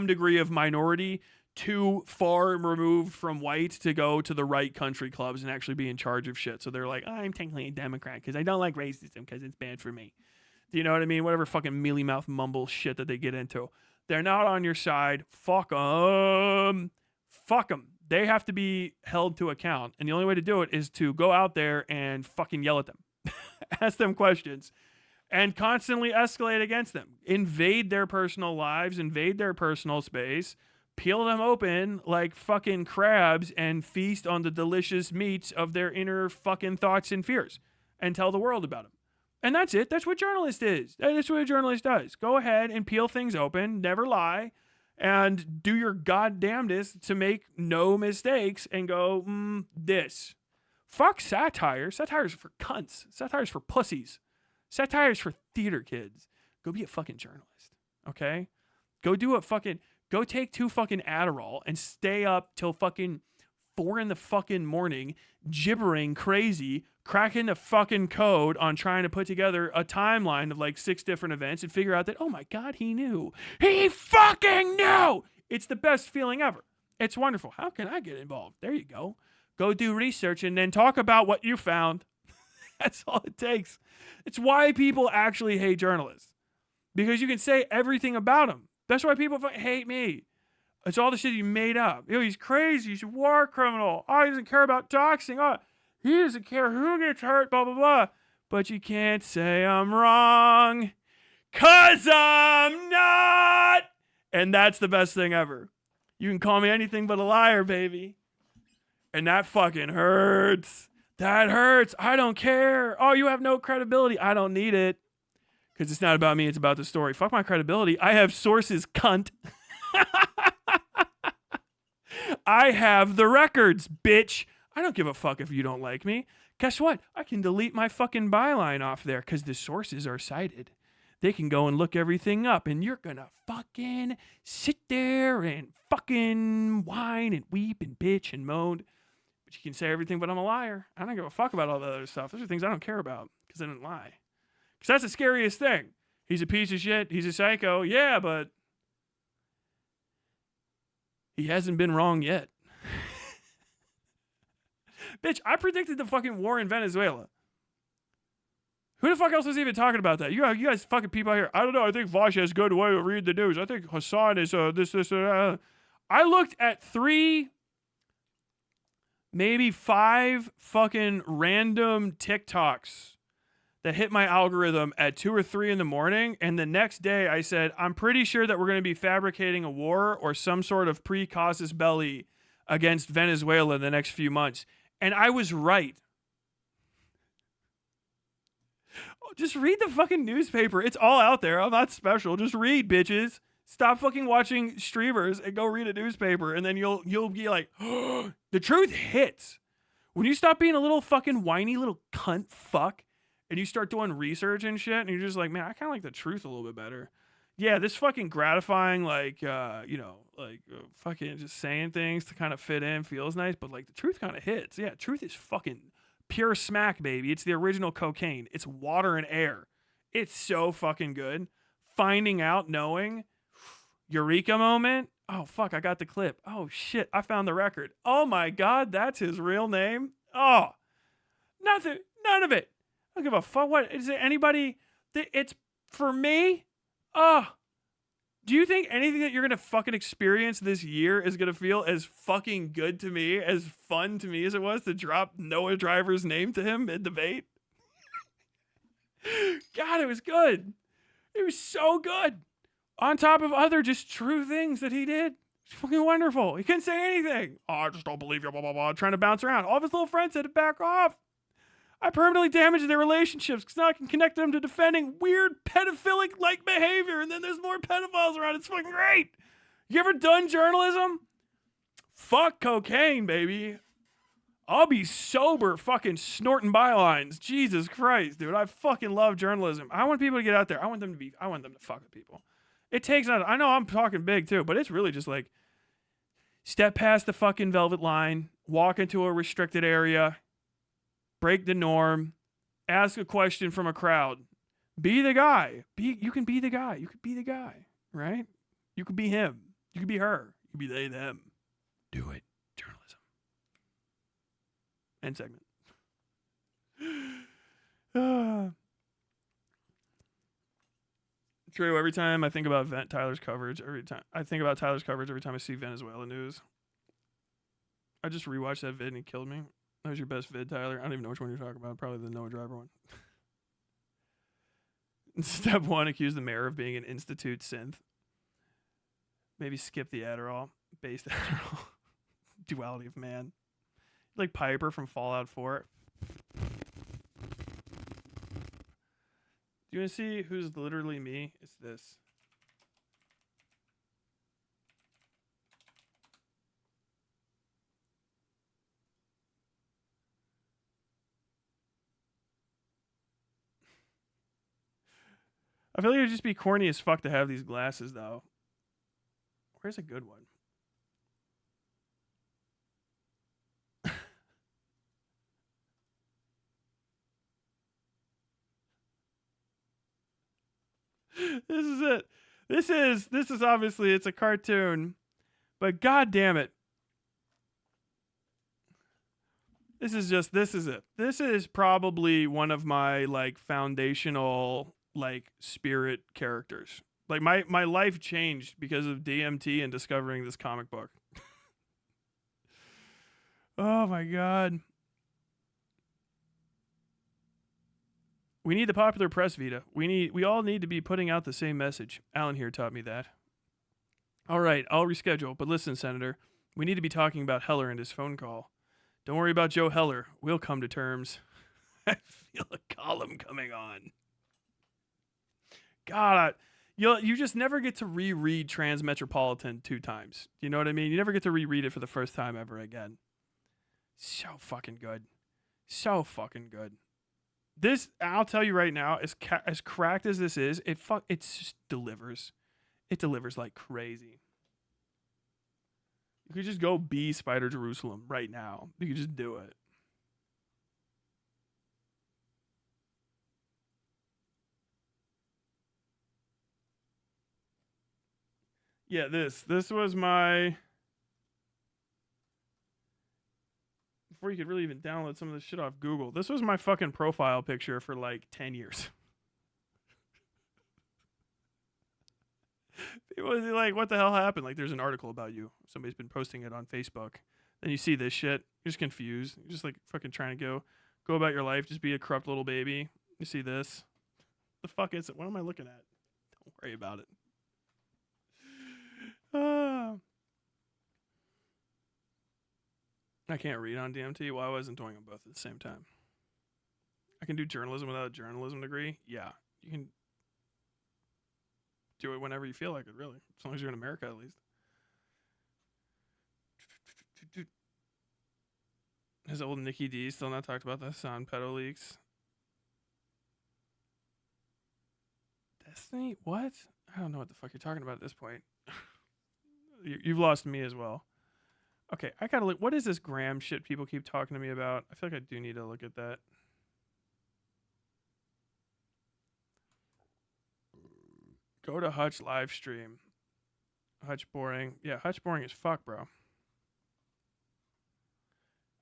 degree of minority too far removed from white to go to the right country clubs and actually be in charge of shit. So they're like, I'm technically a Democrat because I don't like racism because it's bad for me. Do you know what I mean? Whatever fucking mealy mouth mumble shit that they get into. They're not on your side. Fuck them. Fuck them. They have to be held to account. And the only way to do it is to go out there and fucking yell at them. Ask them questions. And constantly escalate against them. Invade their personal lives. Invade their personal space. Peel them open like fucking crabs and feast on the delicious meats of their inner fucking thoughts and fears. And tell the world about them. And that's it. That's what journalist is. That's what a journalist does. Go ahead and peel things open. Never lie. And do your goddamnedest to make no mistakes and go, this. Fuck satire. Satire's for cunts. Satire's for pussies. Satire's for theater kids. Go be a fucking journalist. Okay? Go take 2 fucking Adderall and stay up till fucking 4 in the fucking morning, gibbering crazy, cracking the fucking code on trying to put together a timeline of like 6 different events and figure out that, oh my God, he knew. He fucking knew! It's the best feeling ever. It's wonderful. How can I get involved? There you go. Go do research and then talk about what you found. That's all it takes. It's why people actually hate journalists. Because you can say everything about them. That's why people hate me. It's all the shit you made up. He's crazy. He's a war criminal. Oh, he doesn't care about doxing. Oh, he doesn't care who gets hurt, blah, blah, blah. But you can't say I'm wrong. 'Cause I'm not. And that's the best thing ever. You can call me anything but a liar, baby. And that fucking hurts. That hurts. I don't care. Oh, you have no credibility. I don't need it. Because it's not about me. It's about the story. Fuck my credibility. I have sources, cunt. I have the records, bitch. I don't give a fuck if you don't like me. Guess what? I can delete my fucking byline off there because the sources are cited. They can go and look everything up, and you're gonna fucking sit there and fucking whine and weep and bitch and moan. But you can say everything, but I'm a liar. I don't give a fuck about all the other stuff. Those are things I don't care about because I didn't lie. Because that's the scariest thing. He's a piece of shit. He's a psycho. Yeah, but he hasn't been wrong yet. Bitch, I predicted the fucking war in Venezuela. Who the fuck else was even talking about that? You guys fucking people out here. I don't know. I think Vosh has a good way to read the news. I think Hassan is this. I looked at 3, maybe 5 fucking random TikToks that hit my algorithm at 2 or 3 in the morning. And the next day I said, I'm pretty sure that we're going to be fabricating a war or some sort of pre-casus belli against Venezuela in the next few months. And I was right. Just read the fucking newspaper. It's all out there. I'm not special. Just read, bitches. Stop fucking watching streamers and go read a newspaper, and then you'll be like, oh, the truth hits. When you stop being a little fucking whiny little cunt fuck, and you start doing research and shit, and you're just like, man, I kind of like the truth a little bit better. Yeah, this fucking gratifying, fucking just saying things to kind of fit in feels nice, but like the truth kind of hits. Yeah, truth is fucking pure smack, baby. It's the original cocaine. It's water and air. It's so fucking good. Finding out, knowing, eureka moment. Oh, fuck, I got the clip. Oh, shit, I found the record. Oh, my God, that's his real name? Oh, nothing, none of it. I don't give a fuck. What, is there anybody, it's for me? Oh, do you think anything that you're going to fucking experience this year is going to feel as fucking good to me, as fun to me as it was to drop Noah Driver's name to him mid-debate? God, it was good. It was so good. On top of other just true things that he did. It's fucking wonderful. He couldn't say anything. Oh, I just don't believe you, blah, blah, blah. Trying to bounce around. All of his little friends had to back off. I permanently damaged their relationships because now I can connect them to defending weird pedophilic-like behavior, and then there's more pedophiles around. It's fucking great. You ever done journalism? Fuck cocaine, baby. I'll be sober fucking snorting bylines. Jesus Christ, dude. I fucking love journalism. I want people to get out there. I want them to fuck with people. It takes out, I know I'm talking big too, but it's really just like step past the fucking velvet line, walk into a restricted area, break the norm, ask a question from a crowd. Be the guy. You can be the guy. You could be the guy, right? You could be him. You could be her. You could be they, them. Do it. Journalism. End segment. True. Every time I think about Tyler's coverage, every time I see Venezuela news, I just rewatched that vid and it killed me. That was your best vid, Tyler. I don't even know which one you're talking about. Probably the Noah Driver one. Step 1, accuse the mayor of being an institute synth. Maybe skip the Adderall. Based Adderall. Duality of man. Like Piper from Fallout 4. Do you want to see who's literally me? It's this. I feel like it would just be corny as fuck to have these glasses, though. Where's a good one? This is it. This is obviously, it's a cartoon, but god damn it. This is it. This is probably one of my like foundational like spirit characters. Like my life changed because of DMT and discovering this comic book. Oh my god. We need the popular press, Vita. We all need to be putting out the same message. Alan here taught me that. All right, I'll reschedule. But listen, Senator, we need to be talking about Heller and his phone call. Don't worry about Joe Heller. We'll come to terms. I feel a column coming on. God, you just never get to reread Transmetropolitan 2 times. You know what I mean? You never get to reread it for the first time ever again. So fucking good. So fucking good. This, I'll tell you right now, as cracked as this is, it just delivers. It delivers like crazy. You could just go be Spider Jerusalem right now. You could just do it. Yeah, this was my... Before you could really even download some of this shit off Google. This was my fucking profile picture for like 10 years. People was like, what the hell happened? Like, there's an article about you. Somebody's been posting it on Facebook. Then you see this shit. You're just confused. You're just like fucking trying to go about your life. Just be a corrupt little baby. You see this. The fuck is it? What am I looking at? Don't worry about it. I can't read on DMT. Well, I wasn't doing them both at the same time. I can do journalism without a journalism degree. Yeah, you can. do it whenever you feel like it, really. As long as you're in America, at least. His old Nikki D still not talked about the sound pedal leaks. Destiny? What? I don't know what the fuck you're talking about at this point. You've lost me as well. Okay, I gotta look. What is this Graham shit people keep talking to me about? I feel like I do need to look at that. Go to Hutch live stream. Hutch boring. Yeah, Hutch boring as fuck, bro.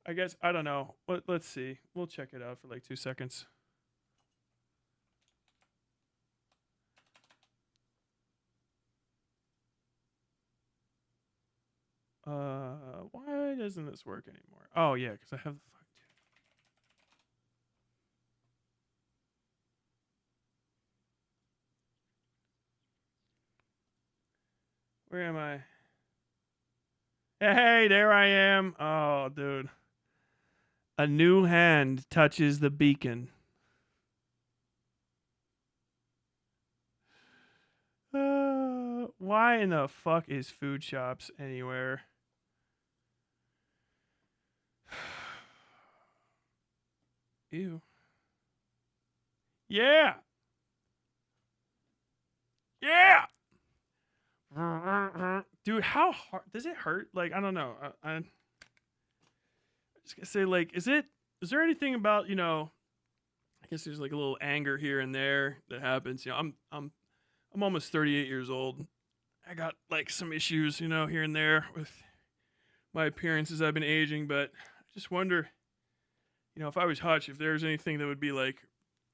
I guess, I don't know. Let's see. We'll check it out for like 2 seconds. Why doesn't this work anymore? Oh, yeah, because I have the fuck. Where am I? Hey, there I am. Oh, dude. A new hand touches the beacon. Why in the fuck is food shops anywhere? Ew. Yeah. Yeah. Dude, how hard does it hurt? Like, I don't know. I just gonna say, like, is there anything about, I guess there's like a little anger here and there that happens. I'm almost 38 years old. I got like some issues, here and there with my appearance as I've been aging, but I just wonder, if I was Hutch, if there's anything that would be like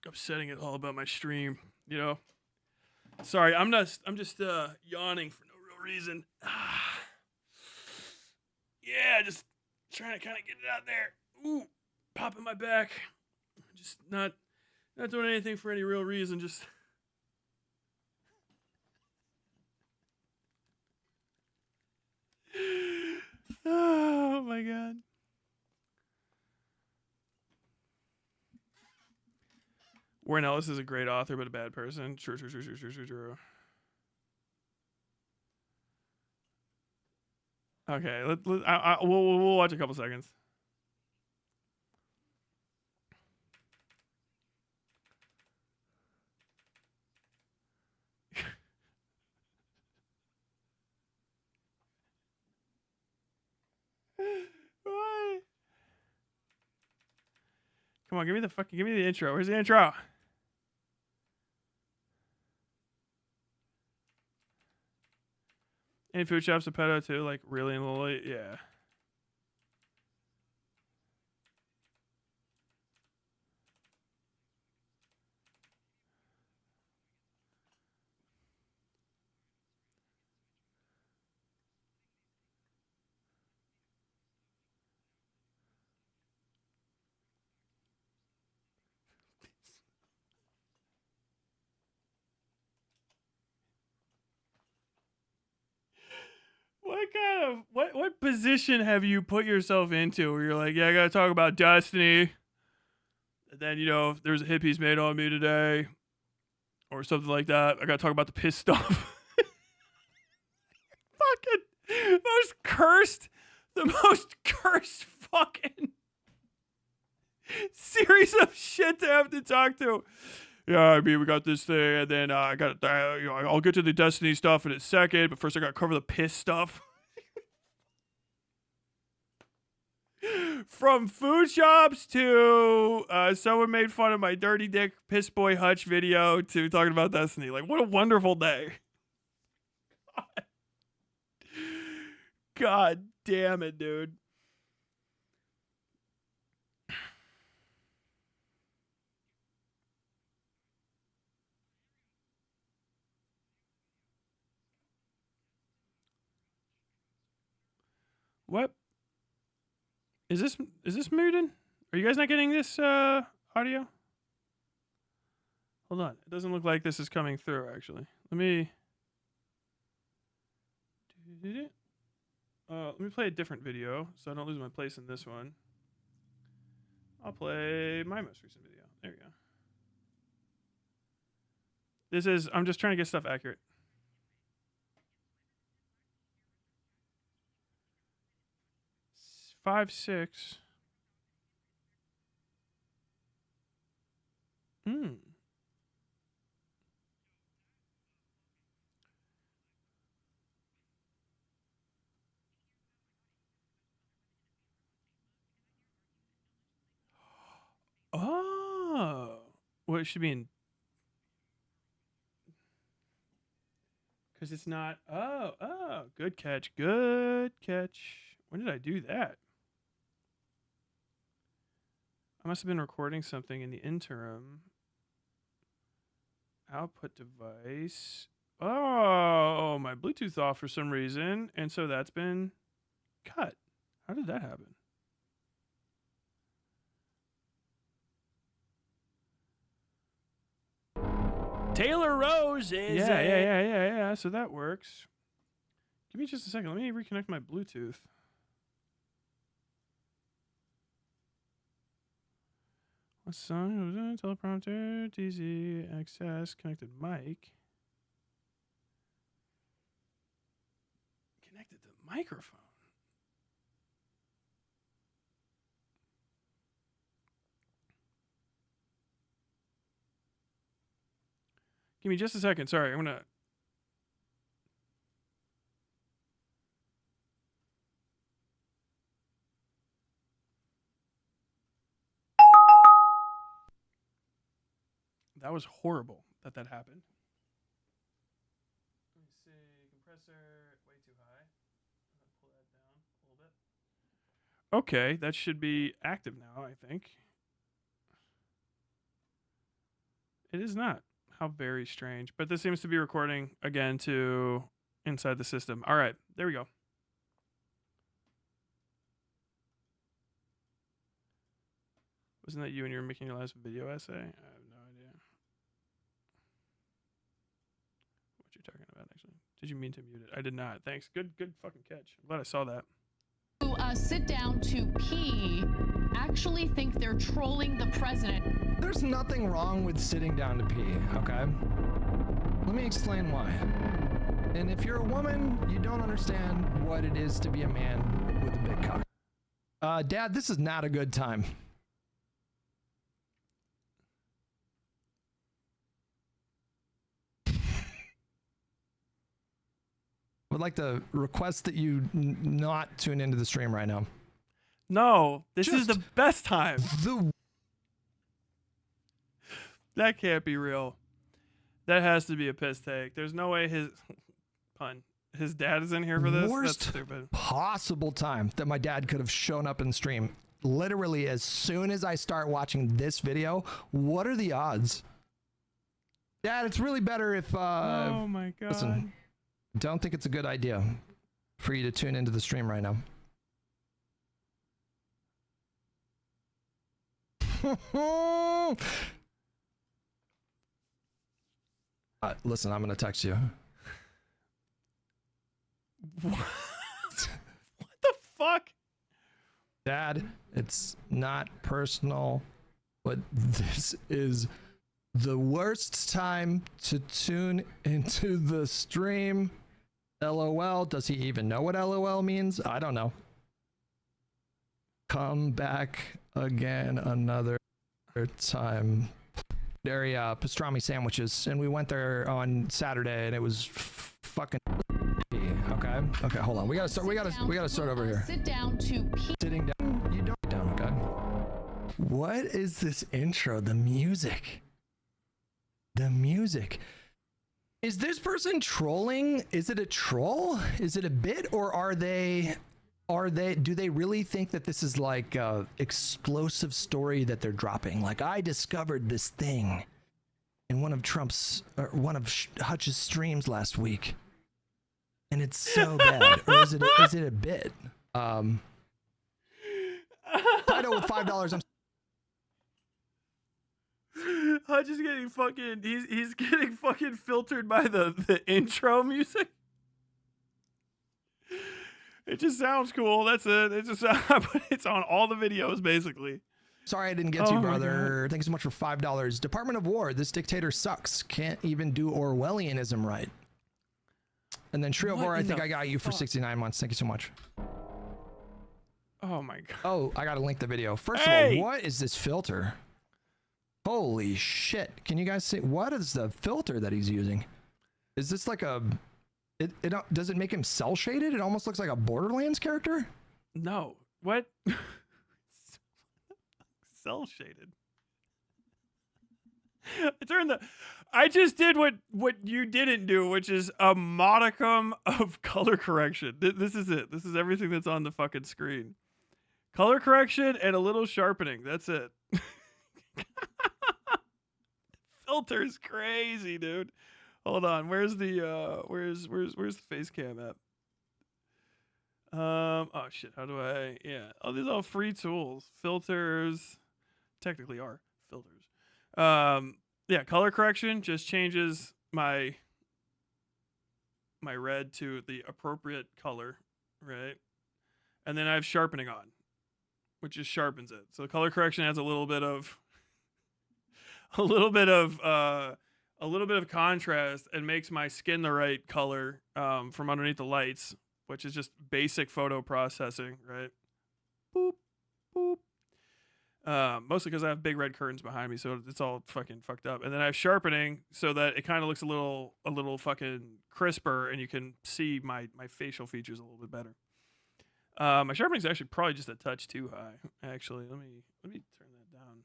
upsetting at all about my stream, Sorry, I'm just yawning for no real reason. Yeah, just trying to kind of get it out there. Ooh, popping my back. Just not doing anything for any real reason, just oh my god. Warren Ellis is a great author, but a bad person. True. Okay, we'll watch a couple seconds. Why? Come on, give me the intro. Where's the intro? Any food shops a pedo too? Like really in the late? Yeah. What position have you put yourself into where you're like, yeah, I gotta talk about Destiny, and then there's a hippies made on me today, or something like that. I gotta talk about the piss stuff. Fucking the most cursed fucking series of shit to have to talk to. Yeah, I mean, we got this thing, and then I got I'll get to the Destiny stuff in a second, but first I gotta cover the piss stuff. From food shops to someone made fun of my dirty dick piss boy Hutch video to talking about Destiny. Like, what a wonderful day. God damn it, dude. What? Is this muted? Are you guys not getting this audio? Hold on. It doesn't look like this is coming through, actually. Let me play a different video so I don't lose my place in this one. I'll play my most recent video. There you go. I'm just trying to get stuff accurate. 5, 6. Oh. Well, it should be in. Because it's not. Oh. Good catch. Good catch. When did I do that? I must have been recording something in the interim. Output device. Oh, my Bluetooth off for some reason. And so that's been cut. How did that happen? Taylor Rose is Yeah. So that works. Give me just a second. Let me reconnect my Bluetooth. What song was it? Teleprompter, DZ, access, connected mic. Connected to the microphone. Give me just a second. Sorry, I'm gonna. That was horrible that happened. Let me see. Compressor, way too high. I'm gonna pull that down a little bit. Okay, that should be active now, I think. It is not. How very strange. But this seems to be recording again to inside the system. All right, there we go. Wasn't that you when you were making your last video essay? I have no idea what you're talking about, actually. Did you mean to mute it? I did not. Thanks. Good fucking catch. I'm glad I saw that. Who sit down to pee actually think they're trolling the president. There's nothing wrong with sitting down to pee, okay? Let me explain why. And if you're a woman, you don't understand what it is to be a man with a big cock. Dad, this is not a good time. I would like to request that you not tune into the stream right now. No, this is the best time. That can't be real. That has to be a piss take. There's no way his dad is in here for this. Worst That's stupid. Possible time that my dad could have shown up in the stream. Literally, as soon as I start watching this video, what are the odds? Dad, it's really better if oh my god. Listen, don't think it's a good idea for you to tune into the stream right now. Listen, I'm gonna text you. What the fuck? Dad, it's not personal, but this is the worst time to tune into the stream. LOL. Does he even know what LOL means? I don't know. Come back again another time. Dairy pastrami sandwiches, and we went there on Saturday, and it was fucking. Okay, hold on. We gotta start over here. Sit down to pee. Sitting down. You don't sit down, okay? What is this intro? The music. Is this person trolling? Is it a troll? Is it a bit, or do they really think that this is like a explosive story that they're dropping? Like, I discovered this thing in one of Hutch's streams last week, and it's so bad. Or is it a bit? Title with $5. Hutch is getting fucking. He's getting fucking filtered by the intro music. It just sounds cool. That's it. It's on all the videos basically. Sorry I didn't get to you, brother. Thanks so much for $5. Department of War. This dictator sucks. Can't even do Orwellianism right. And then Trio of War, I think I got you for 69 months. Thank you so much. Oh my god. Oh, I gotta link the video. First of Hey! all, what is this filter? Holy shit. Can you guys see? What is the filter that he's using? Is this like a... does it make him cell shaded? It almost looks like a Borderlands character. No. What? Cell shaded. I just did what you didn't do, which is a modicum of color correction. This is it. This is everything that's on the fucking screen. Color correction and a little sharpening. That's it. Filter is crazy, dude. Hold on. Where's the where's the face cam at? Oh shit. How do I? Yeah. Oh, these are all free tools. Filters technically are filters. Yeah, color correction just changes my red to the appropriate color, right? And then I have sharpening on, which just sharpens it. So the color correction adds a little bit of contrast and makes my skin the right color from underneath the lights, which is just basic photo processing, right? Boop, boop. Mostly because I have big red curtains behind me, so it's all fucking fucked up. And then I have sharpening so that it kind of looks a little fucking crisper, and you can see my facial features a little bit better. My sharpening is actually probably just a touch too high. Actually, let me turn that down.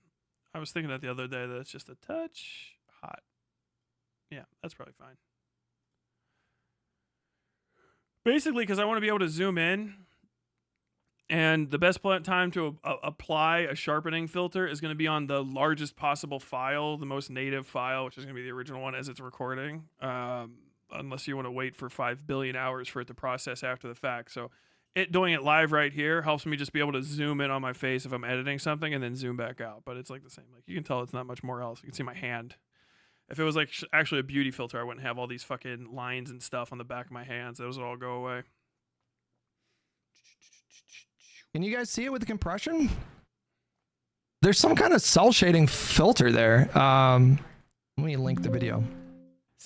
I was thinking that the other day that it's just a touch hot. Yeah, that's probably fine. Basically, because I want to be able to zoom in. And the best time to apply a sharpening filter is going to be on the largest possible file, the most native file, which is going to be the original one as it's recording, unless you want to wait for 5 billion hours for it to process after the fact. So doing it live right here helps me just be able to zoom in on my face if I'm editing something and then zoom back out. But it's like the same. Like you can tell it's not much more else. You can see my hand. If it was like actually a beauty filter, I wouldn't have all these fucking lines and stuff on the back of my hands. Those would all go away. Can you guys see it with the compression? There's some kind of cell shading filter there. Let me link the video.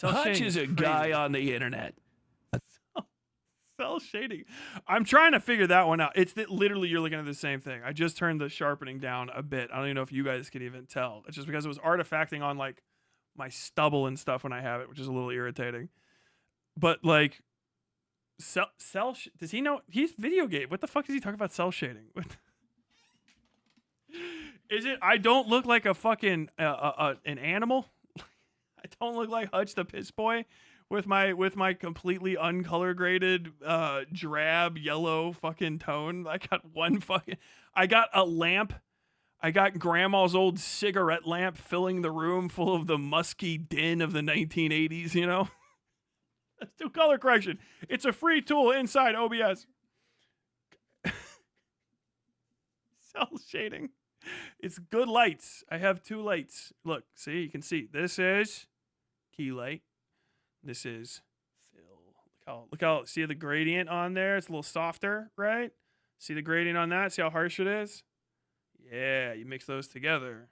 Hutch is a guy on the internet. Cell shading. I'm trying to figure that one out. It's that literally you're looking at the same thing. I just turned the sharpening down a bit. I don't even know if you guys can even tell. It's just because it was artifacting on like my stubble and stuff when I have it, which is a little irritating. But like does he know he's video game? What the fuck is he talking about cell shading? Is it I don't look like a fucking an animal? I don't look like Hutch the piss boy with my completely uncolor graded drab yellow fucking tone. I got a lamp. I got grandma's old cigarette lamp filling the room full of the musky din of the 1980s, you know? Let's do color correction. It's a free tool inside OBS. Cell shading. It's good lights. I have 2 lights. Look, see, you can see. This is key light. This is fill. Look how see the gradient on there? It's a little softer, right? See the gradient on that? See how harsh it is? Yeah, you mix those together.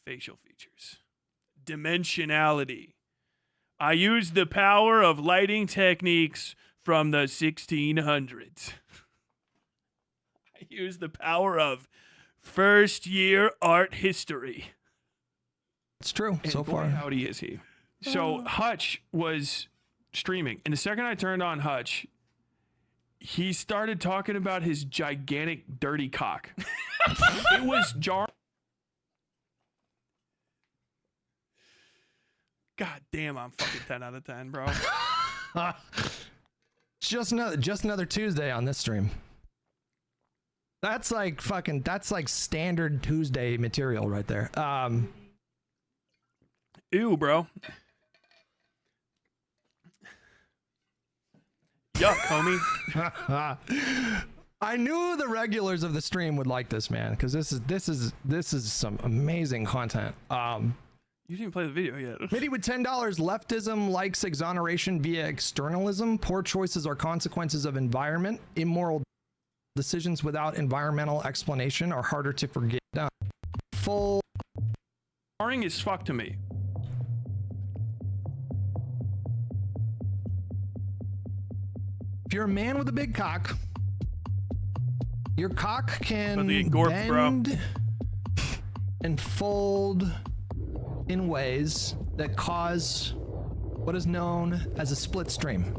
Facial features. Dimensionality. I use the power of lighting techniques from the 1600s. I use the power of first-year art history. It's true. And so boy, far. howdy is he. So Hutch was streaming, and the second I turned on Hutch, he started talking about his gigantic dirty cock. It was jarring. God damn, I'm fucking 10 out of 10, bro. Just another Tuesday on this stream. That's like standard Tuesday material right there. Ew, bro. Yuck, homie. I knew the regulars of the stream would like this, man, because this is some amazing content. You didn't play the video yet. Mitty with $10. Leftism likes exoneration via externalism. Poor choices are consequences of environment. Immoral decisions without environmental explanation are harder to forget. Full. Jarring as fuck to me. If you're a man with a big cock, Your cock About to can get gorped, bro. bend and fold in ways that cause what is known as a split stream.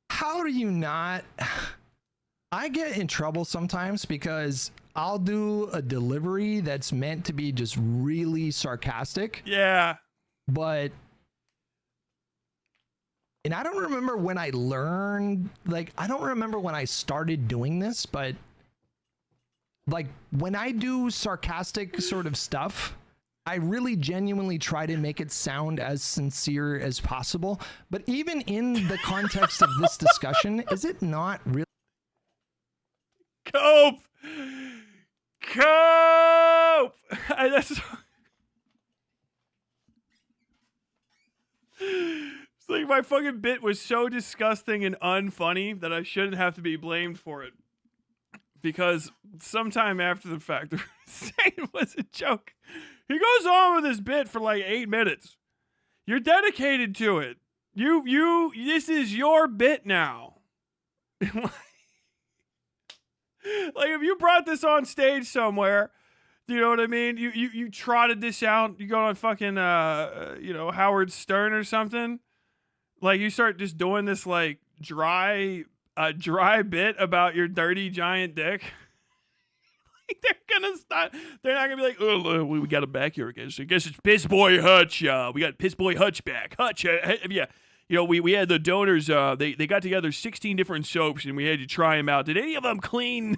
How do you not? I get in trouble sometimes because I'll do a delivery that's meant to be just really sarcastic, Yeah. but and I don't remember when I learned, like, I don't remember when I started doing this, but like when I do sarcastic sort of stuff, I really genuinely try to make it sound as sincere as possible. But even in the context of this discussion, is it not really? Cope! Cope! That's... It's like my fucking bit was so disgusting and unfunny that I shouldn't have to be blamed for it. Because sometime after the fact, saying it was a joke. He goes on with his bit for like 8 minutes. You're dedicated to it. This is your bit now. Like, if you brought this on stage somewhere, you know what I mean? You trotted this out. You go on fucking, Howard Stern or something. Like, you start just doing this, like, dry bit about your dirty giant dick. They're gonna stop. They're not gonna be like, oh, we got him back here again. So I guess it's Piss Boy Hutch. We got Piss Boy Hutch back. Hutch, yeah. You know, we had the donors. They got together 16 different soaps, and we had to try them out. Did any of them clean?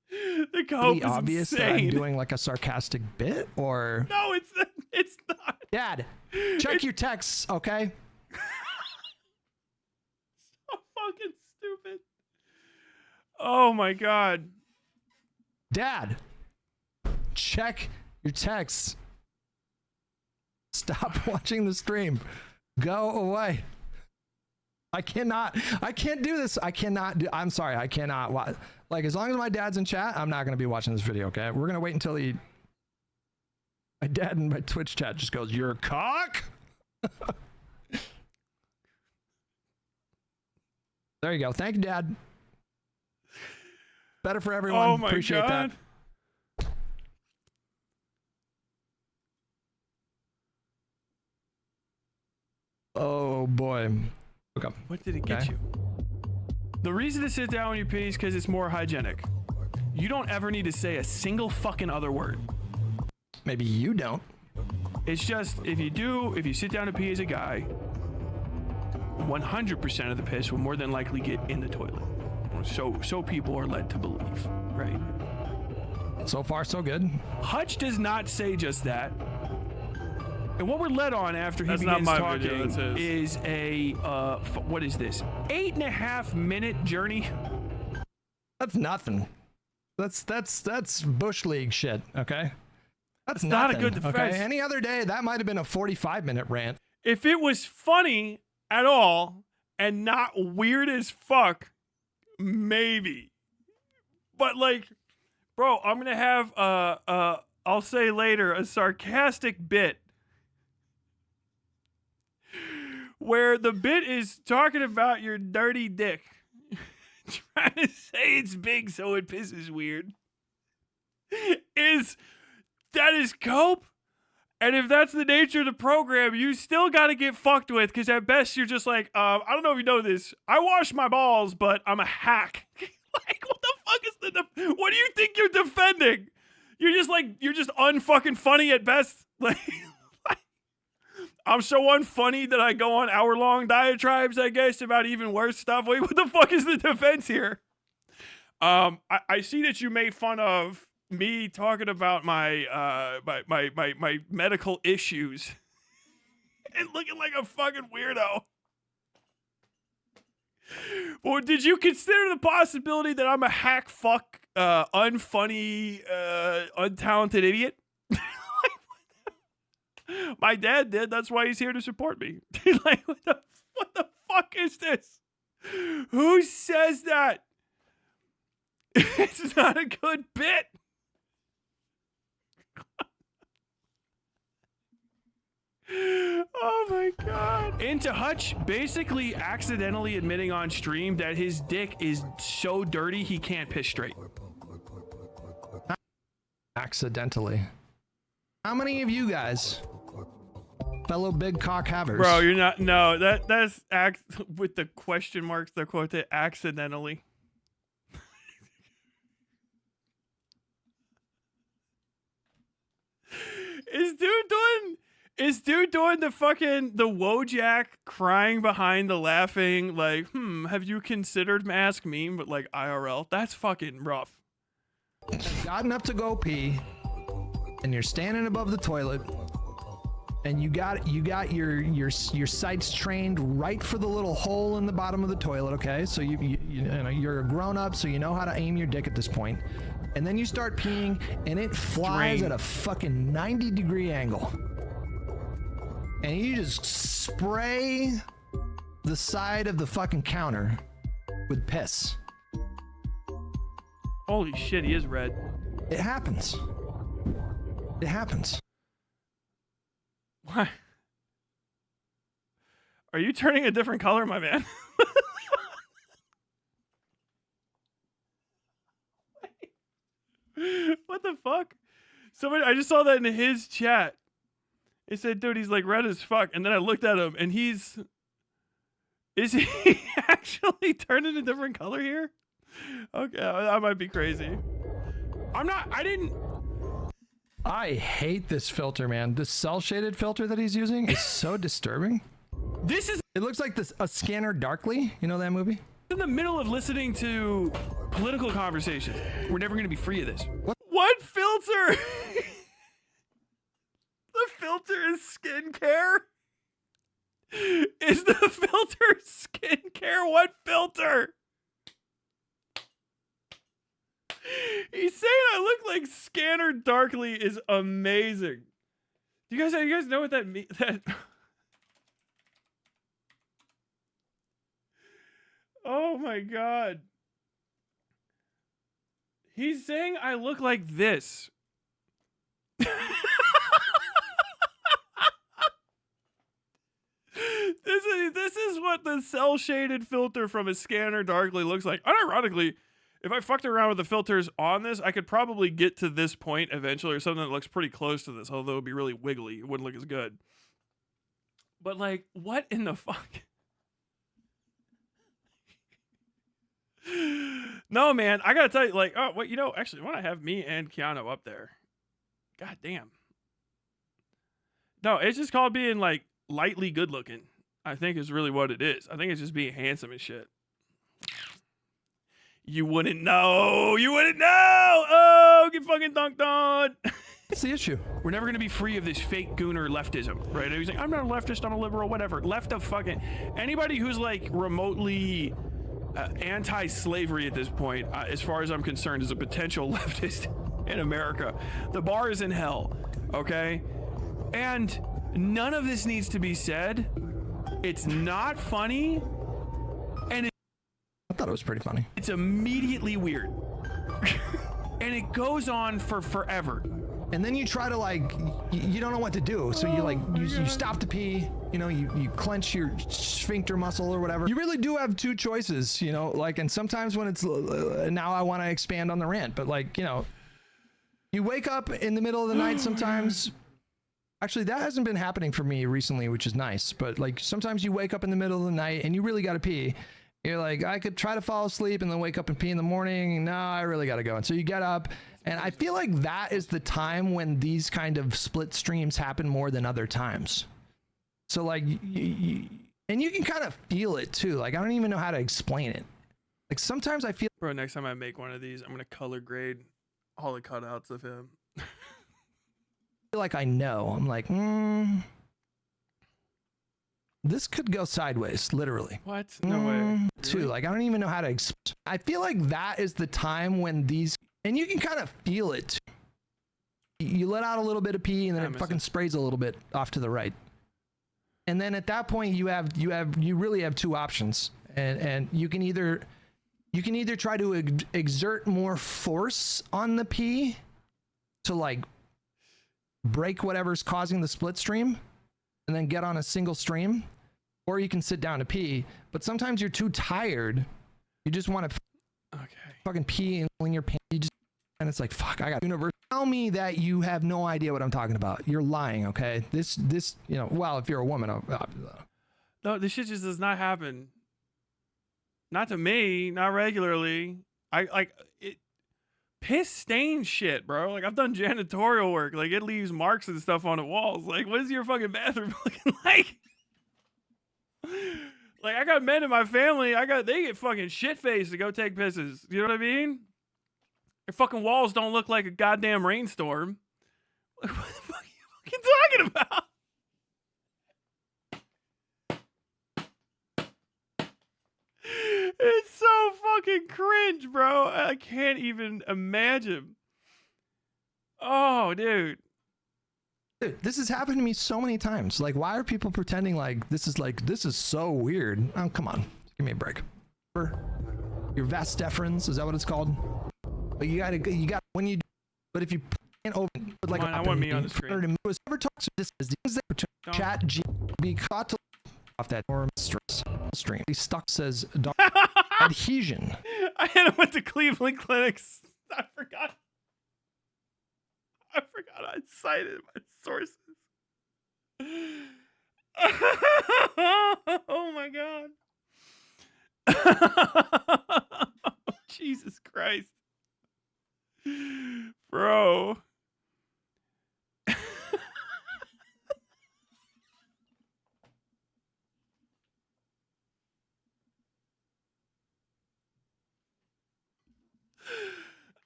The cope is obvious that insane. I'm doing like a sarcastic bit, or No, it's not. Dad, check your texts, okay? So fucking stupid. Oh my god. Dad, check your texts. Stop watching the stream. Go away. I can't do this. I'm sorry, I cannot. Like, as long as my dad's in chat, I'm not going to be watching this video, okay? We're going to wait until my dad in my Twitch chat just goes, "You're a cock?" There you go. Thank you, Dad. Better for everyone. Oh my Appreciate god. that. Oh boy. Okay. What did it get you? The reason to sit down when you pee is because it's more hygienic. You don't ever need to say a single fucking other word. Maybe you don't. It's just, if you sit down to pee as a guy, 100% of the piss will more than likely get in the toilet. So people are led to believe, right? So far, so good. Hutch does not say just that. And what we're led on after he That's not begins my talking video, that's his. is a, what is this? 8.5 minute journey. That's nothing. That's Bush League shit, okay? That's not a nothing, good defense. Okay? Any other day, that might have been a 45-minute rant. If it was funny at all and not weird as fuck, maybe. But like, bro, I'm gonna have I'll say later, a sarcastic bit where the bit is talking about your dirty dick. Trying to say it's big so it pisses weird. That is cope? And if that's the nature of the program, you still got to get fucked with, because at best you're just like, I don't know if you know this. I wash my balls, but I'm a hack. Like, what the fuck is what do you think you're defending? You're just unfucking funny at best. Like, I'm so unfunny that I go on hour-long diatribes, I guess, about even worse stuff. Wait, what the fuck is the defense here? I see that you made fun of me talking about my my medical issues and looking like a fucking weirdo. Or did you consider the possibility that I'm a hack fuck, unfunny, untalented idiot? My dad did. That's why he's here to support me. Like, what the fuck is this? Who says that? It's not a good bit. Oh my god. Into Hutch basically accidentally admitting on stream that his dick is so dirty he can't piss straight. Accidentally. How many of you guys, fellow big cock havers, Bro, you're not. No, that's with the question marks. They're quoted accidentally. Is dude doing the fucking the Wojak crying behind the laughing like have you considered mask meme but like IRL? That's fucking rough. gotten up to go pee, and you're standing above the toilet, and you got your sights trained right for the little hole in the bottom of the toilet. Okay, so you know you're a grown up, so you know how to aim your dick at this point. And then you start peeing, and it flies at a fucking 90-degree angle. And you just spray the side of the fucking counter with piss. Holy shit, he is red. It happens. It happens. Why? Are you turning a different color, my man? What the fuck? I just saw that in his chat. It said, dude, he's like red as fuck. And then I looked at him and is he actually turning a different color here? Okay, I might be crazy. I hate this filter, man. This cell shaded filter that he's using is so disturbing. It looks like a Scanner Darkly. You know that movie? In the middle of listening to political conversations. We're never going to be free of this. What filter? The filter is skincare? Is the filter skincare? What filter? He's saying I look like Scanner Darkly is amazing. You guys know what that means? Oh my god. He's saying I look like this. This is what the cell shaded filter from a Scanner Darkly looks like. Unironically, if I fucked around with the filters on this, I could probably get to this point eventually, or something that looks pretty close to this, although it would be really wiggly. It wouldn't look as good. But like, what in the fuck? No, man, I gotta tell you, like, oh, wait, actually, why don't I have me and Keanu up there? God damn. No, it's just called being, like, lightly good looking. I think is really what it is. I think it's just being handsome and shit. You wouldn't know. You wouldn't know. Oh, get fucking dunked on. What's the issue? We're never going to be free of this fake gooner leftism, right? He's like, I'm not a leftist, I'm a liberal, whatever. Left of fucking... Anybody who's, like, remotely anti-slavery at this point, as far as I'm concerned, is a potential leftist in America. The bar is in hell, okay? And none of this needs to be said. It's not funny, and I thought it was pretty funny. It's immediately weird. And it goes on for forever. And then you try to, like, you don't know what to do. So you stop to pee, you clench your sphincter muscle or whatever. You really do have two choices, like, and sometimes when it's, now I want to expand on the rant, but like, you wake up in the middle of the night sometimes. Actually, that hasn't been happening for me recently, which is nice. But like sometimes you wake up in the middle of the night and you really got to pee. You're like, I could try to fall asleep and then wake up and pee in the morning. No, I really got to go. And so you get up, and I feel like that is the time when these kind of split streams happen more than other times. So like, and you can kind of feel it too. Like, I don't even know how to explain it. Like sometimes I feel. Bro, next time I make one of these, I'm gonna color grade all the cutouts of him. Like I know. I'm like, this could go sideways, literally. What? No way. Too. Really? Like, I don't even know how to explain. I feel like that is the time when these, and you can kind of feel it. You let out a little bit of pee, and then it fucking sprays a little bit off to the right. And then at that point, you really have two options, and you can either try to exert more force on the pee to like break whatever's causing the split stream, and then get on a single stream, or you can sit down to pee. But sometimes you're too tired. You just want to fucking pee and in your pants. And it's like, fuck, I got universe. Tell me that you have no idea what I'm talking about. You're lying, okay? This, you know, well, if you're a woman, No, this shit just does not happen. Not to me, not regularly. I like it. Piss stain shit, bro. Like, I've done janitorial work. Like, it leaves marks and stuff on the walls. Like, what is your fucking bathroom looking like? Like, I got men in my family. They get fucking shit faced to go take pisses. You know what I mean? Your fucking walls don't look like a goddamn rainstorm. Like, what the fuck are you fucking talking about? It's so fucking cringe, bro. I can't even imagine. Oh, dude. Dude, this has happened to me so many times. Like, why are people pretending like this is so weird? Oh, come on. Give me a break. Your vas deferens, is that what it's called? But you got when you, but if you can't open, like, I want me on the screen. Whoever talks to this is things that chat G be caught to off that norm stress stream. He stuck says adhesion. I hit him with the Cleveland Clinic's. I forgot I cited my sources. Oh my god. Jesus Christ. Bro.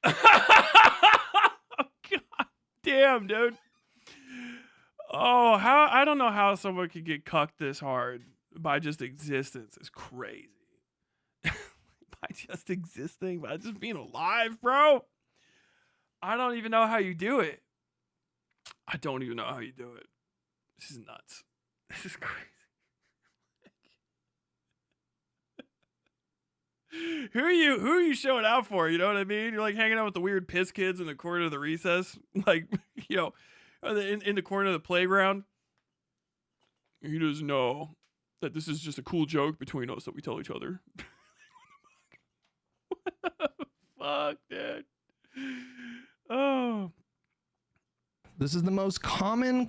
God damn, dude. Oh, I don't know how someone could get cucked this hard by just existence. It's crazy. By just existing, by just being alive, bro. I don't even know how you do it. I don't even know how you do it. This is nuts. This is crazy. Who are you showing out for? You know what I mean? You're like hanging out with the weird piss kids in the corner of the recess, like, you know, in the corner of the playground. He doesn't know that this is just a cool joke between us that we tell each other. What the fuck, dude? Oh. This is the most common.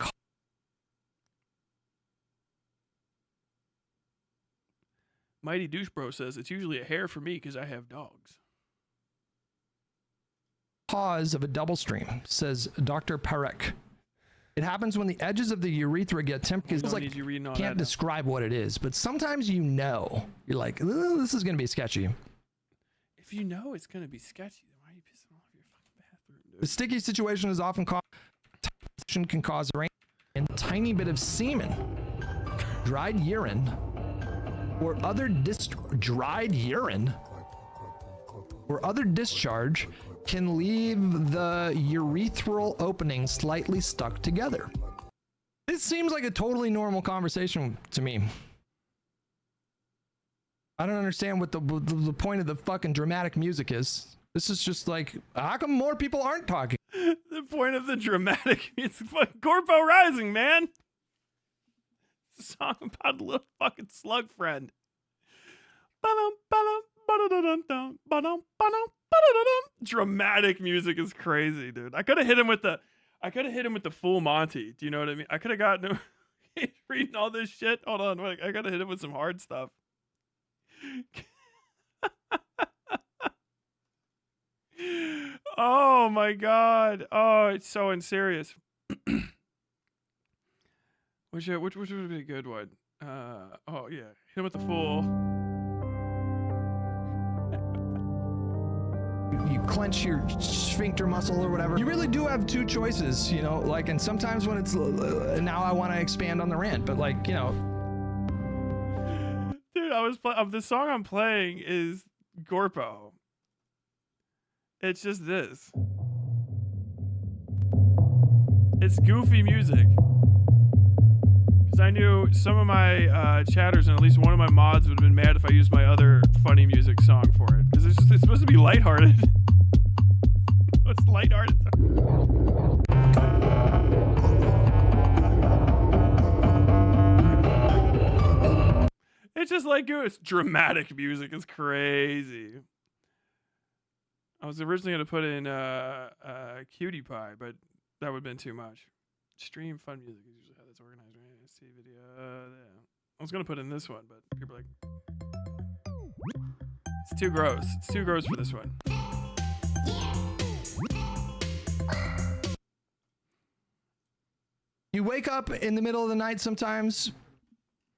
Mighty Douche Bro says it's usually a hair for me because I have dogs. Cause of a double stream, says Dr. Parek. It happens when the edges of the urethra get tempered. It's like, can't describe what it is, but sometimes you know. You're like, this is going to be sketchy. If you know it's going to be sketchy, then why are you pissing all over your fucking bathroom, dude? The sticky situation is often caused. Can cause rain and a tiny bit of semen, dried urine, or other dried urine or other discharge can leave the urethral opening slightly stuck together. This seems like a totally normal conversation to me. I don't understand what the point of the fucking dramatic music is. This is just like, how come more people aren't talking? The point of the dramatic music, fucking Corpo Rising, man. It's a song about a little fucking slug friend. Dramatic music is crazy, dude. I could have hit him with the full Monty. Do you know what I mean? I could have gotten him reading all this shit. Hold on, wait, I gotta hit him with some hard stuff. Oh my god. Oh, it's so unserious. Which would be a good one? Oh yeah. Hit him with the full. You clench your sphincter muscle or whatever. You really do have two choices, you know, like, and sometimes when it's, now I want to expand on the rant, but like, you know. Dude, the song I'm playing is Gorpo. It's just this. It's goofy music. Because I knew some of my chatters and at least one of my mods would have been mad if I used my other funny music song for it. Because it's supposed to be lighthearted. It's lighthearted. It's just like it's dramatic music. It's crazy. I was originally gonna put in Cutie Pie, but that would have been too much. Stream fun music is usually how that's organized, right? See video. Yeah. I was gonna put in this one, but people are like, it's too gross. It's too gross for this one. You wake up in the middle of the night sometimes.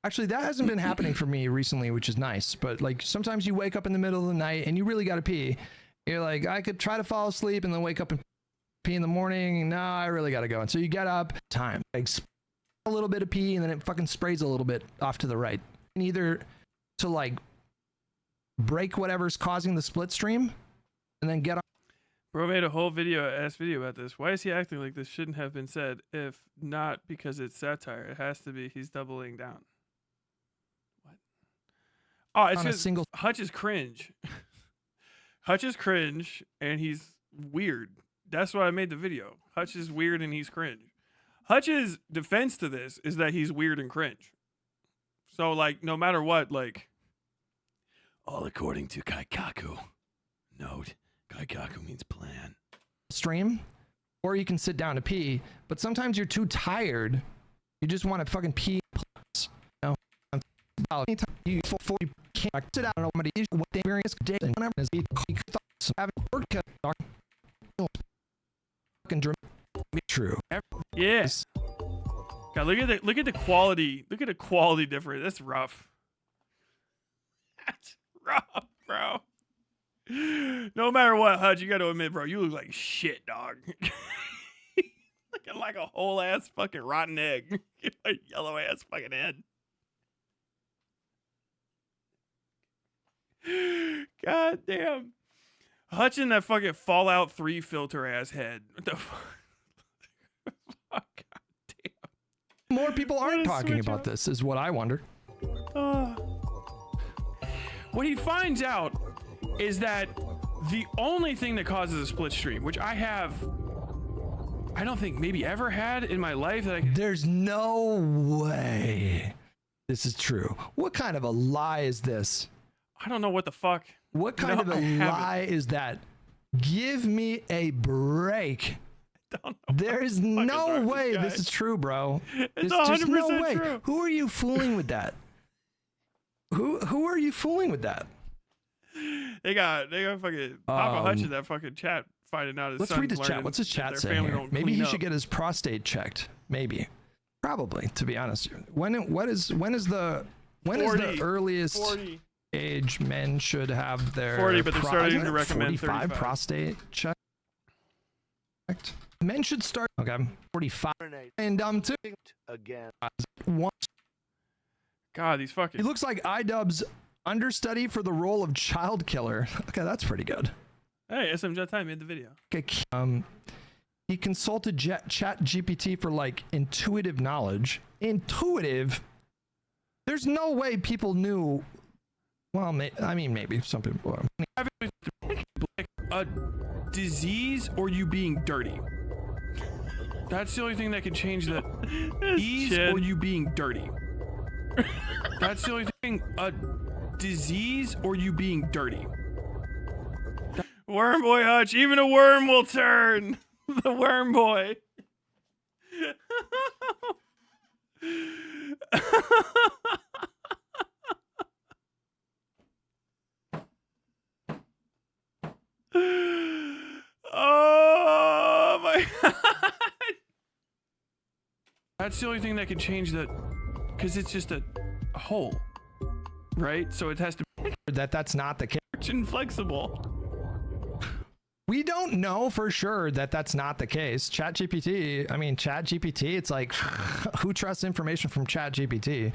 Actually, that hasn't been happening for me recently, which is nice. But like sometimes you wake up in the middle of the night and you really gotta pee. You're like, I could try to fall asleep and then wake up and pee in the morning. No, I really gotta go. And so you get up, time, like a little bit of pee, and then it fucking sprays a little bit off to the right. And either to like break whatever's causing the split stream, and then get on. Bro made a whole video about this. Why is he acting like this shouldn't have been said? If not because it's satire, it has to be. He's doubling down. What? Oh, it's just Hutch is cringe. Hutch is cringe, and he's weird. That's why I made the video. Hutch is weird, and he's cringe. Hutch's defense to this is that he's weird and cringe. So, like, no matter what, like, all according to Kaikaku. Note, Kaikaku means plan. Stream, or you can sit down to pee, but sometimes you're too tired. You just want to fucking pee. You know, anytime you can't sit down on what it is, what the experience day, and whenever is having work true. Yes. God, look at the quality. Look at the quality difference. That's rough. That's rough, bro. No matter what, Hutch, you got to admit, bro, you look like shit, dog. Looking like a whole ass fucking rotten egg. A yellow ass fucking head. God damn. Hutch in that fucking Fallout 3 filter ass head. What the fuck? God damn. More people aren't talking about this, is what I wonder. What he finds out is that the only thing that causes a split stream, which I don't think maybe ever had in my life, there's no way this is true. What kind of a lie is this? I don't know what the fuck. What kind of a lie is that? Give me a break. There is no way this is true, bro. It's There's just 100% no way. true. Who are you fooling with that? Who are you fooling with that? They got fucking Papa Hutch in that fucking chat finding out his Let's son's read his chat. learning What's his that chat their saying family here? don't Maybe clean he up. should get his prostate checked. Maybe. Probably, to be honest. When is the 40, earliest 40. age men should have their 40, but they're starting to recommend 45 35. prostate checked? Men should start 45 and too. Again. God, these fucking. He looks like iDubbbz understudy for the role of child killer. Okay, that's pretty good. Hey, SM Jet Time made the video. Okay, he consulted Chat GPT for like intuitive knowledge. Intuitive? There's no way people knew. Well, I mean, maybe some people are. a disease or you being dirty. That's the only thing that can change the disease or you being dirty. That's the only thing. A disease or you being dirty. Worm boy Hutch, even a worm will turn. The worm boy. Oh my God. That's the only thing that can change the, because it's just a hole, right? So it has to be That's not the case. Inflexible. We don't know for sure that that's not the case. ChatGPT, it's like, who trusts information from ChatGPT?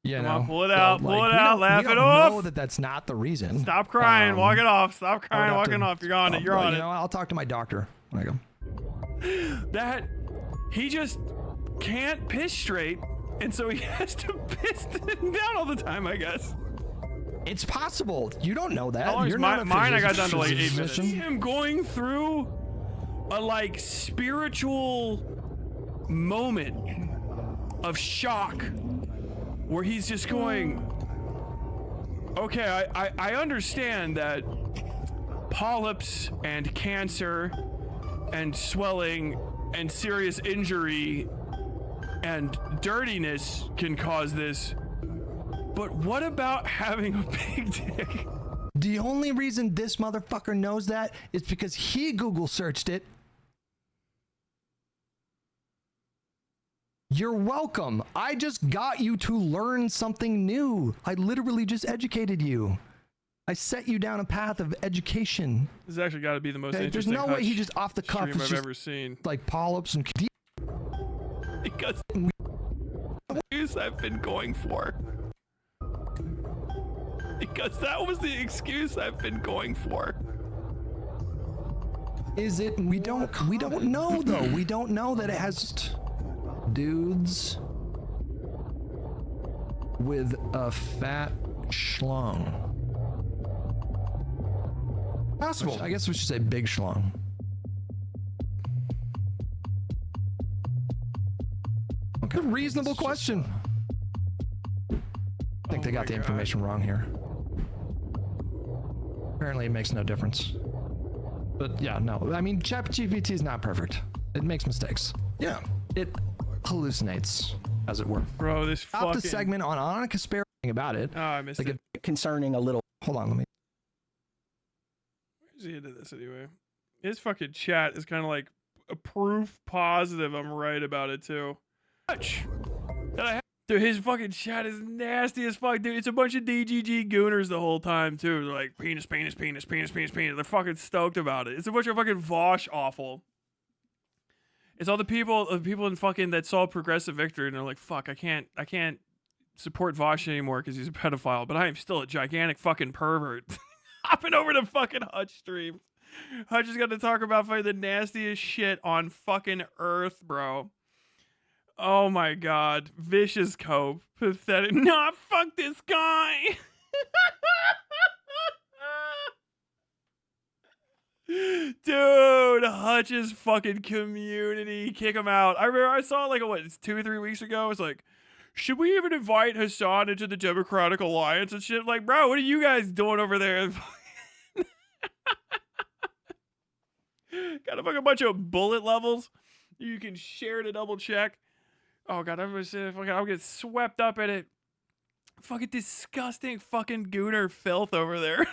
You Come know, on, pull it So, out, like, pull it we out, don't- laugh we it don't off. know that that's not the reason. Stop crying, walk it off. Stop I would crying, have walking to- off. You're on it. You're on you it. know, I'll talk to my doctor when I go. that he just can't piss straight, and so he has to piss down all the time, I guess. It's possible. You don't know that. How long is You're not a mine? I got down to like 8 physician. minutes. Him going through a like spiritual moment of shock where he's just going, Okay, I understand that polyps and cancer and swelling and serious injury and dirtiness can cause this, but what about having a big dick? The only reason this motherfucker knows that is because he Google searched it. You're welcome. I just got you to learn something new. I literally just educated you. I set you down a path of education. This has actually got to be the most Okay? There's interesting no way he just off the cuff stream is I've just ever seen. like polyps and Because excuse I've been going for. Because that was the excuse I've been going for. is it? We don't know though. We don't know that it has dudes with a fat schlong. Possible. I guess we should say big schlong. Okay. A reasonable question. I think they got the information wrong here. Apparently it makes no difference. But yeah, no. I mean, ChatGPT is not perfect. It makes mistakes. Yeah. It hallucinates, as it were. Bro, this Stop fucking... the segment on Annika Sparrow about it. Oh, I missed Like it. Concerning a little. Hold on, let me. Where's he into this anyway? His fucking chat is kind of like a proof positive I'm right about it too. Hutch, that I have. Dude, his fucking chat is nasty as fuck, dude. It's a bunch of DGG gooners the whole time too. They're like penis, penis, penis, penis, penis, penis. They're fucking stoked about it. It's a bunch of fucking Vosh awful. It's all the people in fucking that saw Progressive Victory and they're like, fuck, I can't support Vosh anymore because he's a pedophile, but I am still a gigantic fucking pervert. Hopping over to fucking Hutch streams. Hutch is gonna talk about fucking the nastiest shit on fucking earth, bro. Oh my god. Vicious cope. Pathetic. Nah, fuck this guy. Dude, Hutch's fucking community. Kick him out. I remember I saw like, what, 2 or 3 weeks ago. It was like, should we even invite Hassan into the Democratic Alliance and shit? Like, bro, what are you guys doing over there? Got a fucking bunch of bullet levels you can share to double check. Oh god, I'm gonna say fucking I'll get swept up in it. Fucking disgusting fucking gooner filth over there.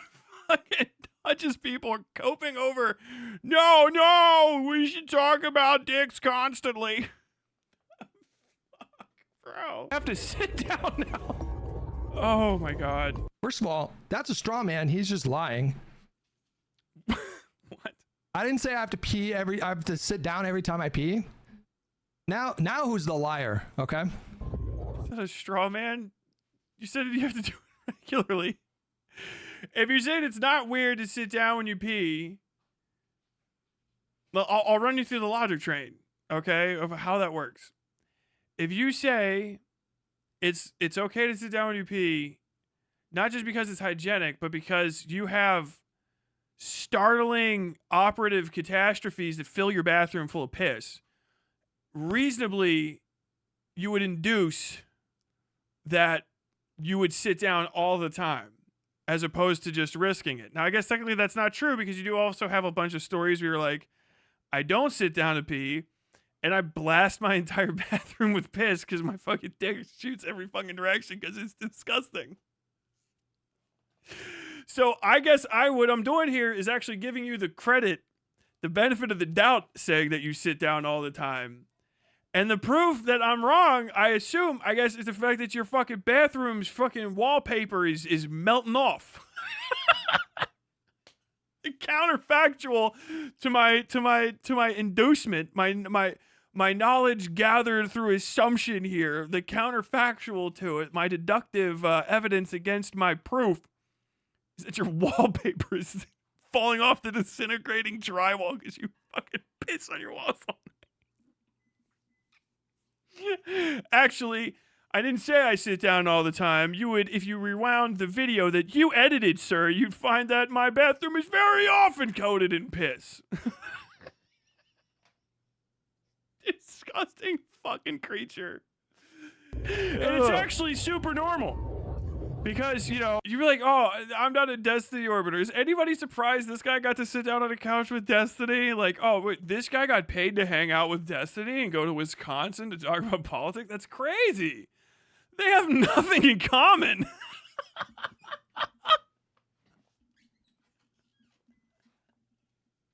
Fucking Hutch's people are coping over. No, we should talk about dicks constantly. Fuck, bro. I have to sit down now. Oh my god. First of all, that's a straw man. He's just lying. What? I didn't say I have to pee I have to sit down every time I pee. Now who's the liar? Okay. Is that a straw man? You said you have to do it regularly. If you're saying it's not weird to sit down when you pee, well, I'll run you through the logic train, okay, of how that works. If you say it's okay to sit down when you pee, not just because it's hygienic, but because you have startling operative catastrophes that fill your bathroom full of piss, reasonably, you would induce that you would sit down all the time as opposed to just risking it. Now, I guess technically that's not true because you do also have a bunch of stories where you're like, I don't sit down to pee and I blast my entire bathroom with piss because my fucking dick shoots every fucking direction because it's disgusting. So I guess what I'm doing here is actually giving you the credit, the benefit of the doubt, saying that you sit down all the time. And the proof that I'm wrong, I guess, is the fact that your fucking bathroom's fucking wallpaper is melting off. The counterfactual to my inducement, my knowledge gathered through assumption here, the counterfactual to it, my deductive evidence against my proof, is that your wallpaper is falling off the disintegrating drywall because you fucking piss on your walls all night. Actually, I didn't say I sit down all the time. You would, if you rewound the video that you edited, sir, you'd find that my bathroom is very often coated in piss. Disgusting fucking creature. And it's actually super normal. Because, you know, You'd be like, oh, I'm not a Destiny orbiter. Is anybody surprised this guy got to sit down on a couch with Destiny? Like, oh, wait, this guy got paid to hang out with Destiny and go to Wisconsin to talk about politics? That's crazy. They have nothing in common.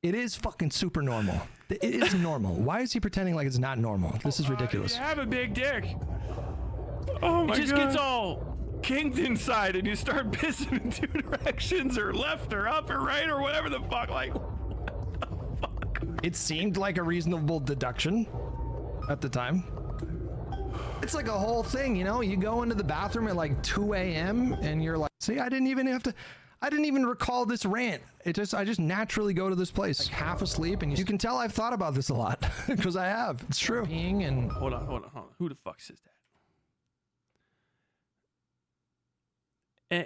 It is fucking super normal. It is normal. Why is he pretending like it's not normal? This is ridiculous. You have a big dick. Oh my It just God. gets all kinked inside and you start pissing in two directions, or left or up or right or whatever the fuck. Like, It seemed like a reasonable deduction at the time. It's like a whole thing, you know? You go into the bathroom at like 2 a.m. and you're like, see, I didn't even recall this rant. I just naturally go to this place, like half asleep, and you can tell I've thought about this a lot because I have. It's true. And Hold on. Who the fuck says that?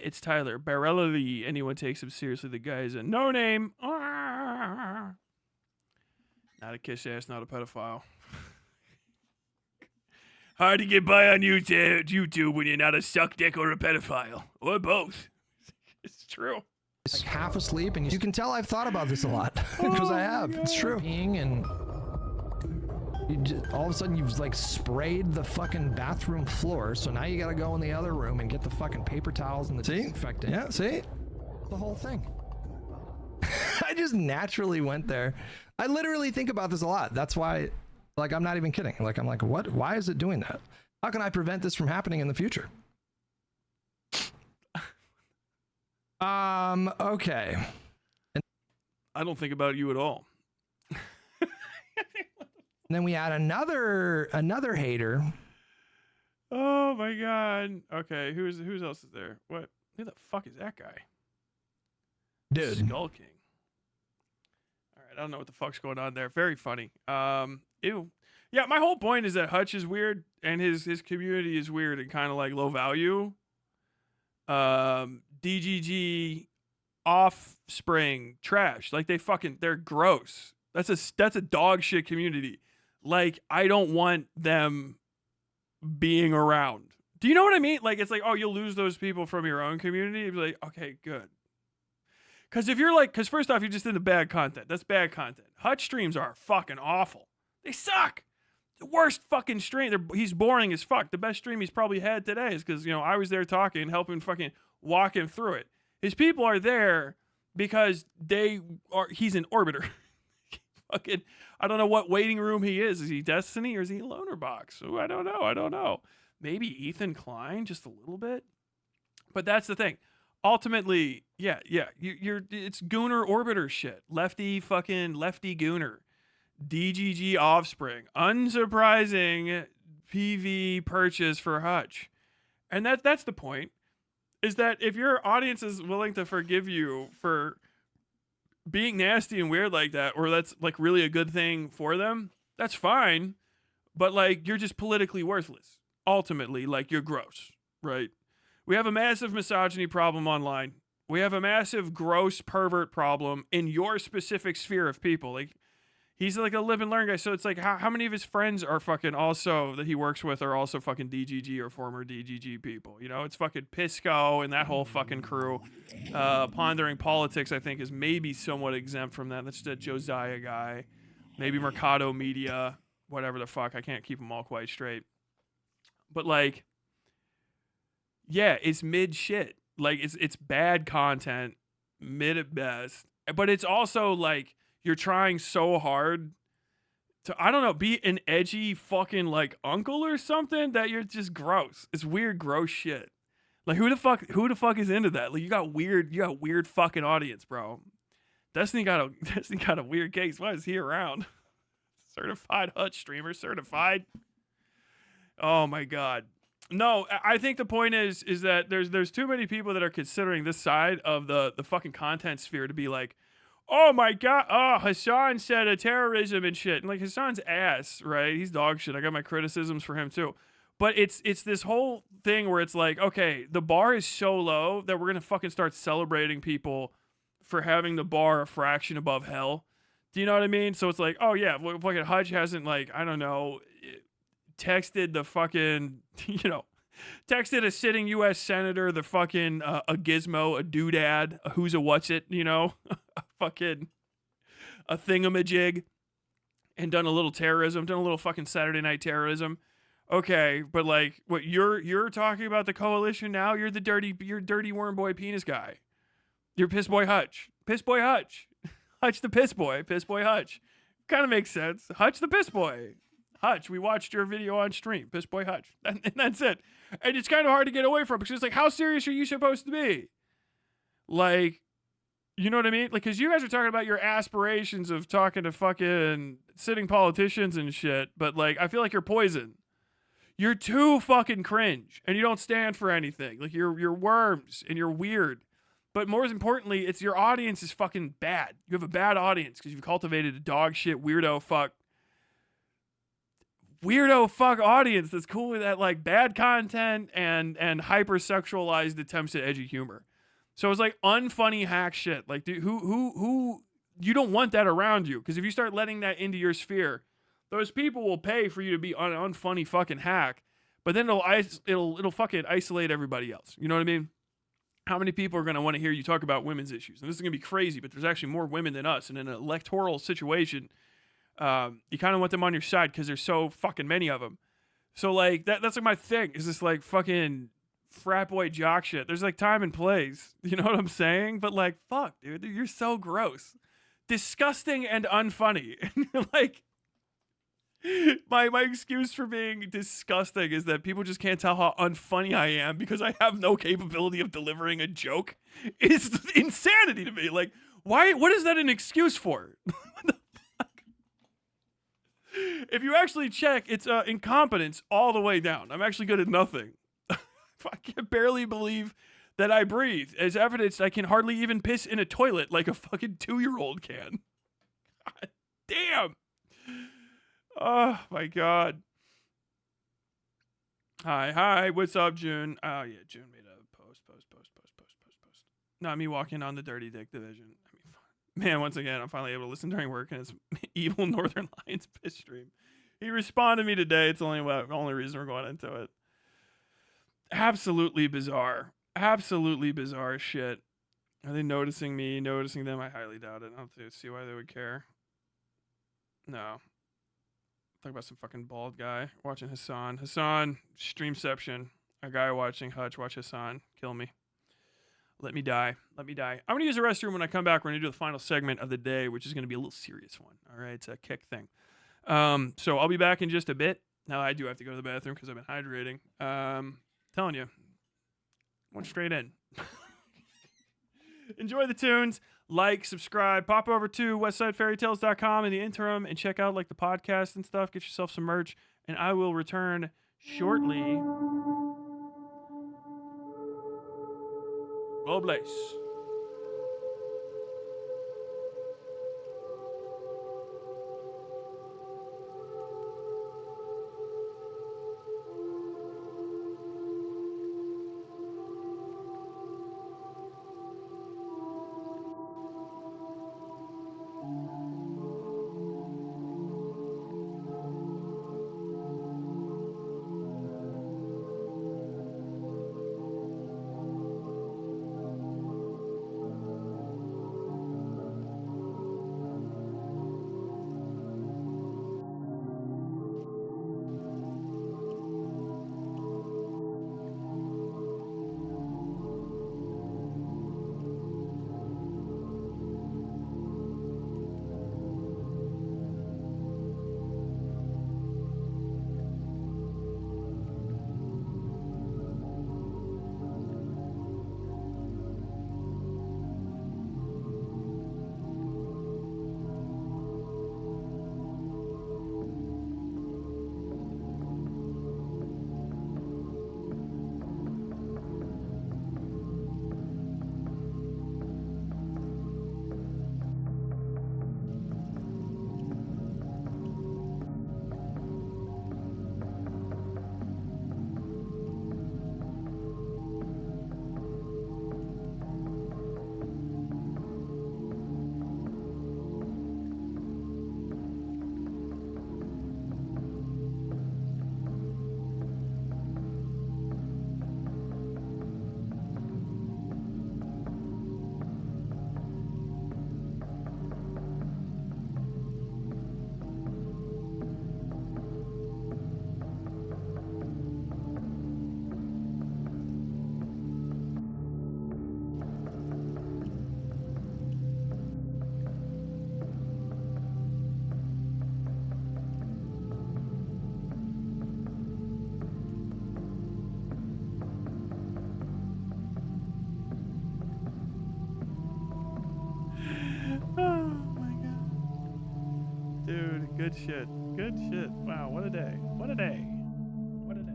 It's Tyler. Barella. Anyone takes him seriously, the guy is a no name. Not a kiss ass, not a pedophile. Hard to get by on YouTube when you're not a suck dick or a pedophile. Or both. It's true. like half asleep, and you can tell I've thought about this a lot because I have. It's true. And all of a sudden you've like sprayed the fucking bathroom floor, so now you gotta go in the other room and get the fucking paper towels and the disinfectant. Yeah, see? The whole thing. I just naturally went there. I literally think about this a lot. That's why, like, I'm not even kidding. Like, I'm like, what? Why is it doing that? How can I prevent this from happening in the future? Okay. I don't think about you at all. And then we had another hater. Oh my God. Okay, who else is there? What? Who the fuck is that guy? Dude. Skull King. All right, I don't know what the fuck's going on there. Very funny. Ew. Yeah, my whole point is that Hutch is weird and his community is weird and kind of like low value. DGG offspring trash. Like they're gross. That's a dog shit community. Like, I don't want them being around. Do you know what I mean? Like, it's like, oh, you'll lose those people from your own community. You'd be like, okay, good. Because if you're like, because first off, you're just into bad content. That's bad content. Hutch streams are fucking awful. They suck. The worst fucking stream. He's boring as fuck. The best stream he's probably had today is because, I was there talking, helping fucking walk him through it. His people are there because he's an orbiter. Fucking, I don't know what waiting room he is. Is he Destiny or is he Loner Box? Ooh, I don't know. Maybe Ethan Klein, just a little bit. But that's the thing. Ultimately, yeah. It's Gooner orbiter shit. Lefty Gooner. DGG offspring. Unsurprising PV purchase for Hutch. And that's the point. Is that if your audience is willing to forgive you for being nasty and weird like that, or that's like really a good thing for them, that's fine. But like, you're just politically worthless. Ultimately, like, you're gross, right? We have a massive misogyny problem online. We have a massive gross pervert problem in your specific sphere of people. Like, he's like a live and learn guy. So it's like, how many of his friends are fucking also that he works with are also fucking DGG or former DGG people? It's fucking Pisco and that whole fucking crew. Pondering Politics, I think, is maybe somewhat exempt from that. That's just a Josiah guy. Maybe Mercado Media, whatever the fuck. I can't keep them all quite straight. But like, yeah, it's mid shit. Like, it's bad content, mid at best. But it's also like, you're trying so hard to, I don't know, be an edgy fucking like uncle or something that you're just gross. It's weird, gross shit. Like, who the fuck is into that? Like, you got weird fucking audience, bro. Destiny got a weird case. Why is he around? Certified Hutch streamer, certified. Oh my God. No, I think the point is that there's too many people that are considering this side of the fucking content sphere to be like, oh my God, Hassan said a terrorism and shit. And like, Hassan's ass, right? He's dog shit. I got my criticisms for him too. But it's this whole thing where it's like, okay, the bar is so low that we're going to fucking start celebrating people for having the bar a fraction above hell. Do you know what I mean? So it's like, oh yeah, fucking Hutch hasn't, like, I don't know, texted the fucking, texted a sitting U.S. senator the fucking a gizmo, a doodad, a who's a what's it, you know, a fucking a thingamajig, and done a little terrorism, done a little fucking Saturday night terrorism. Okay, but like, what you're talking about the coalition now? You're dirty worm boy penis guy. You're piss boy Hutch, Hutch the piss boy Hutch. Kind of makes sense. Hutch the piss boy. Hutch, we watched your video on stream. Piss boy Hutch. And that's it. And it's kind of hard to get away from because it's like, how serious are you supposed to be? Like, you know what I mean? Like, because you guys are talking about your aspirations of talking to fucking sitting politicians and shit, but like, I feel like you're poison. You're too fucking cringe and you don't stand for anything. Like, you're worms and you're weird. But more importantly, it's your audience is fucking bad. You have a bad audience because you've cultivated a dog shit, weirdo fuck audience that's cool with that like bad content and hypersexualized attempts at edgy humor. So it's like unfunny hack shit. Like, dude, who you don't want that around you, because if you start letting that into your sphere, those people will pay for you to be an unfunny fucking hack. But then it'll fucking isolate everybody else. You know what I mean? How many people are going to want to hear you talk about women's issues? And this is going to be crazy, but there's actually more women than us. And in an electoral situation, you kind of want them on your side because there's so fucking many of them. So like that's like my thing is this like fucking frat boy jock shit. There's like time and place. You know what I'm saying? But like, fuck, dude, you're so gross, disgusting, and unfunny. And you're like, my excuse for being disgusting is that people just can't tell how unfunny I am because I have no capability of delivering a joke. It's insanity to me. Like, why? What is that an excuse for? What the fuck? If you actually check, it's incompetence all the way down. I'm actually good at nothing. I can barely believe that I breathe. As evidence, I can hardly even piss in a toilet like a fucking 2-year-old can. God damn. Oh my God. Hi, what's up, June? Oh yeah, June made a post. Not me walking on the dirty dick division. I mean, man, once again, I'm finally able to listen during work and it's evil Northern Lions piss stream. He responded to me today. It's the only reason we're going into it. Absolutely bizarre shit. Are they noticing me, noticing them? I highly doubt it. I don't see why they would care. No. Talk about some fucking bald guy watching Hassan. Streamception. A guy watching Hutch watch Hassan. Kill me. Let me die. I'm going to use the restroom when I come back. We're going to do the final segment of the day, which is going to be a little serious one. All right, it's a kick thing. So I'll be back in just a bit. Now I do have to go to the bathroom because I've been hydrating. Telling you. Went straight in. Enjoy the tunes. Like, subscribe, pop over to westsidefairytales.com in the interim and check out like the podcast and stuff. Get yourself some merch, and I will return shortly. God bless. Good shit. Good shit. Wow, what a day. What a day. What a day.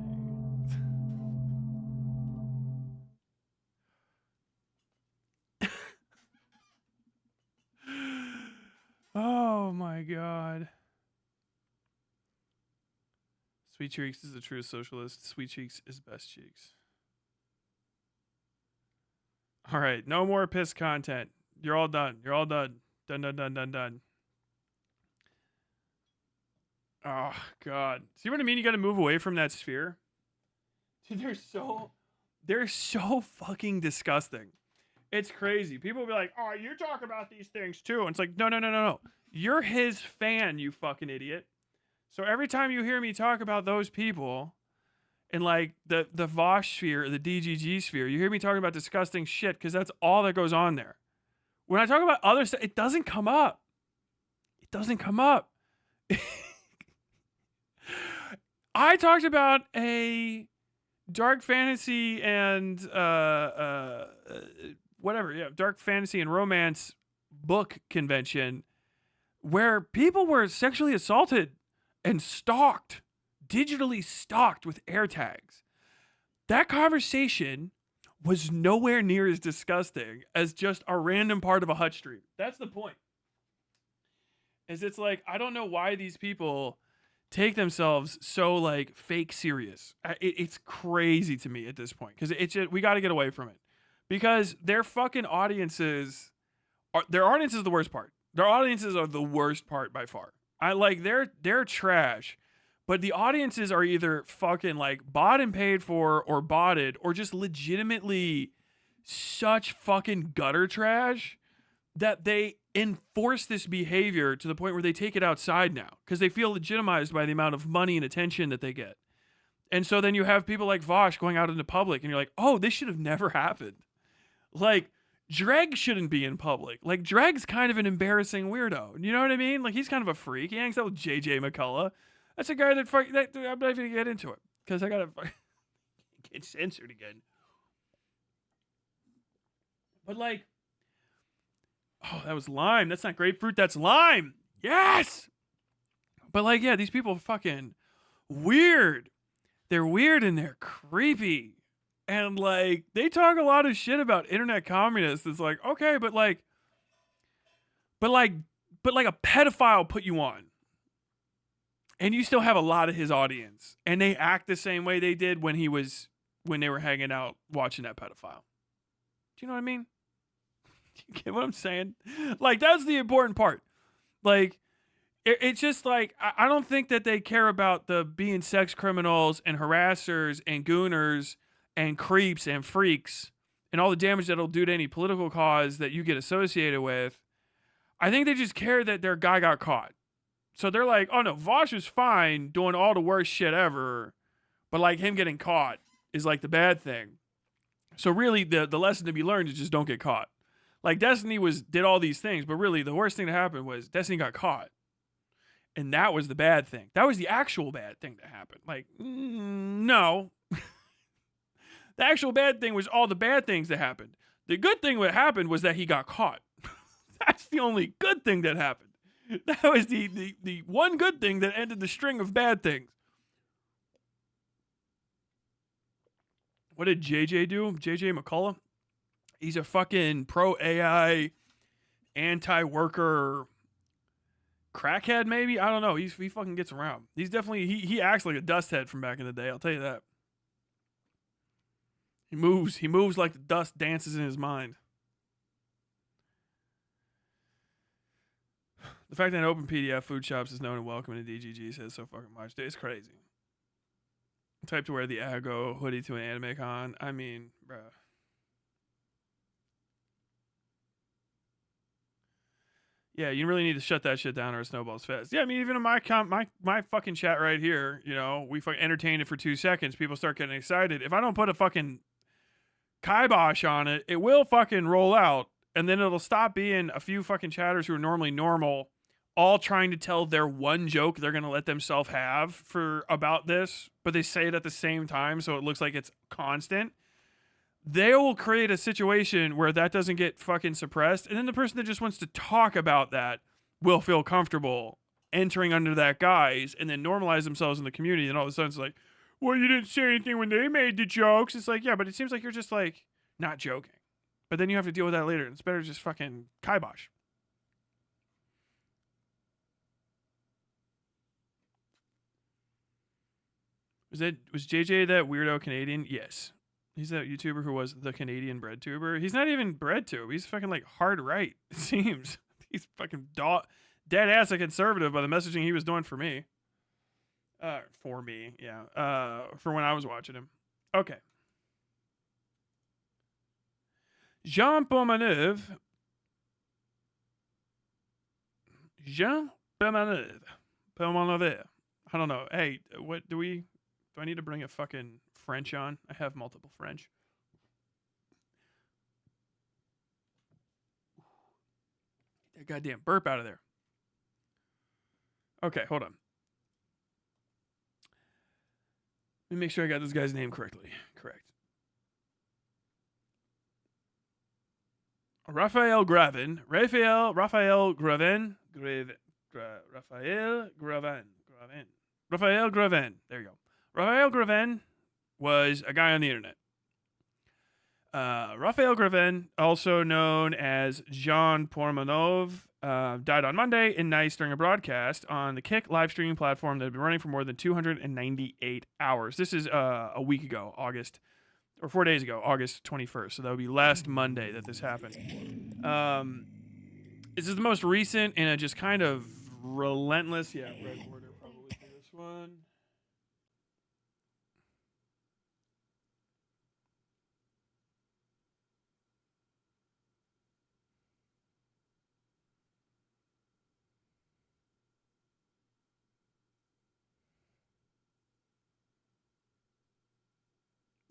Oh my god. Sweet Cheeks is the true socialist. Sweet Cheeks is best cheeks. All right, no more piss content. You're all done. You're all done. Done, done, done, done, done. Oh god. See what I mean? You got to move away from that sphere. Dude, they're so fucking disgusting. It's crazy. People will be like, "Oh, you talk about these things too." And it's like, "No, no, no, no, no. You're his fan, you fucking idiot." So every time you hear me talk about those people in like the Vosh sphere, or the DGG sphere, you hear me talking about disgusting shit because that's all that goes on there. When I talk about other stuff, it doesn't come up. It doesn't come up. I talked about a dark fantasy and dark fantasy and romance book convention where people were sexually assaulted and stalked, digitally stalked with air tags. That conversation was nowhere near as disgusting as just a random part of a Hutch stream. That's the point. It's like, I don't know why these people take themselves so like fake serious. It's crazy to me at this point because it's just, we got to get away from it because their fucking audiences their audience is the worst part. Their audiences are the worst part by far. I like they're trash, but the audiences are either fucking like bought and paid for or botted or just legitimately such fucking gutter trash that they enforce this behavior to the point where they take it outside now because they feel legitimized by the amount of money and attention that they get. And so then you have people like Vosh going out into public and you're like, oh, this should have never happened. Like, Dreg shouldn't be in public. Like, Dreg's kind of an embarrassing weirdo. You know what I mean? Like, he's kind of a freak. He hangs out with JJ McCullough. That's a guy that I'm not even going to get into it because I got to get censored again. But like, oh, that was lime. That's not grapefruit. That's lime. Yes. But like, yeah, these people are fucking weird. They're weird and they're creepy. And like, they talk a lot of shit about internet communists. It's like, okay, but like a pedophile put you on. And you still have a lot of his audience. And they act the same way they did when they were hanging out watching that pedophile. Do you know what I mean? You get what I'm saying? Like, that's the important part. Like, it's just like, I don't think that they care about the being sex criminals and harassers and gooners and creeps and freaks and all the damage that it'll do to any political cause that you get associated with. I think they just care that their guy got caught. So they're like, oh no, Vosh is fine doing all the worst shit ever, but like him getting caught is like the bad thing. So really the lesson to be learned is just don't get caught. Like Destiny did all these things, but really the worst thing that happened was Destiny got caught. And that was the bad thing. That was the actual bad thing that happened. Like, no. The actual bad thing was all the bad things that happened. The good thing that happened was that he got caught. That's the only good thing that happened. That was the one good thing that ended the string of bad things. What did JJ do? JJ McCullough? He's a fucking pro-AI, anti-worker crackhead, maybe? I don't know. He fucking gets around. He's definitely, he acts like a dust head from back in the day. I'll tell you that. He moves like the dust dances in his mind. The fact that an open PDF food shops is known and welcome in DGG says so fucking much. It's crazy. Type to wear the Ago hoodie to an anime con. I mean, bruh. Yeah, you really need to shut that shit down or it snowballs fast. Yeah, I mean, even in my fucking chat right here, you know, we fucking entertained it for 2 seconds. People start getting excited. If I don't put a fucking kibosh on it, it will fucking roll out. And then it'll stop being a few fucking chatters who are normally normal, all trying to tell their one joke they're going to let themselves have for about this, but they say it at the same time, so it looks like it's constant. They will create a situation where that doesn't get fucking suppressed, and then the person that just wants to talk about that will feel comfortable entering under that guise and then normalize themselves in the community. And all of a sudden it's like, well, you didn't say anything when they made the jokes. It's like, yeah, but it seems like you're just like not joking. But then you have to deal with that later. It's better to just fucking kibosh. Was JJ that weirdo Canadian? Yes. He's that YouTuber who was the Canadian bread tuber. He's not even bread tube. He's fucking like hard right, it seems. He's fucking dead ass a conservative by the messaging he was doing for me. For me, yeah. For when I was watching him. Okay. Jean Pomaneuve. Pomaneuve. I don't know. Hey, what do I need to bring a fucking French on? I have multiple French. Get that goddamn burp out of there. Okay, hold on. Let me make sure I got this guy's name correctly. Correct. Raphael Gravin. Raphael Gravin. Raphael Gravin. There you go. Raphael Gravin was a guy on the internet. Raphael Gravin, also known as Jean Pomaneuve, died on Monday in Nice during a broadcast on the Kick live streaming platform that had been running for more than 298 hours. This is a week ago, 4 days ago, August 21st. So that would be last Monday that this happened. This is the most recent in a just kind of relentless, red border probably for this one.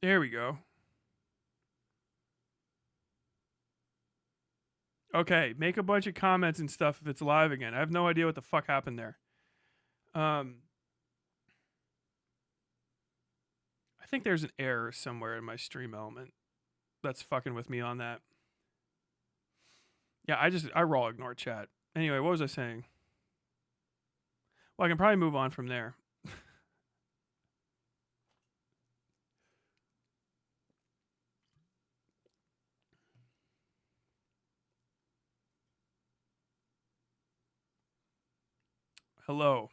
There we go. Okay, make a bunch of comments and stuff if it's live again. I have no idea what the fuck happened there. I think there's an error somewhere in my stream element that's fucking with me on that. Yeah, I raw ignore chat. Anyway, what was I saying? Well, I can probably move on from there. Hello.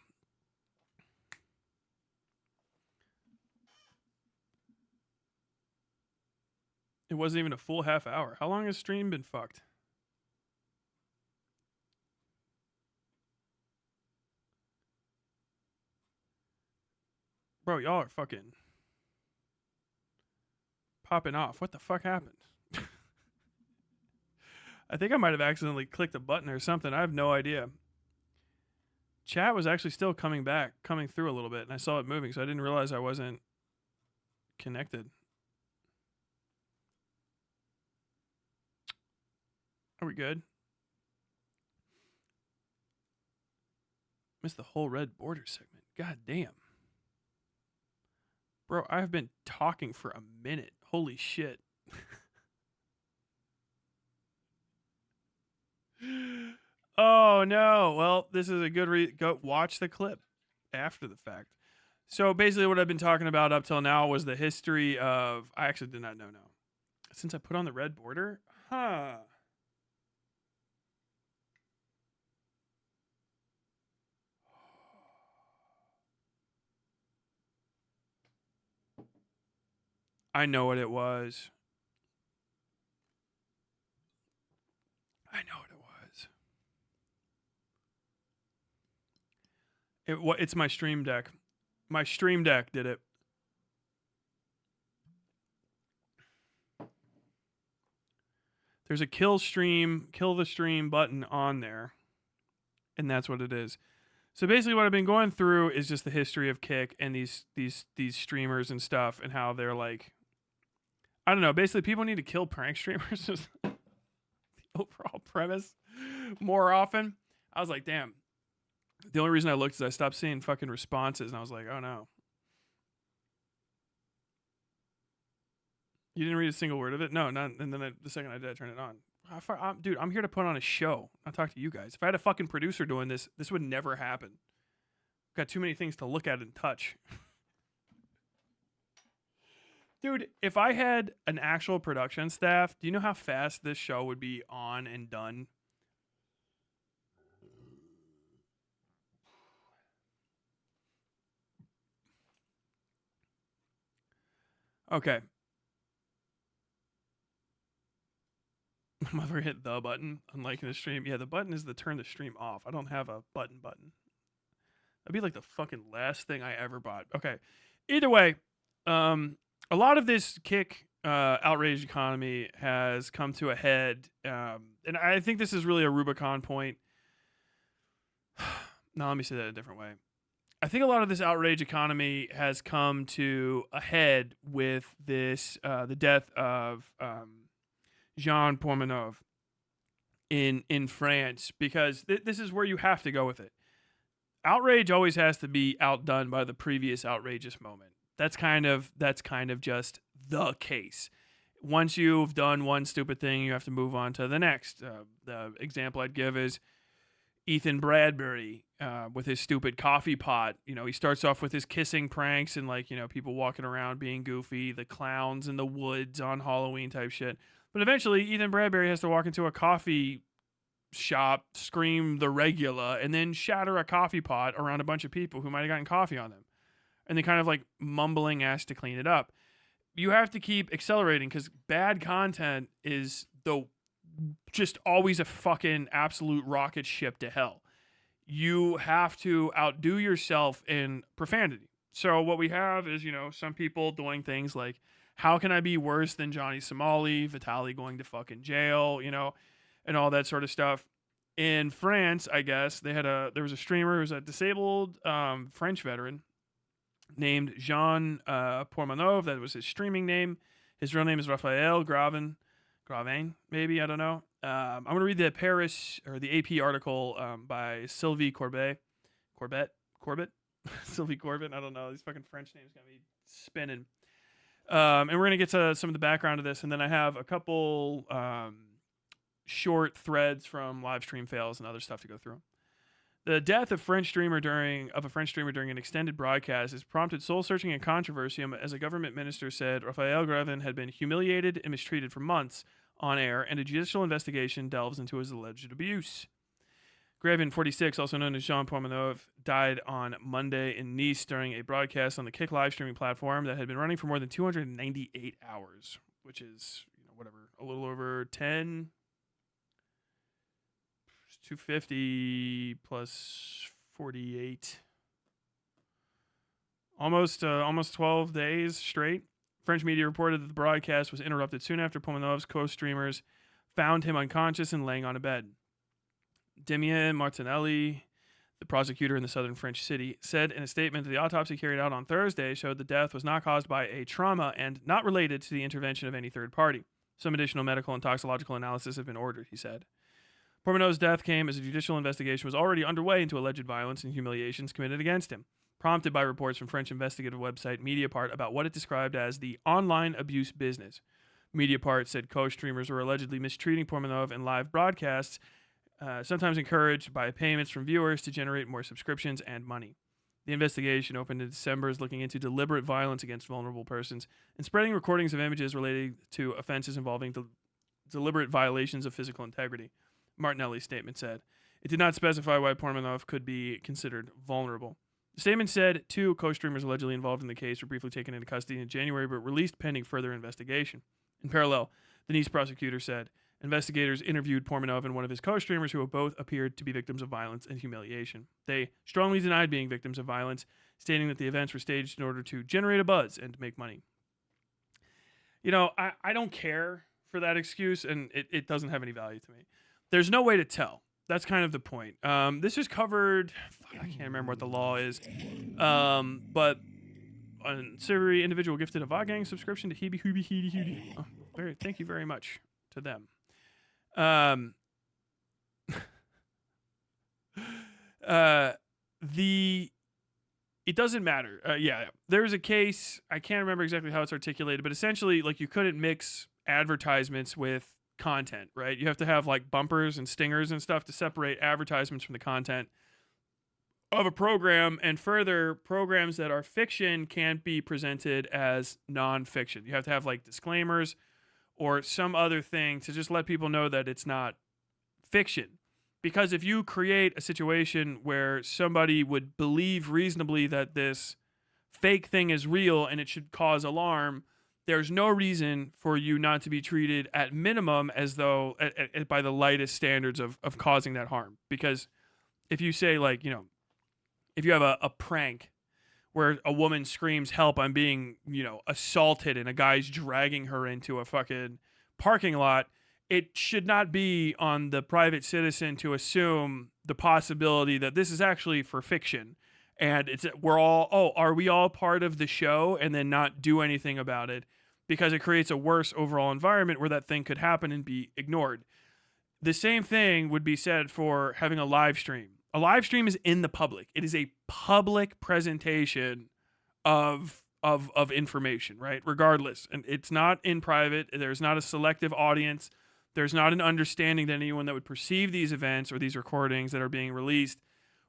It wasn't even a full half hour. How long has stream been fucked? Bro, y'all are fucking popping off. What the fuck happened? I think I might have accidentally clicked a button or something. I have no idea. Chat was actually still coming through a little bit, and I saw it moving, so I didn't realize I wasn't connected. Are we good? Missed the whole red border segment. God damn. Bro, I've been talking for a minute. Holy shit. Oh no. Well, this is a good go watch the clip after the fact. So basically what I've been talking about up till now was the history of I actually did not know now. Since I put on the red border? Huh. I know what it was. I know what it was. It's my stream deck. My stream deck did it. There's a kill the stream button on there. And that's what it is. So basically what I've been going through is just the history of Kick and these streamers and stuff and how they're like, I don't know, basically people need to kill prank streamers. The overall premise more often. I was like, damn. The only reason I looked is I stopped seeing fucking responses and I was like, oh no. You didn't read a single word of it? No, not. And then the second I did, I turned it on. Dude, I'm here to put on a show. I'll talk to you guys. If I had a fucking producer doing this, this would never happen. Got too many things to look at and touch. Dude, if I had an actual production staff, do you know how fast this show would be on and done? Okay. Mother hit the button, unlike in the stream. Yeah, the button is to turn the stream off. I don't have a button. That'd be like the fucking last thing I ever bought. Okay. Either way, a lot of this kick outrage economy has come to a head. And I think this is really a Rubicon point. Now, let me say that a different way. I think a lot of this outrage economy has come to a head with this, the death of Jean Pormenov in France, because this is where you have to go with it. Outrage always has to be outdone by the previous outrageous moment. That's kind of just the case. Once you've done one stupid thing, you have to move on to the next. The example I'd give is Ethan Bradbury with his stupid coffee pot. You know, he starts off with his kissing pranks and people walking around being goofy, the clowns in the woods on Halloween type shit. But eventually, Ethan Bradbury has to walk into a coffee shop, scream the regula, and then shatter a coffee pot around a bunch of people who might have gotten coffee on them. And then kind of like mumbling asked to clean it up. You have to keep accelerating because bad content is just always a fucking absolute rocket ship to hell. You have to outdo yourself in profanity. So what we have is, some people doing things like, how can I be worse than Johnny Somali, Vitaly going to fucking jail, and all that sort of stuff. In France, I guess, there was a streamer who was a disabled French veteran named Jean Pormenov. That was his streaming name. His real name is Raphael Gravin, maybe, I don't know. I'm going to read the Paris, or the AP article by Sylvie Corbett. Sylvie Corbett, I don't know. These fucking French names got me spinning. And we're going to get to some of the background of this, and then I have a couple short threads from live stream fails and other stuff to go through. The death of a French streamer during an extended broadcast has prompted soul-searching and controversy, as a government minister said Raphael Gravin had been humiliated and mistreated for months on air, and a judicial investigation delves into his alleged abuse. Gravin, 46, also known as Jean Pormenov, died on Monday in Nice during a broadcast on the Kick live streaming platform that had been running for more than 298 hours, which is, a little over 250 plus 48. Almost 12 days straight. French media reported that the broadcast was interrupted soon after Pormenov's co-streamers found him unconscious and laying on a bed. Damien Martinelli, the prosecutor in the southern French city, said in a statement that the autopsy carried out on Thursday showed the death was not caused by a trauma and not related to the intervention of any third party. Some additional medical and toxicological analysis have been ordered, he said. Pormenov's death came as a judicial investigation was already underway into alleged violence and humiliations committed against him, prompted by reports from French investigative website Mediapart about what it described as the online abuse business. Mediapart said co-streamers were allegedly mistreating Pormenov in live broadcasts, sometimes encouraged by payments from viewers to generate more subscriptions and money. The investigation, opened in December, is looking into deliberate violence against vulnerable persons and spreading recordings of images related to offenses involving deliberate violations of physical integrity, Martinelli's statement said. It did not specify why Pormenov could be considered vulnerable. The statement said 2 co-streamers allegedly involved in the case were briefly taken into custody in January but released pending further investigation. In parallel, the Nice prosecutor said investigators interviewed Pormenov and one of his co-streamers who have both appeared to be victims of violence and humiliation. They strongly denied being victims of violence, stating that the events were staged in order to generate a buzz and make money. I don't care for that excuse, and it doesn't have any value to me. There's no way to tell. That's kind of the point. This is covered. I can't remember what the law is. But a Siri individual gifted a Vagang subscription to Hebe Hooby Heedy Hooty. Oh, thank you very much to them. It doesn't matter. There's a case. I can't remember exactly how it's articulated, but essentially, you couldn't mix advertisements with content, right? You have to have like bumpers and stingers and stuff to separate advertisements from the content of a program. And further, programs that are fiction can't be presented as nonfiction. You have to have like disclaimers or some other thing to just let people know that it's not fiction. Because if you create a situation where somebody would believe reasonably that this fake thing is real and it should cause alarm, there's no reason for you not to be treated at minimum as though by the lightest standards of causing that harm. Because if you say like, you know, if you have a prank where a woman screams, help, I'm being, you know, assaulted, and a guy's dragging her into a fucking parking lot, it should not be on the private citizen to assume the possibility that this is actually for fiction. And are we all part of the show, and then not do anything about it, because it creates a worse overall environment where that thing could happen and be ignored. The same thing would be said for having a live stream. A live stream is in the public. It is a public presentation of information, right? Regardless. And it's not in private. There's not a selective audience. There's not an understanding that anyone that would perceive these events or these recordings that are being released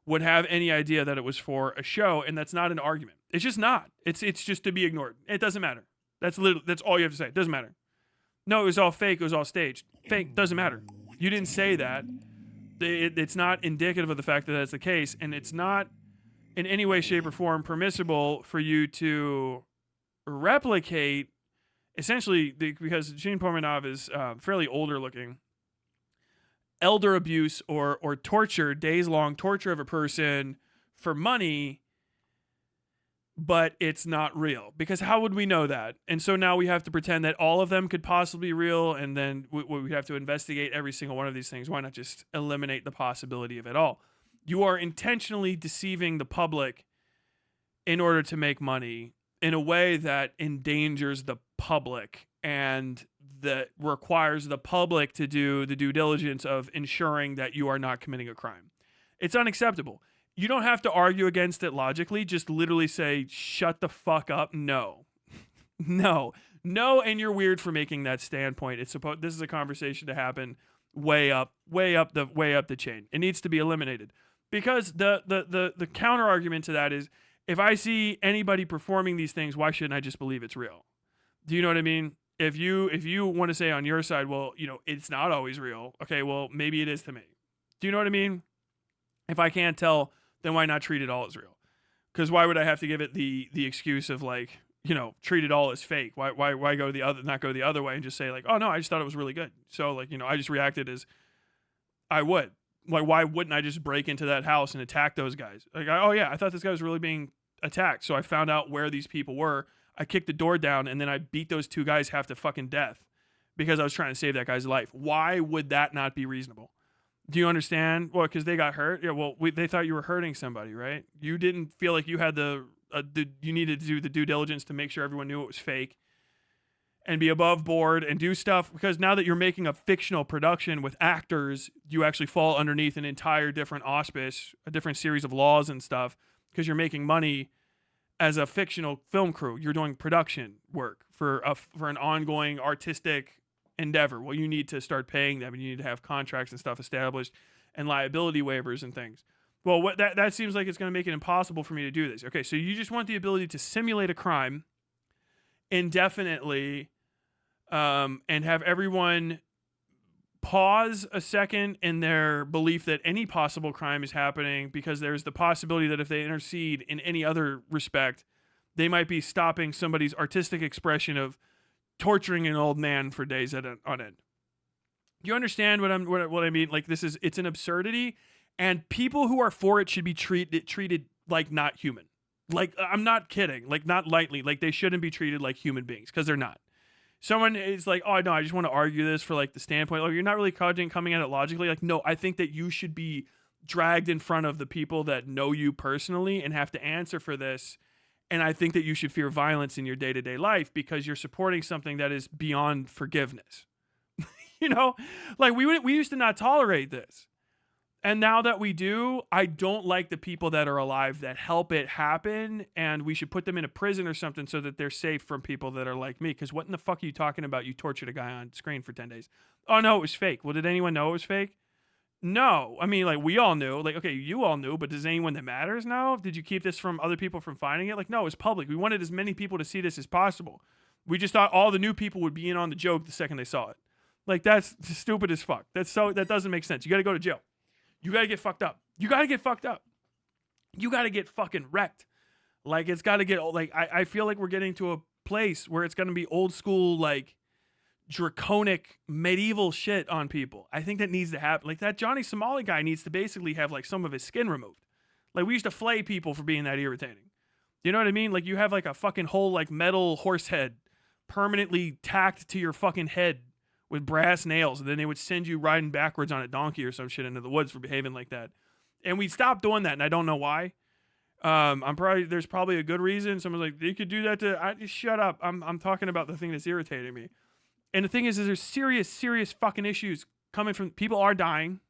would have any idea that it was for a show. And that's not an argument. It's just not. It's just to be ignored. It doesn't matter. That's all you have to say. It doesn't matter. No, it was all fake. It was all staged. Fake. Doesn't matter. You didn't say that. It's not indicative of the fact that that's the case, and it's not in any way, shape, or form permissible for you to replicate, essentially, because Gene Pormanov is fairly older looking, elder abuse or torture, days-long torture of a person for money, but it's not real. Because how would we know that? And so now we have to pretend that all of them could possibly be real, and then we have to investigate every single one of these things. Why not just eliminate the possibility of it all? You are intentionally deceiving the public in order to make money in a way that endangers the public and that requires the public to do the due diligence of ensuring that you are not committing a crime. It's unacceptable. You don't have to argue against it logically. Just literally say, shut the fuck up. No. No, and you're weird for making that standpoint. This is a conversation to happen way up the chain. It needs to be eliminated. Because the counter argument to that is, if I see anybody performing these things, why shouldn't I just believe it's real? Do you know what I mean? If you want to say on your side, well, you know, it's not always real. Okay, well, maybe it is to me. Do you know what I mean? If I can't tell, then why not treat it all as real? Because why would I have to give it the excuse of, like, you know, treat it all as fake? Why go not go the other way and just say, like, oh no, I just thought it was really good. So, like, you know, I just reacted as I would. Like, why wouldn't I just break into that house and attack those guys? Like, oh yeah, I thought this guy was really being attacked. So I found out where these people were. I kicked the door down, and then I beat those two guys half to fucking death because I was trying to save that guy's life. Why would that not be reasonable? Do you understand? Well, because they got hurt. Yeah, well, they thought you were hurting somebody, right? You didn't feel like you had you needed to do the due diligence to make sure everyone knew it was fake and be above board and do stuff, because now that you're making a fictional production with actors, you actually fall underneath an entire different auspice, a different series of laws and stuff, because you're making money as a fictional film crew. You're doing production work for an ongoing artistic endeavor. Well, you need to start paying them, and you need to have contracts and stuff established and liability waivers and things. Well, that seems like it's going to make it impossible for me to do this. Okay, so you just want the ability to simulate a crime indefinitely, and have everyone pause a second in their belief that any possible crime is happening, because there's the possibility that if they intercede in any other respect, they might be stopping somebody's artistic expression of torturing an old man for days on end. Do you understand what I mean? Like, it's an absurdity, and people who are for it should be treated like not human. Like, I'm not kidding. Like, not lightly. Like, they shouldn't be treated like human beings, because they're not. Someone is like, oh no, I just want to argue this for, like, the standpoint. Oh, you're not really coming at it logically. Like, no, I think that you should be dragged in front of the people that know you personally and have to answer for this. And I think that you should fear violence in your day-to-day life because you're supporting something that is beyond forgiveness. You know, like, we used to not tolerate this. And now that we do, I don't like the people that are alive that help it happen, and we should put them in a prison or something so that they're safe from people that are like me. Because what in the fuck are you talking about? You tortured a guy on screen for 10 days. Oh, no, it was fake. Well, did anyone know it was fake? No. I mean, like, we all knew. Like, okay, you all knew, but does anyone that matters know? Did you keep this from other people from finding it? Like, no, it was public. We wanted as many people to see this as possible. We just thought all the new people would be in on the joke the second they saw it. Like, that's stupid as fuck. That doesn't make sense. You got to go to jail. You got to get fucked up. You got to get fucked up. You got to get fucking wrecked. Like, it's got to get, like, I feel like we're getting to a place where it's going to be old school, like, draconic medieval shit on people. I think that needs to happen. Like, that Johnny Somali guy needs to basically have, like, some of his skin removed. Like, we used to flay people for being that irritating. You know what I mean? Like, you have, like, a fucking whole, like, metal horse head permanently tacked to your fucking head with brass nails, and then they would send you riding backwards on a donkey or some shit into the woods for behaving like that. And we stopped doing that, and I don't know why. There's probably a good reason. Someone's like, they could do that just shut up. I'm talking about the thing that's irritating me. And the thing is there's serious fucking issues coming from, people are dying.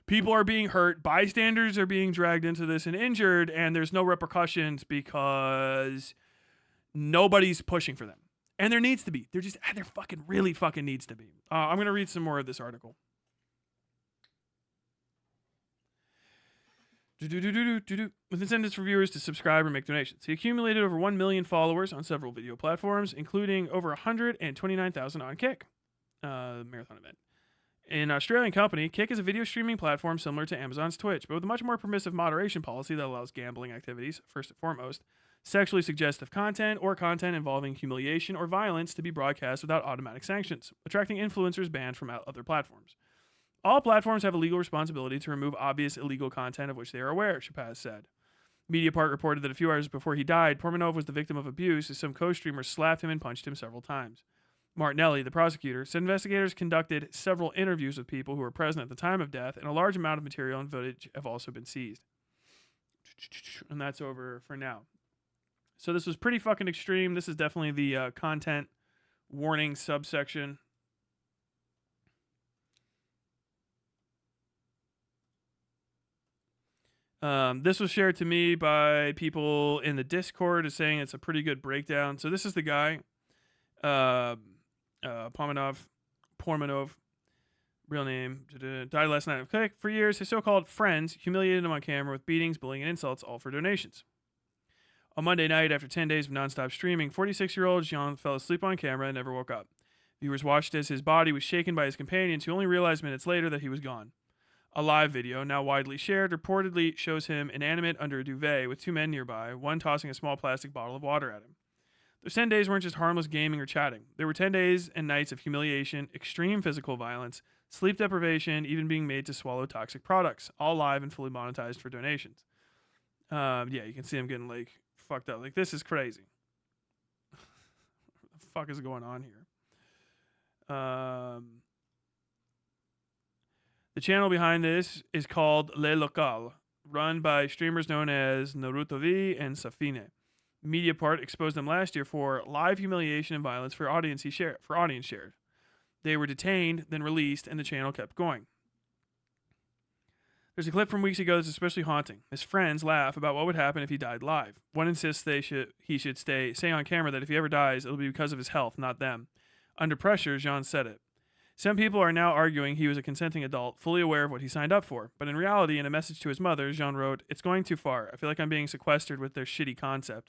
People are being hurt. Bystanders are being dragged into this and injured, and there's no repercussions because nobody's pushing for them. And there needs to be. There fucking really fucking needs to be. I'm going to read some more of this article. With incentives for viewers to subscribe or make donations. He accumulated over 1 million followers on several video platforms, including over 129,000 on Kick, marathon event. An Australian company, Kick is a video streaming platform similar to Amazon's Twitch, but with a much more permissive moderation policy that allows gambling activities, first and foremost, sexually suggestive content, or content involving humiliation or violence to be broadcast without automatic sanctions, attracting influencers banned from other platforms. All platforms have a legal responsibility to remove obvious illegal content of which they are aware, Chapaz said. Mediapart reported that a few hours before he died, Portmanov was the victim of abuse as some co-streamers slapped him and punched him several times. Martinelli, the prosecutor, said investigators conducted several interviews with people who were present at the time of death, and a large amount of material and footage have also been seized. And that's over for now. So this was pretty fucking extreme. This is definitely the content warning subsection. This was shared to me by people in the Discord as saying it's a pretty good breakdown. So this is the guy, Portmanov, real name, died last night of Click. For years, his so-called friends humiliated him on camera with beatings, bullying, and insults, all for donations. On Monday night, after 10 days of nonstop streaming, 46-year-old Jean fell asleep on camera and never woke up. Viewers watched as his body was shaken by his companions, who only realized minutes later that he was gone. A live video, now widely shared, reportedly shows him inanimate under a duvet with two men nearby, one tossing a small plastic bottle of water at him. Those 10 days weren't just harmless gaming or chatting. There were 10 days and nights of humiliation, extreme physical violence, sleep deprivation, even being made to swallow toxic products, all live and fully monetized for donations. Yeah, you can see him getting, like, fucked up. Like, this is crazy. What the fuck is going on here? The channel behind this is called Le Local, run by streamers known as Naruto V and Safine. Mediapart exposed them last year for live humiliation and violence for audience shared. They were detained, then released, and the channel kept going. There's a clip from weeks ago that's especially haunting. His friends laugh about what would happen if he died live. One insists he should say on camera that if he ever dies, it'll be because of his health, not them. Under pressure, Jean said it. Some people are now arguing he was a consenting adult, fully aware of what he signed up for. But in reality, in a message to his mother, Jean wrote, "It's going too far. I feel like I'm being sequestered with their shitty concept."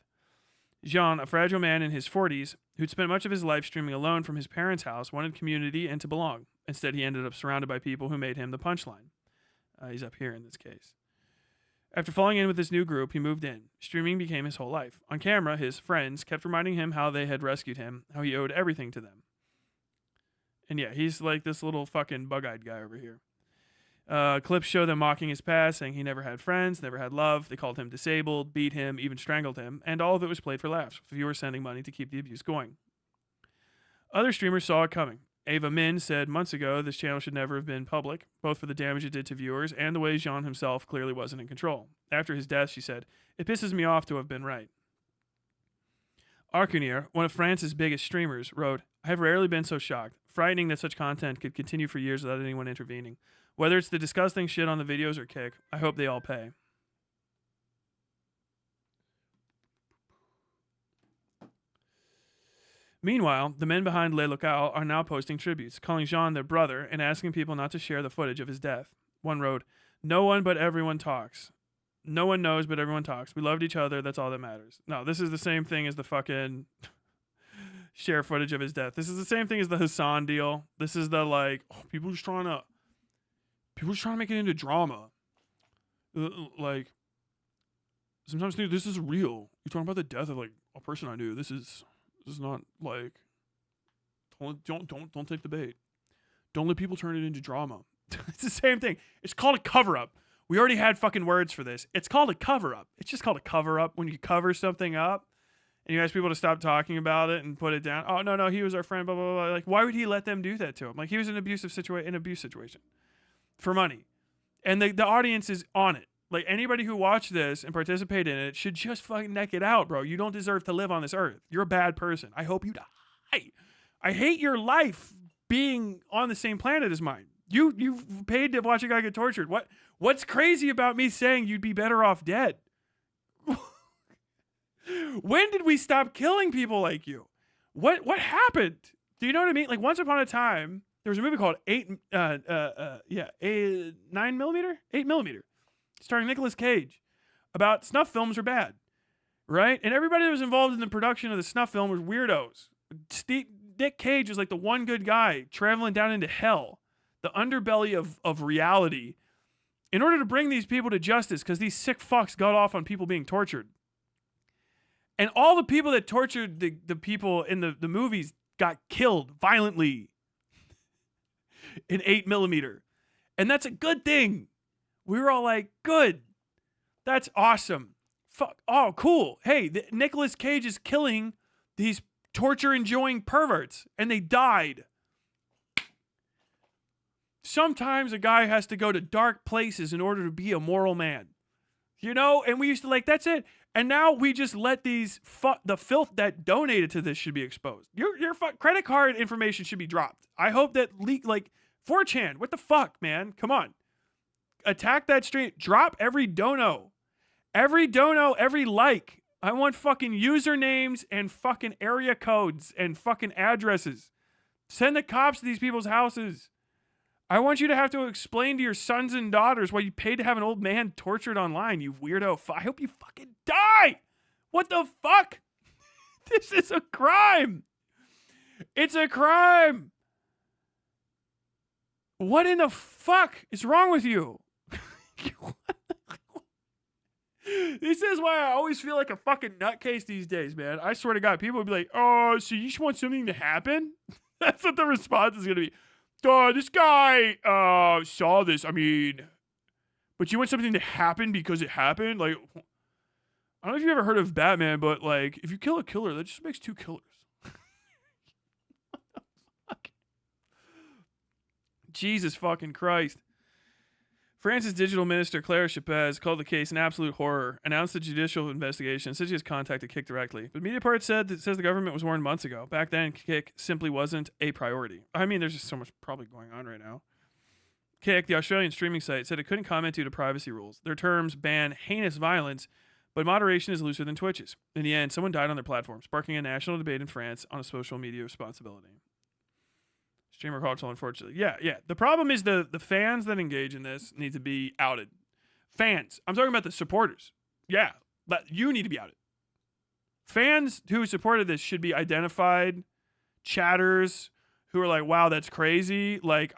Jean, a fragile man in his 40s, who'd spent much of his life streaming alone from his parents' house, wanted community and to belong. Instead, he ended up surrounded by people who made him the punchline. He's up here in this case. After falling in with this new group, he moved in. Streaming became his whole life. On camera, his friends kept reminding him how they had rescued him, how he owed everything to them. And yeah, he's like this little fucking bug-eyed guy over here. Clips show them mocking his past, saying he never had friends, never had love. They called him disabled, beat him, even strangled him, and all of it was played for laughs, with viewers sending money to keep the abuse going. Other streamers saw it coming. Ava Min said months ago this channel should never have been public, both for the damage it did to viewers and the way Jean himself clearly wasn't in control. After his death, she said, "It pisses me off to have been right." Arcunier, one of France's biggest streamers, wrote, "I have rarely been so shocked. Frightening that such content could continue for years without anyone intervening. Whether it's the disgusting shit on the videos or Kick, I hope they all pay. Meanwhile, the men behind lmao are now posting tributes, calling Jean their brother and asking people not to share the footage of his death. One wrote, "No one but everyone talks. No one knows but everyone talks. We loved each other. That's all that matters." No, this is the same thing as the fucking share footage of his death. This is the same thing as the Hassan deal. This is the like, people just trying to make it into drama. Like, sometimes, dude, this is real. You're talking about the death of like a person I knew. This is not like, don't take the bait. Don't let people turn it into drama. It's the same thing. It's called a cover-up. We already had fucking words for this. It's called a cover-up. It's just called a cover-up when you cover something up and you ask people to stop talking about it and put it down. Oh, no, he was our friend, blah, blah, blah. Like, why would he let them do that to him? Like, he was in an abuse situation for money. And the audience is on it. Like, anybody who watched this and participated in it should just fucking neck it out, bro. You don't deserve to live on this earth. You're a bad person. I hope you die. I hate your life being on the same planet as mine. You've paid to watch a guy get tortured. What's crazy about me saying you'd be better off dead? When did we stop killing people like you? What happened? Do you know what I mean? Like, once upon a time, there was a movie called 9mm, starring Nicolas Cage, about snuff films are bad, right? And everybody that was involved in the production of the snuff film was weirdos. Nick Cage is like the one good guy traveling down into hell, the underbelly of reality, in order to bring these people to justice, because these sick fucks got off on people being tortured. And all the people that tortured the people in the movies got killed violently in 8mm. And that's a good thing. We were all like, good. That's awesome. Fuck. Oh, cool. Hey, Nicolas Cage is killing these torture-enjoying perverts, and they died. Sometimes a guy has to go to dark places in order to be a moral man. You know? And we used to like, that's it. And now we just let these the filth that donated to this should be exposed. Your credit card information should be dropped. I hope that like 4chan. What the fuck, man? Come on. Attack that stream. Drop every dono. Every like. I want fucking usernames and fucking area codes and fucking addresses. Send the cops to these people's houses. I want you to have to explain to your sons and daughters why you paid to have an old man tortured online, you weirdo. I hope you fucking die. What the fuck? This is a crime. It's a crime. What in the fuck is wrong with you? This is why I always feel like a fucking nutcase these days, man. I swear to God, people would be like, oh, so you just want something to happen? That's what the response is going to be. This guy saw this. I mean, but you want something to happen because it happened? Like, I don't know if you've ever heard of Batman, but like, if you kill a killer, that just makes two killers. What the fuck? Jesus fucking Christ. France's digital minister, Claire Chapez, called the case an absolute horror, announced the judicial investigation, said she has contacted Kik directly. But Mediapart says the government was warned months ago. Back then, Kik simply wasn't a priority. I mean, there's just so much probably going on right now. Kik, the Australian streaming site, said it couldn't comment due to privacy rules. Their terms ban heinous violence, but moderation is looser than Twitch's. In the end, someone died on their platform, sparking a national debate in France on a social media responsibility. Streamer culture, unfortunately. Yeah. The problem is the fans that engage in this need to be outed. Fans. I'm talking about the supporters. Yeah. You need to be outed. Fans who supported this should be identified. Chatters who are like, wow, that's crazy. Like,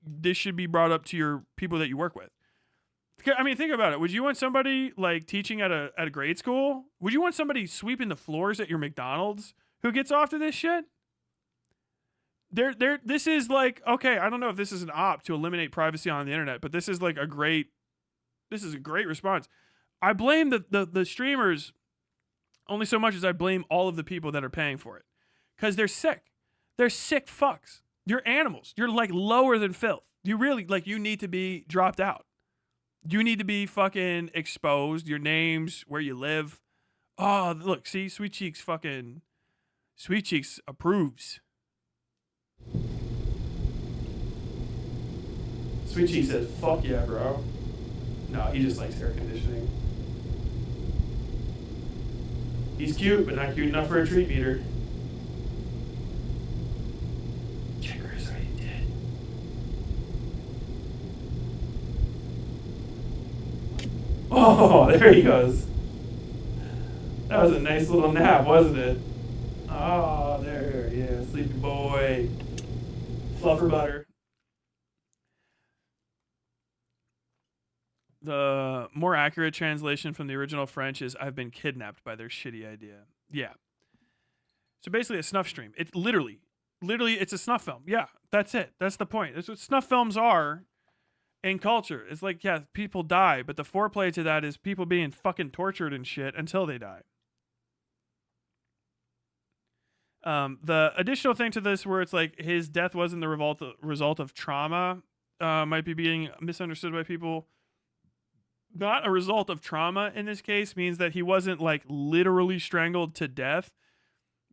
this should be brought up to your people that you work with. I mean, think about it. Would you want somebody like teaching at a grade school? Would you want somebody sweeping the floors at your McDonald's who gets off to this shit? This is like, okay, I don't know if this is an op to eliminate privacy on the internet, but this is a great response. I blame the streamers only so much as I blame all of the people that are paying for it. Because they're sick. They're sick fucks. You're animals. You're like lower than filth. You really, you need to be dropped out. You need to be fucking exposed. Your names, where you live. Oh, look, see, Sweet Cheeks approves. Sweet Cheek says, fuck yeah, bro. No, he just likes air conditioning. He's cute, but not cute enough for a treat meter. Checker is already dead. Oh, there he goes. That was a nice little nap, wasn't it? Oh, there, yeah, sleepy boy. Fluffer butter. The more accurate translation from the original French is I've been kidnapped by their shitty idea. Yeah. So basically a snuff stream. It's literally, it's a snuff film. Yeah, that's it. That's the point. That's what snuff films are in culture. It's like, yeah, people die, but the foreplay to that is people being fucking tortured and shit until they die. The additional thing to this where it's like his death wasn't the result of trauma might be being misunderstood by people. Not a result of trauma in this case means that he wasn't like literally strangled to death,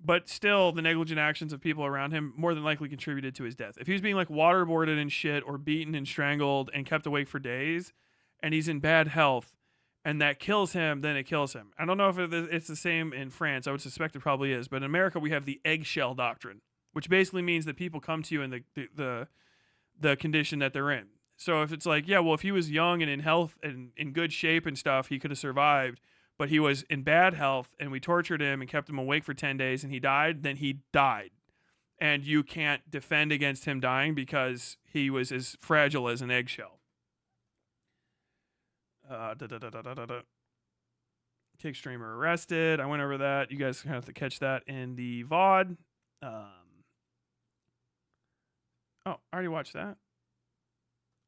but still the negligent actions of people around him more than likely contributed to his death. If he was being like waterboarded and shit or beaten and strangled and kept awake for days and he's in bad health and that kills him, then it kills him. I don't know if it's the same in France. I would suspect it probably is. But in America, we have the eggshell doctrine, which basically means that people come to you in the condition that they're in. So if it's like, yeah, well, if he was young and in health and in good shape and stuff, he could have survived. But he was in bad health and we tortured him and kept him awake for 10 days and he died, then he died. And you can't defend against him dying because he was as fragile as an eggshell. Kick streamer arrested. I went over that. You guys have to catch that in the VOD. Oh, I already watched that.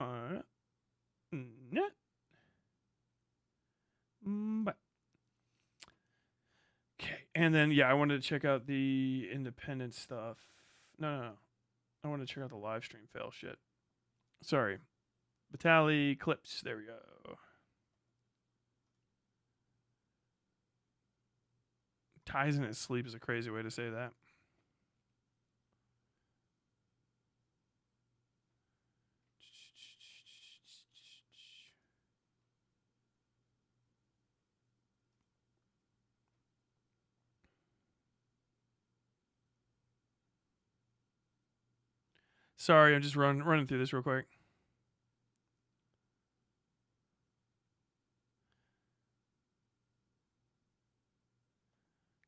Okay, and then yeah, I wanted to check out the independent stuff. No. I wanted to check out the live stream fail shit. Sorry. Batali clips. There we go. Ties in his sleep is a crazy way to say that. Sorry, I'm just running through this real quick.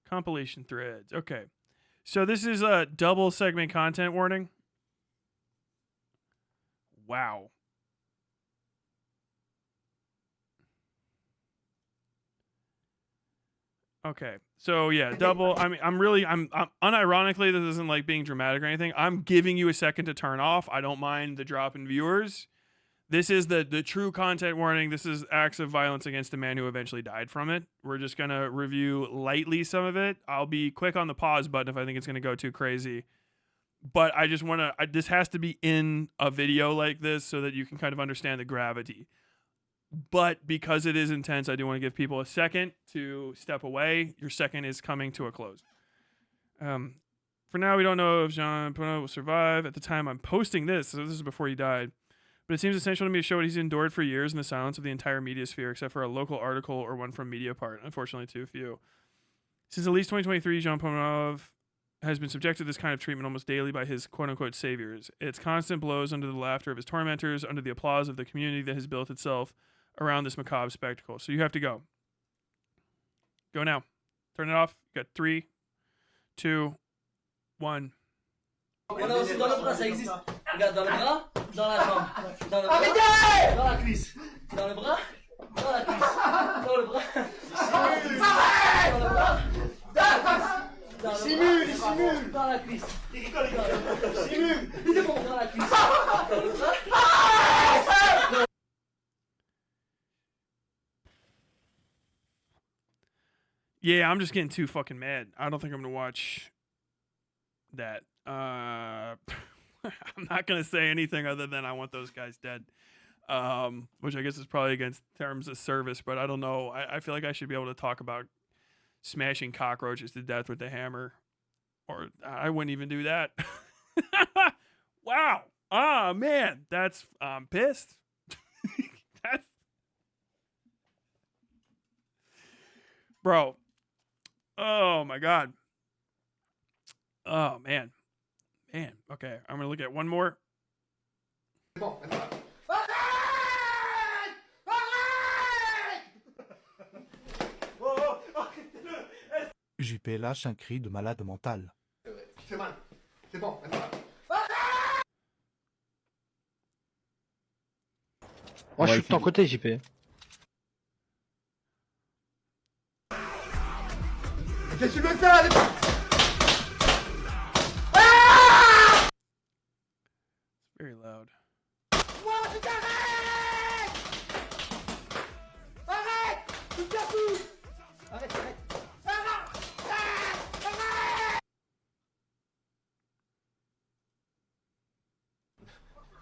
Compilation threads. Okay. So this is a double segment content warning. Wow. Okay. So yeah, double. I mean, I'm unironically, this isn't like being dramatic or anything. I'm giving you a second to turn off. I don't mind the drop in viewers. This is the true content warning. This is acts of violence against a man who eventually died from it. We're just going to review lightly some of it. I'll be quick on the pause button if I think it's going to go too crazy. But I just want to, this has to be in a video like this so that you can kind of understand the gravity. But because it is intense, I do want to give people a second to step away. Your second is coming to a close. For now, we don't know if Jean Pono will survive. At the time I'm posting this, so this is before he died. But it seems essential to me to show what he's endured for years in the silence of the entire media sphere, except for a local article or one from Mediapart. Unfortunately, too few. Since at least 2023, Jean Pomonov has been subjected to this kind of treatment almost daily by his quote-unquote saviors. It's constant blows under the laughter of his tormentors, under the applause of the community that has built itself around this macabre spectacle. So you have to go. Go now. Turn it off. You got 3, 2, 1. Il y en a aussi dans le bras, ça existe. Regarde, dans le bras, dans la jambe. Dans le bras, dans la cuisse. Dans le bras, dans la cuisse. Dans le bras, dans le bras, dans la cuisse. Il simule dans la cuisse. Il rigole, il simule. Il bon dans la cuisse. Dans le bras. Yeah, I'm just getting too fucking mad. I don't think I'm gonna watch that. I'm not gonna say anything other than I want those guys dead. Which I guess is probably against terms of service, but I don't know. I feel like I should be able to talk about smashing cockroaches to death with the hammer, or I wouldn't even do that. Wow. Ah, man, that's I'm pissed. That's bro. Oh my god. Oh man. Man. Okay, I'm gonna look at one more. JP lâche un cri de malade mental. C'est mal. C'est bon. Moi, je suis de ton côté, JP. Qu'est-ce que tu veux faire avec... Very loud.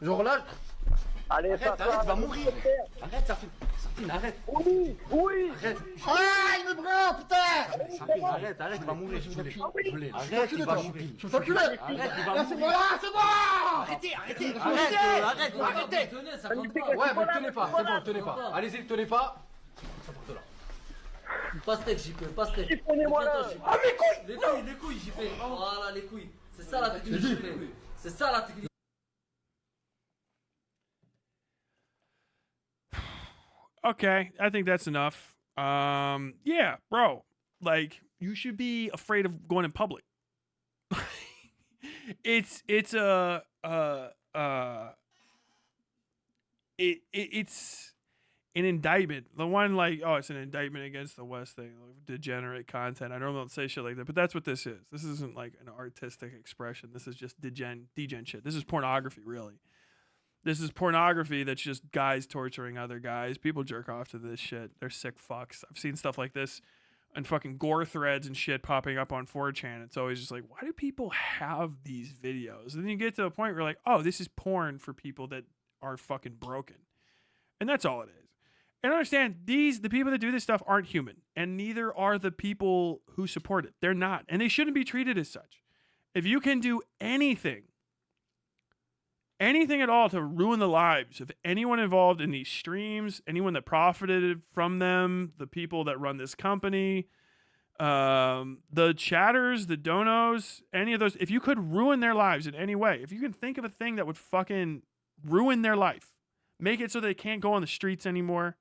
Genre là... Allez, Arrête, tu vas mourir. Arrête, Sarfine, arrête. Oui, oui. Arrête. Ah, il me prend, putain. Sarfine, arrête, tu vas mourir. Je voulais. Arrête, tu vas mourir. Je vais t'enculer. Arrête, tu vas mourir. Là, c'est bon. Arrêtez. Arrête. Ouais, mais tenez pas, c'est bon, tenez pas. Allez-y, tenez pas. Pastèque, JP, pastèque. Prenez-moi là. Ah, mes couilles. Les couilles, JP. Voilà, les couilles. C'est ça la technique, JP. C'est ça la technique. Okay, I think that's enough. Yeah, bro. Like, you should be afraid of going in public. it's an indictment. The one like, oh, it's an indictment against the West thing, like degenerate content. I normally don't say shit like that, but that's what this is. This isn't like an artistic expression. This is just degen shit. This is pornography, really. This is pornography that's just guys torturing other guys. People jerk off to this shit. They're sick fucks. I've seen stuff like this and fucking gore threads and shit popping up on 4chan. It's always just like, why do people have these videos? And then you get to a point where you're like, oh, this is porn for people that are fucking broken. And that's all it is. And understand, the people that do this stuff aren't human. And neither are the people who support it. They're not. And they shouldn't be treated as such. If you can do anything at all to ruin the lives of anyone involved in these streams, anyone that profited from them, the people that run this company, the chatters, the donos, any of those, if you could ruin their lives in any way, if you can think of a thing that would fucking ruin their life, make it so they can't go on the streets anymore,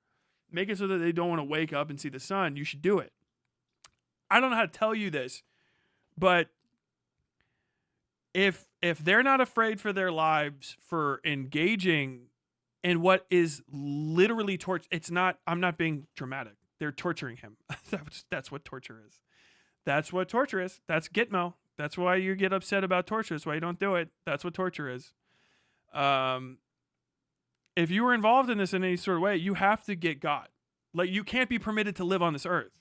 make it so that they don't want to wake up and see the sun, you should do it. I don't know how to tell you this, but if they're not afraid for their lives for engaging in what is literally torture, I'm not being dramatic. They're torturing him. That's what torture is. That's what torture is. That's Gitmo. That's why you get upset about torture. That's why you don't do it. That's what torture is. If you were involved in this in any sort of way, you have to get got. Like, you can't be permitted to live on this earth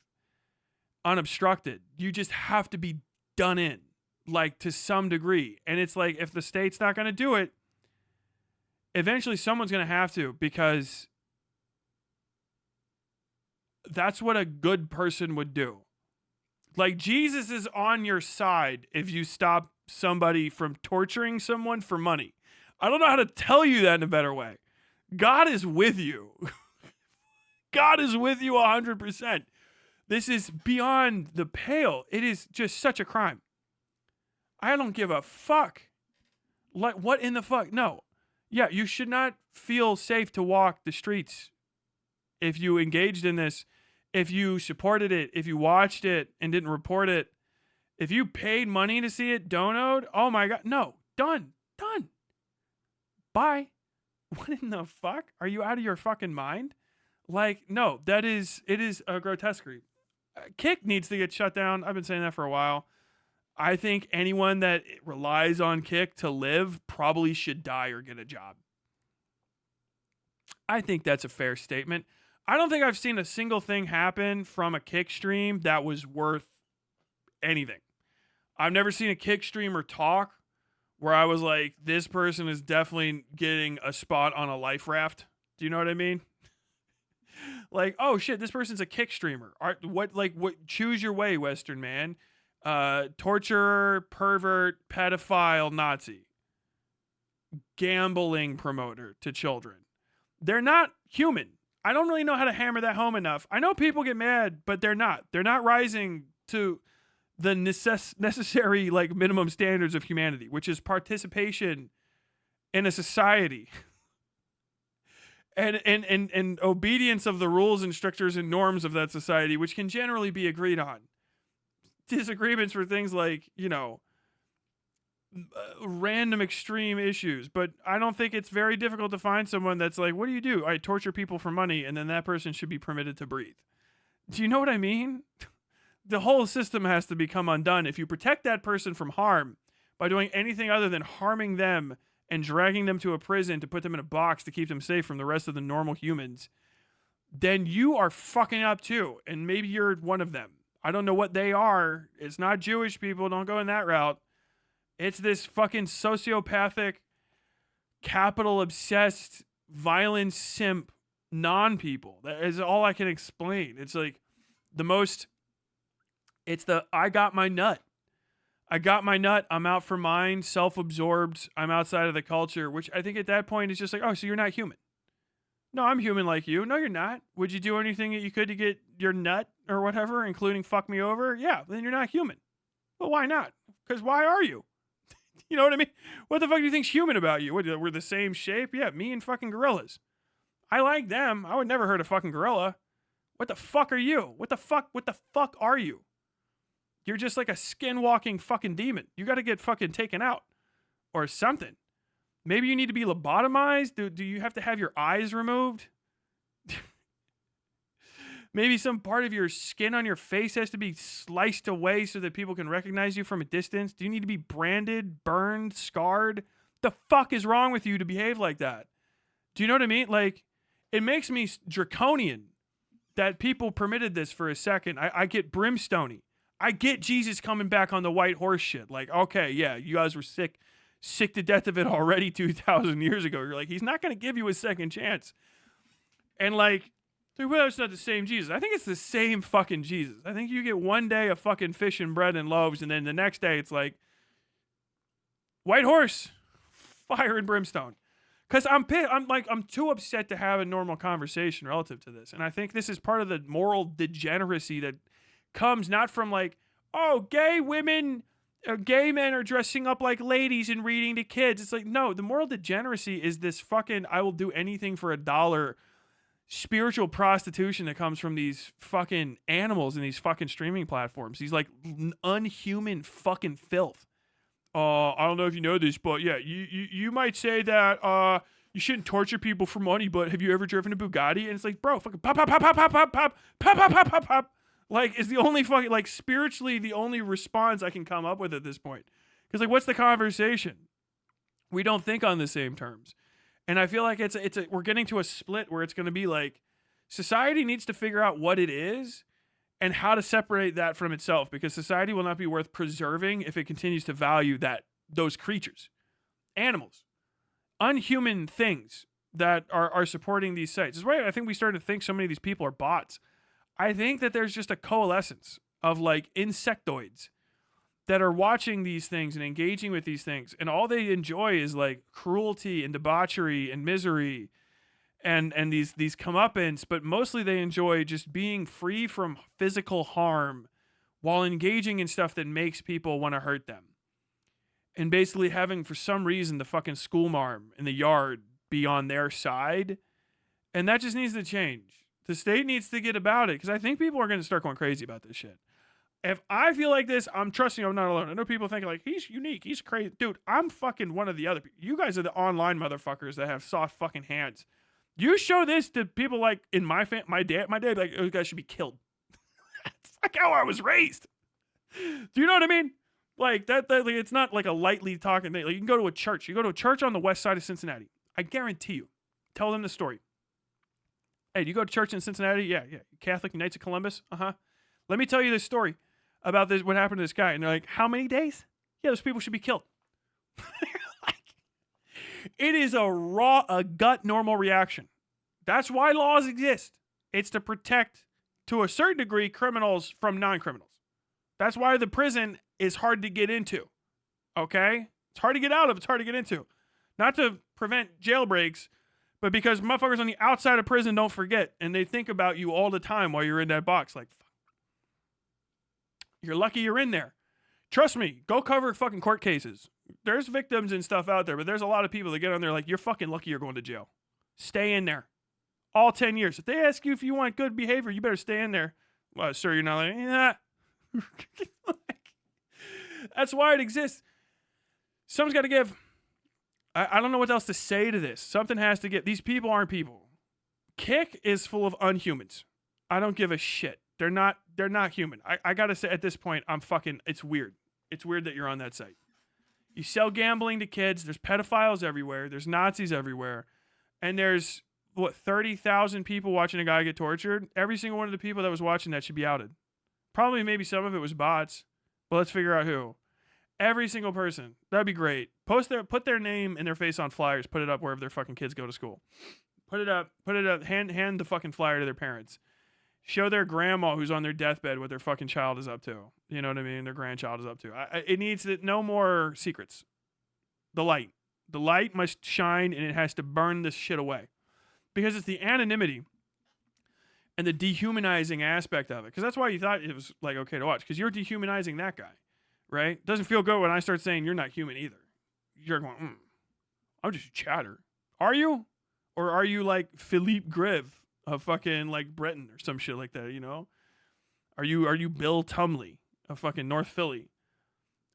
unobstructed. You just have to be done in. Like, to some degree. And it's like, if the state's not going to do it, eventually someone's going to have to, because that's what a good person would do. Like, Jesus is on your side if you stop somebody from torturing someone for money. I don't know how to tell you that in a better way. God is with you. God is with you 100%. This is beyond the pale. It is just such a crime. I don't give a fuck. Like, what in the fuck? No. Yeah, you should not feel safe to walk the streets if you engaged in this, if you supported it, if you watched it and didn't report it, if you paid money to see it, donoed. Oh my God. No. Done. Bye. What in the fuck? Are you out of your fucking mind? Like, no, it is a grotesquerie. Kick needs to get shut down. I've been saying that for a while. I think anyone that relies on Kick to live probably should die or get a job. I think that's a fair statement. I don't think I've seen a single thing happen from a Kick stream that was worth anything. I've never seen a Kick streamer talk where I was like, this person is definitely getting a spot on a life raft. Do you know what I mean? Like, oh shit, this person's a Kick streamer. What? Choose your way, Western man. Torturer, pervert, pedophile, Nazi. gambling promoter to children. They're not human. I don't really know how to hammer that home enough. I know people get mad, but they're not. They're not rising to the necessary like minimum standards of humanity, which is participation in a society and obedience of the rules and strictures and norms of that society, which can generally be agreed on. Disagreements for things like, you know, random extreme issues, but I don't think it's very difficult to find someone that's like, what do? I torture people for money, and then that person should be permitted to breathe. Do you know what I mean? The whole system has to become undone. If you protect that person from harm by doing anything other than harming them and dragging them to a prison to put them in a box to keep them safe from the rest of the normal humans, then you are fucking up too. And maybe you're one of them. I don't know what they are. It's not Jewish people. Don't go in that route. It's this fucking sociopathic, capital-obsessed, violent simp non-people. That is all I can explain. It's like I got my nut. I got my nut. I'm out for mine, self-absorbed. I'm outside of the culture, which I think at that point is just like, oh, so you're not human. No, I'm human like you. No, you're not. Would you do anything that you could to get your nut or whatever, including fuck me over? Yeah, then you're not human. Well, why not? Because why are you? You know what I mean? What the fuck do you think's human about you? We're the same shape? Yeah, me and fucking gorillas. I like them. I would never hurt a fucking gorilla. What the fuck are you? What the fuck are you? You're just like a skin-walking fucking demon. You got to get fucking taken out or something. Maybe you need to be lobotomized. Do you have to have your eyes removed? Maybe some part of your skin on your face has to be sliced away so that people can recognize you from a distance. Do you need to be branded, burned, scarred? The fuck is wrong with you to behave like that? Do you know what I mean? Like, it makes me draconian that people permitted this for a second. I get brimstony. I get Jesus coming back on the white horse shit. Like, okay, yeah, you guys were sick to death of it already 2,000 years ago. You're like, he's not going to give you a second chance. And like, well, it's not the same Jesus. I think it's the same fucking Jesus. I think you get one day of fucking fish and bread and loaves, and then the next day it's like, white horse, fire and brimstone. Because I'm too upset to have a normal conversation relative to this. And I think this is part of the moral degeneracy that comes not from like, oh, gay men are dressing up like ladies and reading to kids. It's like, no, the moral degeneracy is this fucking I will do anything for $1 spiritual prostitution that comes from these fucking animals and these fucking streaming platforms. These like unhuman fucking filth. I don't know if you know this, but yeah, you might say that you shouldn't torture people for money, but have you ever driven a Bugatti? And it's like, bro, fucking pop, pop, pop, pop, pop, pop, pop, pop, pop, pop, pop, pop. Like, is the only fucking, like, spiritually the only response I can come up with at this point. Because, like, what's the conversation? We don't think on the same terms. And I feel like we're getting to a split where it's going to be like, society needs to figure out what it is and how to separate that from itself, because society will not be worth preserving if it continues to value those creatures, animals, unhuman things that are supporting these sites. This is why I think we started to think so many of these people are bots. I think that there's just a coalescence of like insectoids that are watching these things and engaging with these things, and all they enjoy is like cruelty and debauchery and misery and these comeuppance, but mostly they enjoy just being free from physical harm while engaging in stuff that makes people want to hurt them. And basically having, for some reason, the fucking school marm in the yard be on their side. And that just needs to change. The state needs to get about it, because I think people are going to start going crazy about this shit. If I feel like this, I'm trusting I'm not alone. I know people think like, he's unique, he's crazy. Dude, I'm fucking one of the other people. You guys are the online motherfuckers that have soft fucking hands. You show this to people like in my dad, like, those guys should be killed. That's like how I was raised. Do you know what I mean? Like that like, it's not like a lightly talking thing. Like, you can go to a church. You go to a church on the west side of Cincinnati. I guarantee you. Tell them the story. Hey, do you go to church in Cincinnati? Yeah. Catholic Knights of Columbus? Uh-huh. Let me tell you this story about this, what happened to this guy. And they're like, how many days? Yeah, those people should be killed. Like, it is a gut normal reaction. That's why laws exist. It's to protect, to a certain degree, criminals from non-criminals. That's why the prison is hard to get into. Okay? It's hard to get out of, it's hard to get into. Not to prevent jailbreaks, but because motherfuckers on the outside of prison don't forget, and they think about you all the time while you're in that box. Like, fuck. You're lucky you're in there. Trust me, go cover fucking court cases. There's victims and stuff out there, but there's a lot of people that get on there like, you're fucking lucky you're going to jail. Stay in there. All 10 years. If they ask you if you want good behavior, you better stay in there. Well, sir, you're not like, yeah. That's why it exists. Someone's got to give. I don't know what else to say to this. Something has to give. These people aren't people. Kick is full of unhumans. I don't give a shit. They're not human. I gotta say at this point, it's weird. It's weird that you're on that site. You sell gambling to kids. There's pedophiles everywhere. There's Nazis everywhere. And there's, 30,000 people watching a guy get tortured? Every single one of the people that was watching that should be outed. Probably maybe some of it was bots. But let's figure out who. Every single person. That'd be great. Put their name and their face on flyers. Put it up wherever their fucking kids go to school. Put it up. Hand the fucking flyer to their parents. Show their grandma who's on their deathbed what their fucking child is up to. You know what I mean? Their grandchild is up to. It needs no more secrets. The light must shine, and it has to burn this shit away. Because it's the anonymity and the dehumanizing aspect of it. Because that's why you thought it was like okay to watch. Because you're dehumanizing that guy. Right? Doesn't feel good when I start saying you're not human either. You're going, I'm just chatter. Are you? Or are you like Philippe Grive of fucking like Britain or some shit like that, you know? Are you Bill Tumley of fucking North Philly?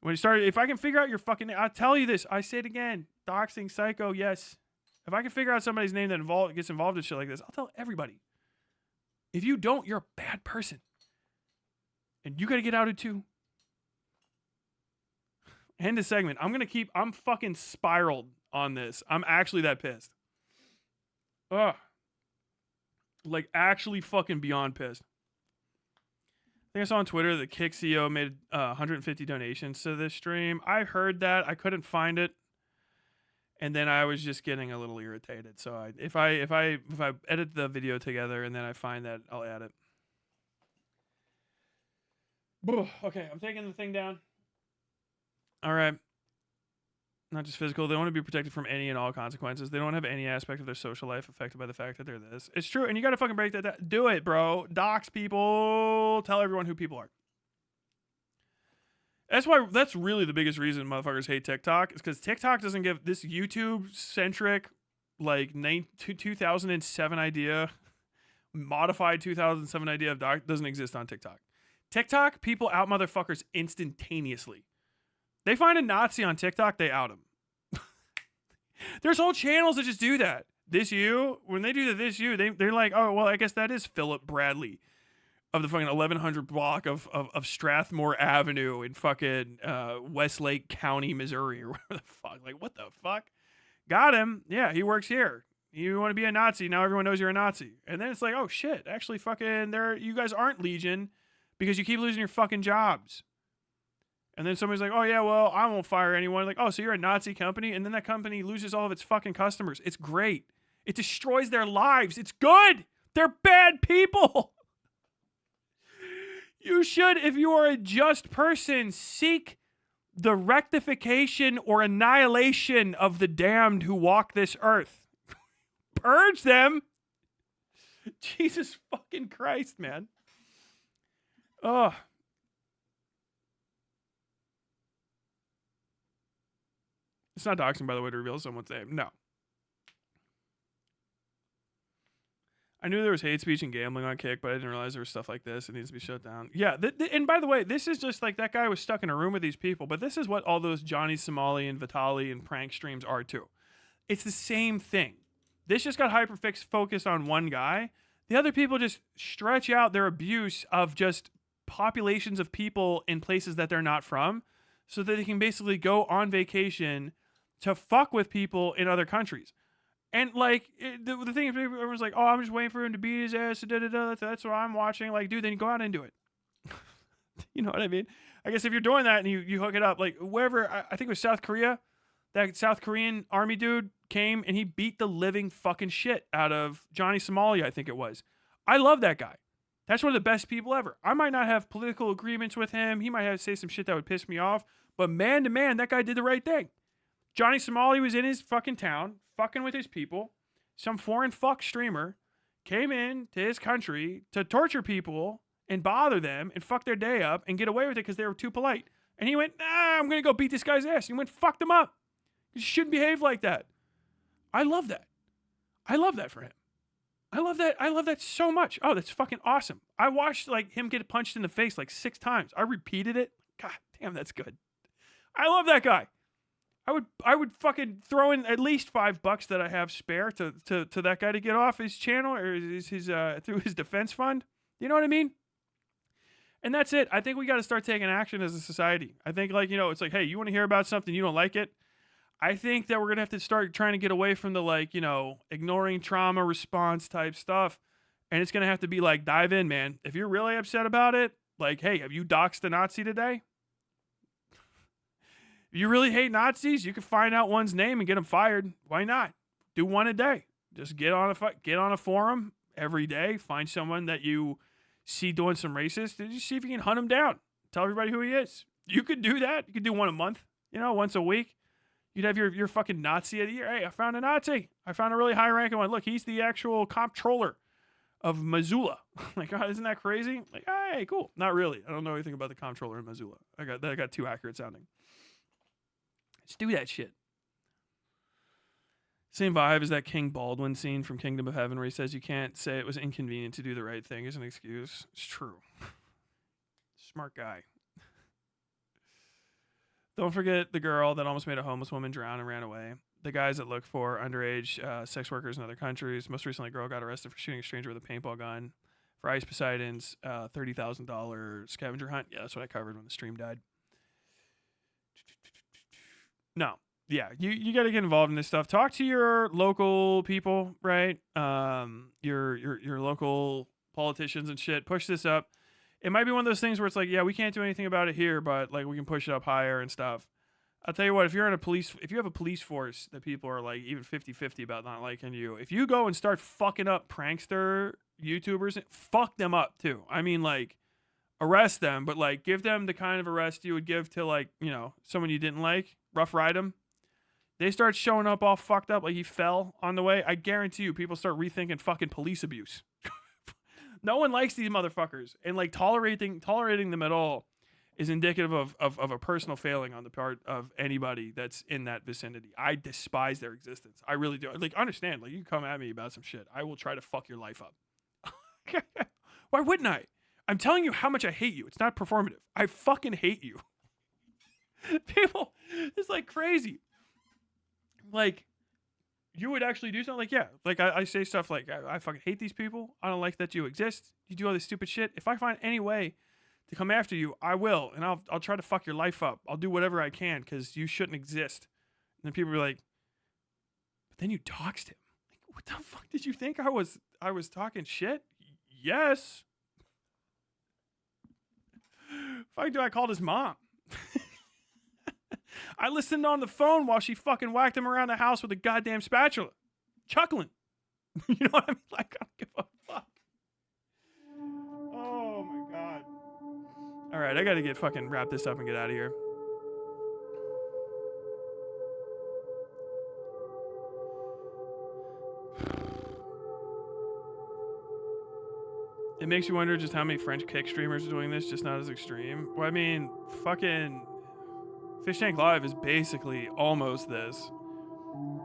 When you started, if I can figure out your fucking name, I'll tell you this. I say it again. Doxing, psycho, yes. If I can figure out somebody's name that gets involved in shit like this, I'll tell everybody. If you don't, you're a bad person. And you got to get outed too. End of segment. I'm fucking spiraled on this. I'm actually that pissed. Ugh. Like, actually fucking beyond pissed. I think I saw on Twitter that Kick CEO made 150 donations to this stream. I heard that. I couldn't find it. And then I was just getting a little irritated. So if I edit the video together and then I find that, I'll add it. Okay, I'm taking the thing down. All right. Not just physical. They want to be protected from any and all consequences. They don't have any aspect of their social life affected by the fact that they're this. It's true. And you got to fucking break that down. Do it, bro. Dox people. Tell everyone who people are. That's really the biggest reason motherfuckers hate TikTok is because TikTok doesn't give this YouTube-centric, like 2007 idea, modified 2007 idea of doc doesn't exist on TikTok. TikTok, people out motherfuckers instantaneously. They find a Nazi on TikTok, they out him. There's whole channels that just do that. When they do the This You, they're like, oh, well, I guess that is Philip Bradley of the fucking 1100 block of Strathmore Avenue in fucking Westlake County, Missouri, or whatever the fuck. Like, what the fuck? Got him. Yeah, he works here. You want to be a Nazi, now everyone knows you're a Nazi. And then it's like, oh shit, actually fucking you guys aren't Legion because you keep losing your fucking jobs. And then somebody's like, oh yeah, well, I won't fire anyone. Like, oh, so you're a Nazi company? And then that company loses all of its fucking customers. It's great. It destroys their lives. It's good. They're bad people. You should, if you are a just person, seek the rectification or annihilation of the damned who walk this earth. Purge them. Jesus fucking Christ, man. Ugh. It's not doxing, by the way, to reveal someone's name. No. I knew there was hate speech and gambling on Kick, but I didn't realize there was stuff like this. It needs to be shut down. Yeah, and by the way, this is just like that guy was stuck in a room with these people, but this is what all those Johnny Somali and Vitali and prank streams are too. It's the same thing. This just got focused on one guy. The other people just stretch out their abuse of just populations of people in places that they're not from so that they can basically go on vacation to fuck with people in other countries. And like the thing is, everyone's like, "Oh, I'm just waiting for him to beat his ass." That's what I'm watching. Like, dude, then you go out and do it. You know what I mean? I guess if you're doing that and you hook it up, like wherever, I think it was South Korea, that South Korean army dude came and he beat the living fucking shit out of Johnny Somalia. I think it was. I love that guy. That's one of the best people ever. I might not have political agreements with him. He might have to say some shit that would piss me off. But man to man, that guy did the right thing. Johnny Somali was in his fucking town, fucking with his people. Some foreign fuck streamer came in to his country to torture people and bother them and fuck their day up and get away with it because they were too polite. And he went, nah, I'm going to go beat this guy's ass. And he went, fuck them up. You shouldn't behave like that. I love that. I love that for him. I love that. I love that so much. Oh, that's fucking awesome. I watched like him get punched in the face like 6 times. I repeated it. God damn, that's good. I love that guy. I would fucking throw in at least $5 that I have spare to that guy to get off his channel or his through his defense fund. You know what I mean? And that's it. I think we got to start taking action as a society. I think like, you know, it's like, hey, you want to hear about something, you don't like it? I think that we're going to have to start trying to get away from the like, you know, ignoring trauma response type stuff. And it's going to have to be like, dive in, man. If you're really upset about it, like, hey, have you doxed a Nazi today? If you really hate Nazis, you can find out one's name and get them fired. Why not? Do one a day. Just get on a forum every day. Find someone that you see doing some racist. And just see if you can hunt him down. Tell everybody who he is. You could do that. You could do one a month. You know, once a week. You'd have your fucking Nazi of the year. Hey, I found a Nazi. I found a really high-ranking one. Look, he's the actual comptroller of Missoula. Like, oh, isn't that crazy? Like, hey, cool. Not really. I don't know anything about the comptroller in Missoula. I got too accurate sounding. Let's do that shit. Same vibe as that King Baldwin scene from Kingdom of Heaven where he says you can't say it was inconvenient to do the right thing as an excuse. It's true. Smart guy. Don't forget the girl that almost made a homeless woman drown and ran away. The guys that look for underage sex workers in other countries. Most recently, a girl got arrested for shooting a stranger with a paintball gun. For Ice Poseidon's $30,000 scavenger hunt. Yeah, that's what I covered when the stream died. No. Yeah, you got to get involved in this stuff. Talk to your local people, right? Your local politicians and shit. Push this up. It might be one of those things where it's like, yeah, we can't do anything about it here, but like we can push it up higher and stuff. I'll tell you what, if you have a police force that people are like even 50-50 about not liking you, if you go and start fucking up prankster YouTubers, fuck them up too. I mean, like, arrest them, but like give them the kind of arrest you would give to like, you know, someone you didn't like, rough ride them. They start showing up all fucked up like he fell on the way. I guarantee you people start rethinking fucking police abuse. No one likes these motherfuckers, and like tolerating them at all is indicative of a personal failing on the part of anybody that's in that vicinity. I despise their existence. I really do. Like, understand, like, you come at me about some shit, I will try to fuck your life up. Why wouldn't I? I'm telling you how much I hate you. It's not performative. I fucking hate you. People, it's like crazy. Like, you would actually do something like, yeah, like I say stuff like, I fucking hate these people. I don't like that you exist. You do all this stupid shit. If I find any way to come after you, I will. And I'll try to fuck your life up. I'll do whatever I can because you shouldn't exist. And then people be like, but then you doxed him. Like, what the fuck did you think I was talking shit? Yes. Fuck, do I called his mom? I listened on the phone while she fucking whacked him around the house with a goddamn spatula. Chuckling. You know what I mean? Like, I don't give a fuck. Oh my God. All right, I gotta get fucking wrap this up and get out of here. It makes you wonder just how many French kick streamers are doing this, just not as extreme. Well, I mean, fucking Fish Tank Live is basically almost this.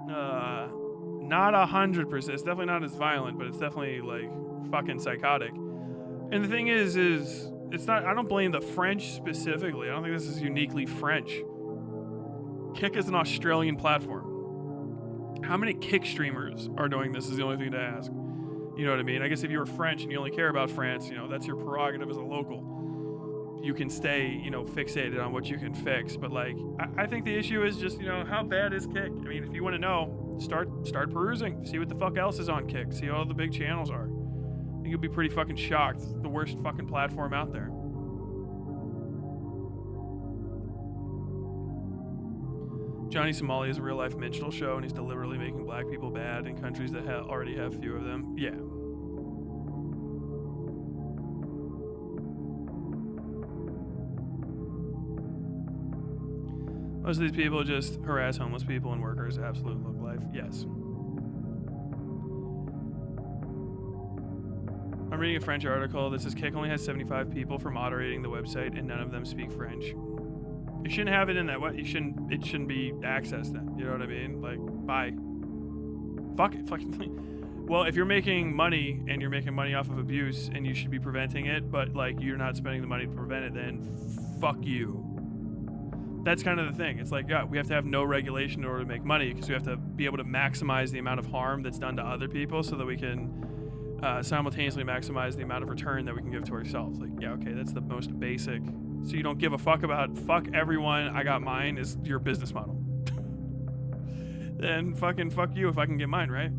Not 100%. It's definitely not as violent, but it's definitely like fucking psychotic. And the thing is it's not. I don't blame the French specifically. I don't think this is uniquely French. Kick is an Australian platform. How many Kick streamers are doing this is the only thing to ask. You know what I mean? I guess if you were French and you only care about France, you know, that's your prerogative as a local. You can stay, you know, fixated on what you can fix. But like, I think the issue is just, you know, how bad is Kick? I mean, if you want to know, start perusing. See what the fuck else is on Kick. See what all the big channels are. I think you'll be pretty fucking shocked. It's the worst fucking platform out there. Johnny Somali is a real-life minstrel show, and he's deliberately making black people bad in countries that already have few of them. Yeah. Most of these people just harass homeless people and workers. Absolute look life. Yes. I'm reading a French article that says Kick only has 75 people for moderating the website, and none of them speak French. You shouldn't have it in that way. It shouldn't be accessed then. You know what I mean? Like, bye. Fuck it. Fucking. Well, if you're making money and you're making money off of abuse and you should be preventing it, but like you're not spending the money to prevent it, then fuck you. That's kind of the thing. It's like, yeah, we have to have no regulation in order to make money because we have to be able to maximize the amount of harm that's done to other people so that we can simultaneously maximize the amount of return that we can give to ourselves. Like, yeah, okay, that's the most basic. So you don't give a fuck about fuck everyone, I got mine is your business model. Then fucking fuck you if I can get mine, right?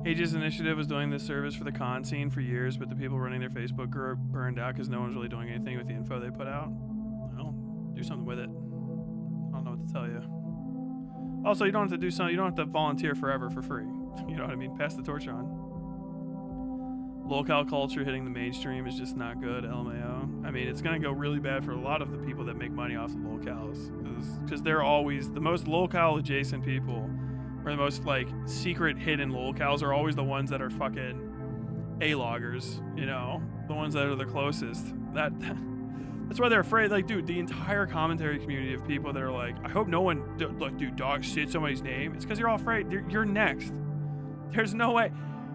Aegis Initiative was doing this service for the con scene for years, but the people running their Facebook group burned out because no one's really doing anything with the info they put out. Well, do something with it. I don't know what to tell you. Also, you don't have to do something. You don't have to volunteer forever for free. You know what I mean? Pass the torch on. Locale culture hitting the mainstream is just not good. LMAO. I mean, it's gonna go really bad for a lot of the people that make money off the locales, because they're always the most locale adjacent people. Or the most, like, secret hidden locales are always the ones that are fucking A-loggers, you know? The ones that are the closest. That's why they're afraid. Like, dude, the entire commentary community of people that are like, I hope no one, like, dude, dog shit somebody's name. It's because you're all afraid. You're next. There's no way.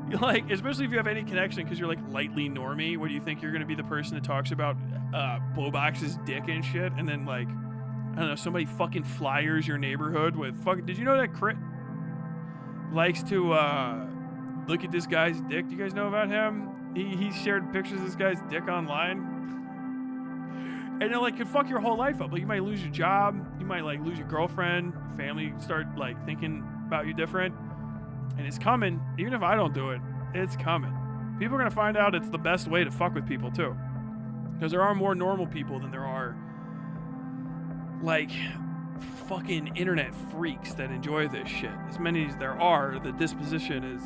You're like, especially if you have any connection because you're, like, lightly normie. What do you think? You're going to be the person that talks about Blowbox's dick and shit? And then, like, I don't know, somebody fucking flyers your neighborhood with fucking, did you know that Crit likes to look at this guy's dick? Do you guys know about him? He shared pictures of this guy's dick online. And it like could fuck your whole life up. Like you might lose your job, you might like lose your girlfriend, family start like thinking about you different. And it's coming. Even if I don't do it, it's coming. People are gonna find out it's the best way to fuck with people too. Because there are more normal people than there are like fucking internet freaks that enjoy this shit. As many as there are, the disposition is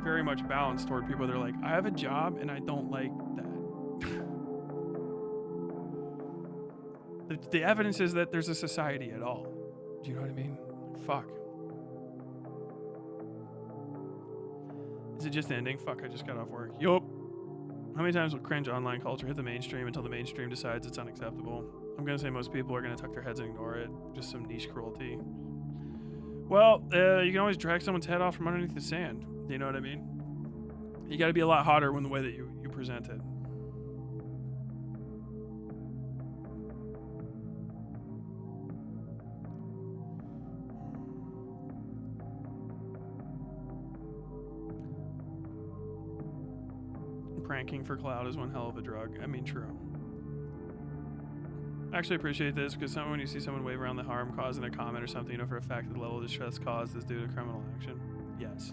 very much balanced toward people that are like, I have a job and I don't like that. The evidence is that there's a society at all. Do you know what I mean? Fuck. Is it just ending? Fuck, I just got off work. Yup. How many times will cringe online culture hit the mainstream until the mainstream decides it's unacceptable? I'm going to say most people are going to tuck their heads and ignore it. Just some niche cruelty. Well, you can always drag someone's head off from underneath the sand. You know what I mean? You got to be a lot hotter when the way that you present it. Pranking for clout is one hell of a drug. I mean, true. I actually appreciate this because when you see someone wave around the harm caused in a comment or something, you know for a fact that the level of distress caused is due to criminal action. Yes.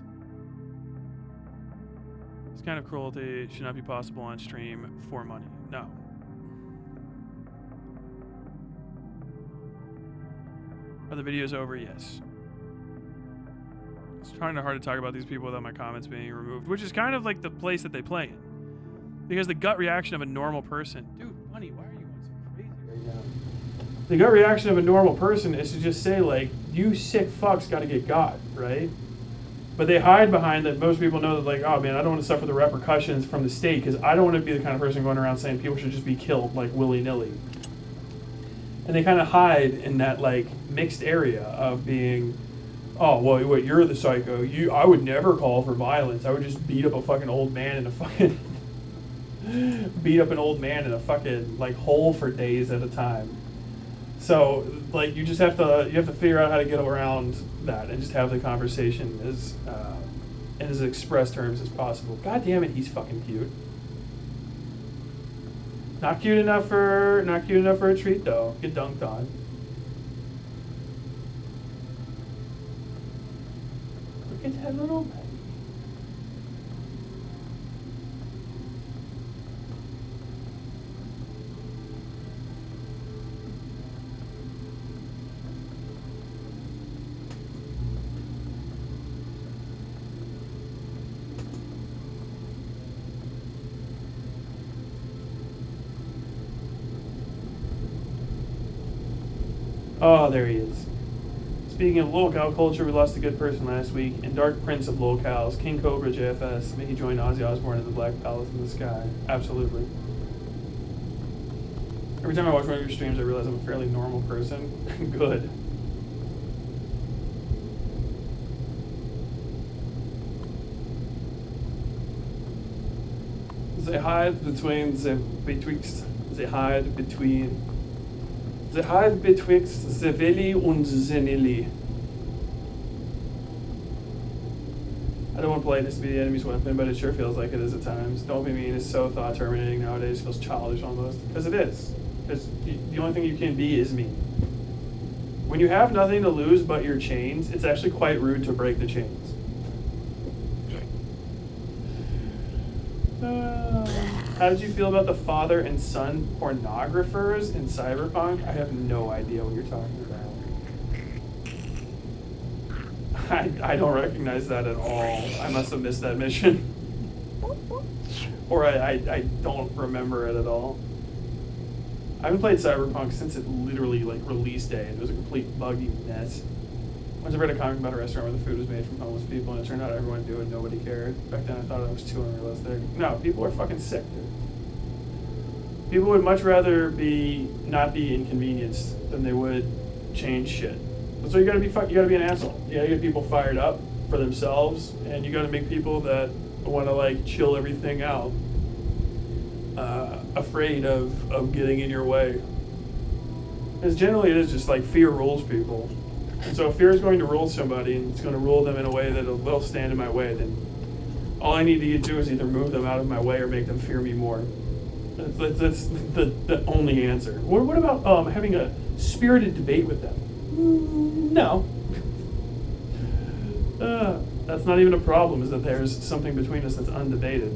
This kind of cruelty should not be possible on stream for money. No. Are the videos over? Yes. It's kind of hard to talk about these people without my comments being removed, which is kind of like the place that they play in. Because the gut reaction of a normal person... Dude, Bunny, why are you going so crazy right now? The gut reaction of a normal person is to just say, like, you sick fucks gotta get got, right? But they hide behind that most people know that, like, oh, man, I don't want to suffer the repercussions from the state because I don't want to be the kind of person going around saying people should just be killed, like, willy-nilly. And they kind of hide in that, like, mixed area of being... Oh, well, wait, you're the psycho. I would never call for violence. I would just beat up a fucking old man in a fucking... beat up an old man in a fucking, like, hole for days at a time. So, like, you have to figure out how to get around that and just have the conversation as in as express terms as possible. God damn it, he's fucking cute. Not cute enough for a treat, though. Get dunked on. Look at that little baby. Oh, there he is. Speaking of lolcow culture, we lost a good person last week. And Dark Prince of lolcows, King Cobra JFS. May he join Ozzy Osbourne in the Black Palace in the Sky. Absolutely. Every time I watch one of your streams, I realize I'm a fairly normal person. Good. They hide between the betwixt. They hide between. They hide betwixt the valley and the nilly. I don't want politeness to be the enemy's weapon, but it sure feels like it is at times. Don't be mean is so thought terminating nowadays. Feels childish almost. Because it is. Because the only thing you can be is mean. When you have nothing to lose but your chains, it's actually quite rude to break the chains. How did you feel about the father and son pornographers in Cyberpunk? I have no idea what you're talking about. I don't recognize that at all. I must have missed that mission. Or I don't remember it at all. I haven't played Cyberpunk since it literally like release day. It was a complete buggy mess. Once I read a comic about a restaurant where the food was made from homeless people, and it turned out everyone knew and nobody cared. Back then I thought it was too unrealistic. No, people are fucking sick, dude. People would much rather not be inconvenienced than they would change shit. So you gotta be an asshole. You gotta get people fired up for themselves, and you gotta make people that wanna like chill everything out, afraid of getting in your way. Because generally it is just like fear rules people. And so if fear is going to rule somebody, and it's going to rule them in a way that they'll stand in my way, then all I need to do is either move them out of my way or make them fear me more. That's the only answer. What about having a spirited debate with them? No. That's not even a problem, is that there's something between us that's undebated.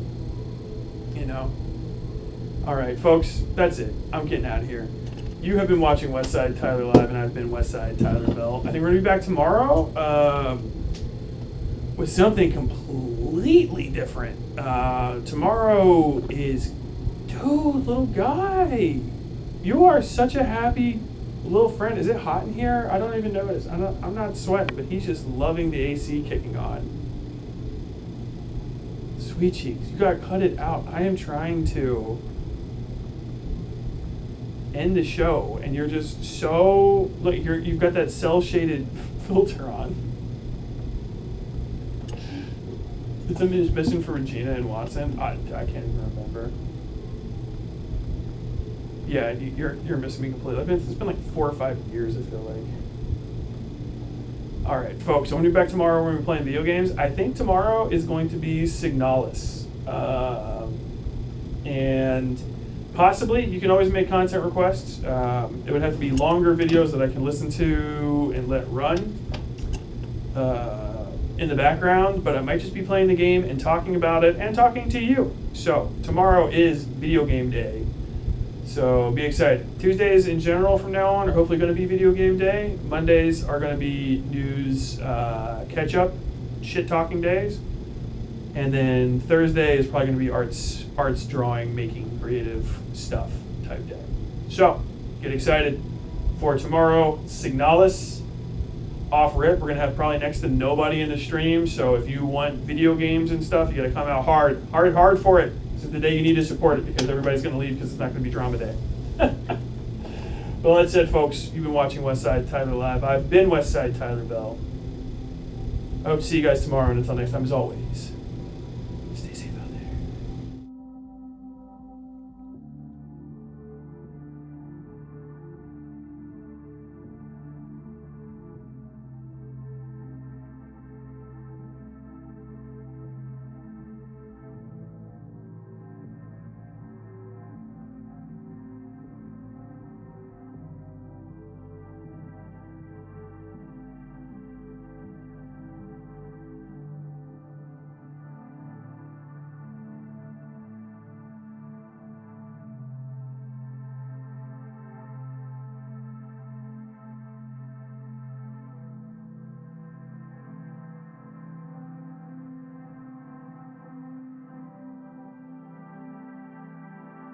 You know? Alright, folks, that's it. I'm getting out of here. You have been watching Westside Tyler Live, and I've been Westside Tyler Bell. I think we're going to be back tomorrow with something completely different. Tomorrow is, dude, little guy. You are such a happy little friend. Is it hot in here? I don't even notice. I'm not sweating, but he's just loving the AC kicking on. Sweet cheeks, you got to cut it out. I am trying to end the show, and you're just so look. You've got that cell shaded filter on. Is something just missing for Regina and Watson? I can't even remember. Yeah, you're missing me completely. It's been like 4 or 5 years, I feel like. All right, folks. I'm gonna be back tomorrow when we're playing video games. I think tomorrow is going to be Signalis, and possibly you can always make content requests. It would have to be longer videos that I can listen to and let run in the background, but I might just be playing the game and talking about it and talking to you. So tomorrow is video game day, so be excited. Tuesdays in general from now on are hopefully going to be video game day. Mondays are going to be news catch up, shit talking days, and then Thursday is probably going to be arts, drawing, making creative stuff type day. So get excited for tomorrow. Signalis off rip. We're gonna have probably next to nobody in the stream, so if you want video games and stuff, you gotta come out hard for it. This is the day you need to support it, because everybody's gonna leave because it's not gonna be drama day. Well, that's it, folks. You've been watching Westside Tyler Live. I've been Westside Tyler Bell. I hope to see you guys tomorrow, and until next time, as always,